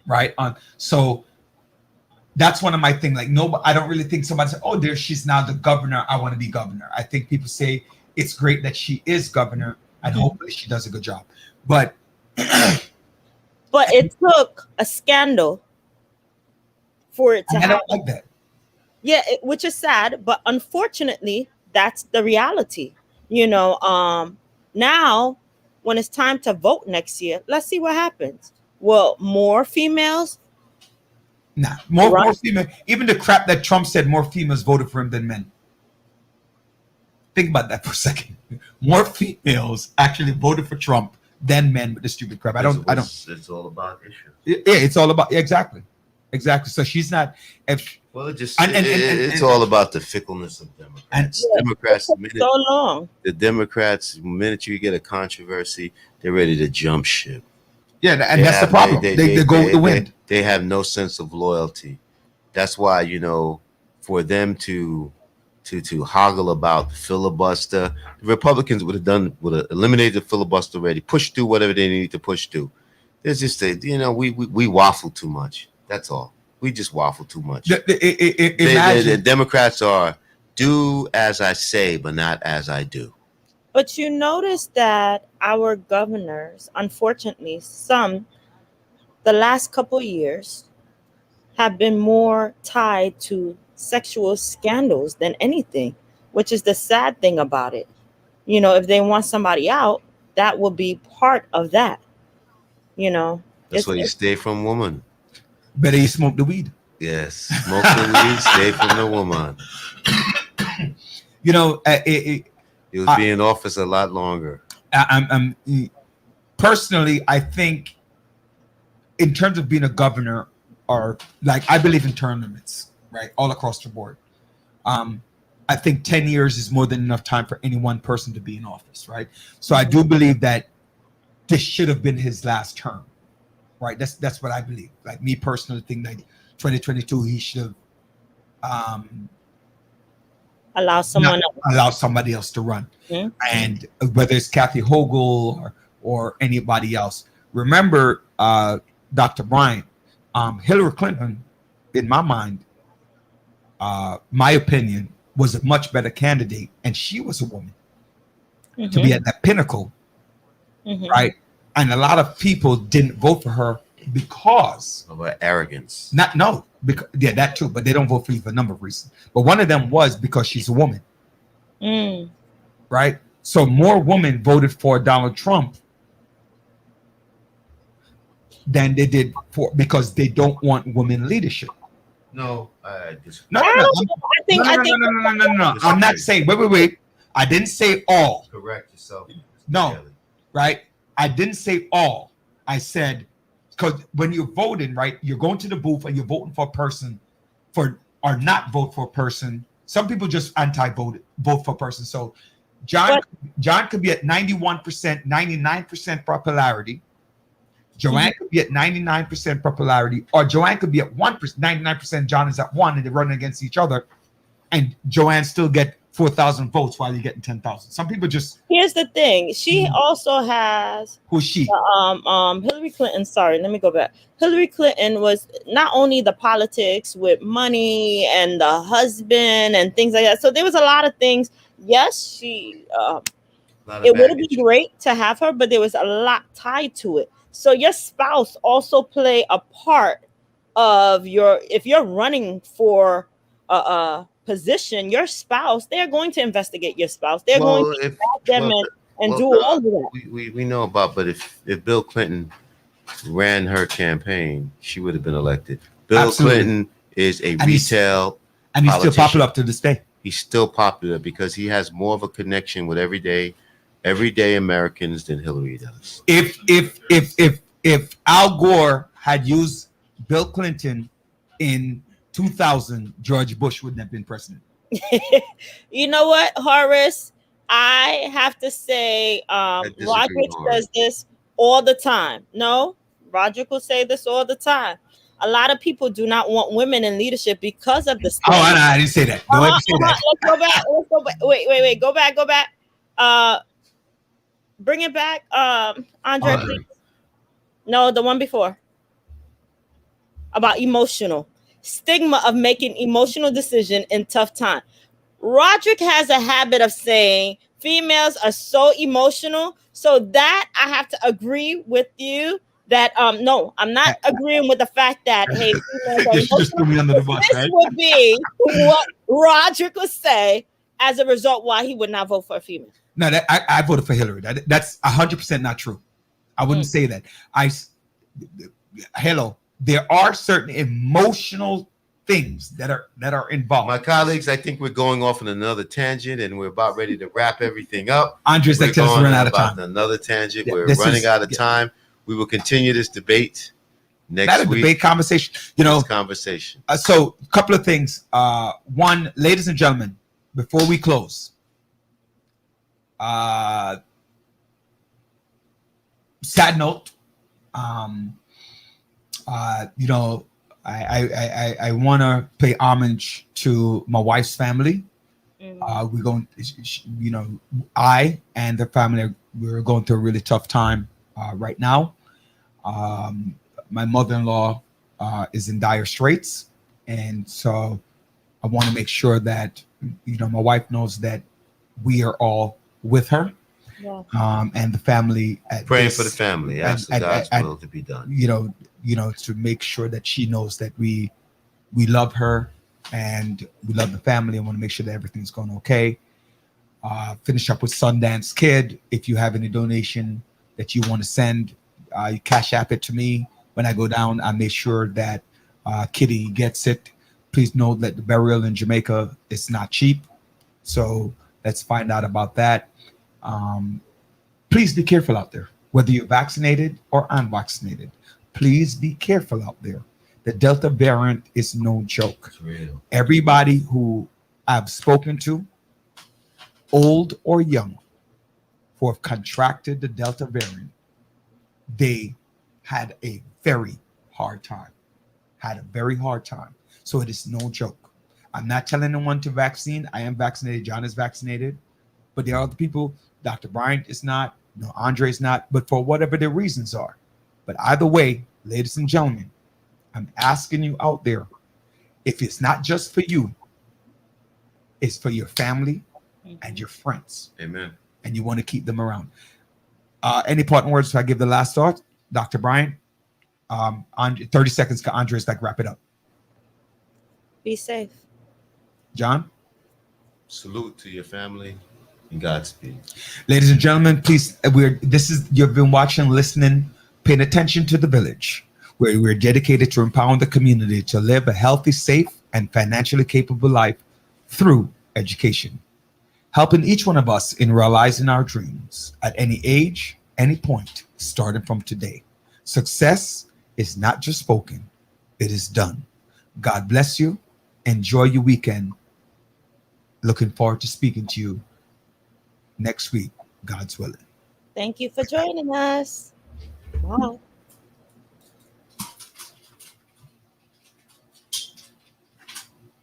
right? So that's one of my things. Like, no, I don't really think somebody said, "Oh, she's now the governor. I want to be governor." I think people say it's great that she is governor, and mm-hmm. hopefully she does a good job. But it took a scandal for it to happen. I don't like that. Yeah, which is sad, but unfortunately, that's the reality. Now when it's time to vote next year, let's see what happens. Well, more females? Nah, more female. Even the crap that Trump said, more females voted for him than men. Think about that for a second. More females actually voted for Trump than men with the stupid crap. I don't. It's all about issues. Yeah, it's all about exactly. So she's not. It's all about the fickleness of Democrats. Democrats, the Democrats, the minute you get a controversy, they're ready to jump ship. Yeah, and that's the problem. They go with the wind. They have no sense of loyalty. That's why, for them to hoggle about the filibuster, the Republicans would have eliminated the filibuster already, pushed through whatever they need to push through. There's just we waffle too much. That's all. We just waffle too much. The Democrats are do as I say, but not as I do. But you notice that our governors, unfortunately, some the last couple years have been more tied to sexual scandals than anything, which is the sad thing about it. You know, if they want somebody out, that will be part of that. You know, That's why you stay from woman. Better you smoke the weed. Yes, smoke the weed, stay from the woman. You know, You'll be in office a lot longer. I'm personally, I think, in terms of being a governor, or like I believe in term limits, right, all across the board. I think 10 years is more than enough time for any one person to be in office, right? So I do believe that this should have been his last term, right? That's what I believe. Like me personally, think that 2022 he should have allow someone else. allow somebody else to run, and whether it's Kathy Hochul or anybody else. Remember, Dr. Bryant, Hillary Clinton, in my mind, my opinion, was a much better candidate, and she was a woman to be at that pinnacle, right? And a lot of people didn't vote for her because of her arrogance. Because that too, but they don't vote for you for a number of reasons. But one of them was because she's a woman, right? So more women voted for Donald Trump than they did for, because they don't want women leadership. No, I disagree. No. I'm not saying. Wait. I didn't say all. Correct yourself. No, right? I didn't say all. I said, because when you're voting, right, you're going to the booth and you're voting for a person, or not vote for a person. Some people just vote for a person. So John could be at 91%, 99% popularity. Joanne could be at 99% popularity, or Joanne could be at 1%, 99%. John is at 1%, and they're running against each other, and Joanne still get 4,000 votes while you're getting 10,000. Some people just. Here's the thing. She also has. Who's she? Hillary Clinton. Sorry, let me go back. Hillary Clinton was not only the politics with money and the husband and things like that. So there was a lot of things. Yes, she. It would be great to have her, but there was a lot tied to it. So your spouse also play a part of if you're running for a position, your spouse, they're going to investigate your spouse. They're going to back them and do all of that. We know about, but if Bill Clinton ran her campaign, she would have been elected. Bill Clinton is a retail and he's still popular up to this day. He's still popular because he has more of a connection with everyday Americans than Hillary does. If Al Gore had used Bill Clinton in 2000, George Bush wouldn't have been president. You know what, Horace? I have to say, Roderick says this all the time. No, Roderick will say this all the time. A lot of people do not want women in leadership because of this. Oh, I didn't say that. Don't ever say that. Let's go back. Wait. Go back. Bring it back, Andre, please. No, the one before. About emotional. Stigma of making emotional decision in tough time. Roderick has a habit of saying females are so emotional. So that I have to agree with you that no, I'm not agreeing with the fact that hey, females are emotional. This would be what Roderick would say as a result why he would not vote for a female. No, I voted for Hillary. That's 100% not true. I wouldn't say that. There are certain emotional things that are involved. My colleagues, I think we're going off on another tangent, and we're about ready to wrap everything up. Andres, like us run out of time. Another tangent. Yeah, we're running out of time. We will continue this debate next week. Debate conversation. Conversation. So, a couple of things. One, ladies and gentlemen, before we close. Sad note. I want to pay homage to my wife's family. We're going, I and the family, we're going through a really tough time right now. My mother-in-law is in dire straits, and so I want to make sure that my wife knows that we are all with her Yeah. And the family. Praying for the family. Asking God's will to be done. To make sure that she knows that we love her and we love the family and want to make sure that everything's going okay. Finish up with Sundance Kid. If you have any donation that you want to send, you cash app it to me. When I go down, I make sure that Kitty gets it. Please note that the burial in Jamaica is not cheap. So let's find out about that. Please be careful out there, whether you're vaccinated or unvaccinated. Please be careful out there. The Delta variant is no joke. It's real. Everybody who I've spoken to, old or young, who have contracted the Delta variant, they had a very hard time. So it is no joke. I'm not telling anyone to vaccine. I am vaccinated. John is vaccinated. But there are other people. Dr. Bryant is not. No, Andre is not. But for whatever their reasons are. But either way, ladies and gentlemen, I'm asking you out there, if it's not just for you, it's for your family and your friends. Amen. And you want to keep them around. Any parting words? So I give the last thought, Dr. Bryant. 30 seconds. Andre's like wrap it up. Be safe. John. Salute to your family and Godspeed. Ladies and gentlemen, please. You've been watching, listening, paying attention to The Village, where we're dedicated to empowering the community to live a healthy, safe, and financially capable life through education, helping each one of us in realizing our dreams at any age, any point, starting from today. Success is not just spoken, it is done. God bless you. Enjoy your weekend. Looking forward to speaking to you next week, God's willing. Thank you for joining us. Bye.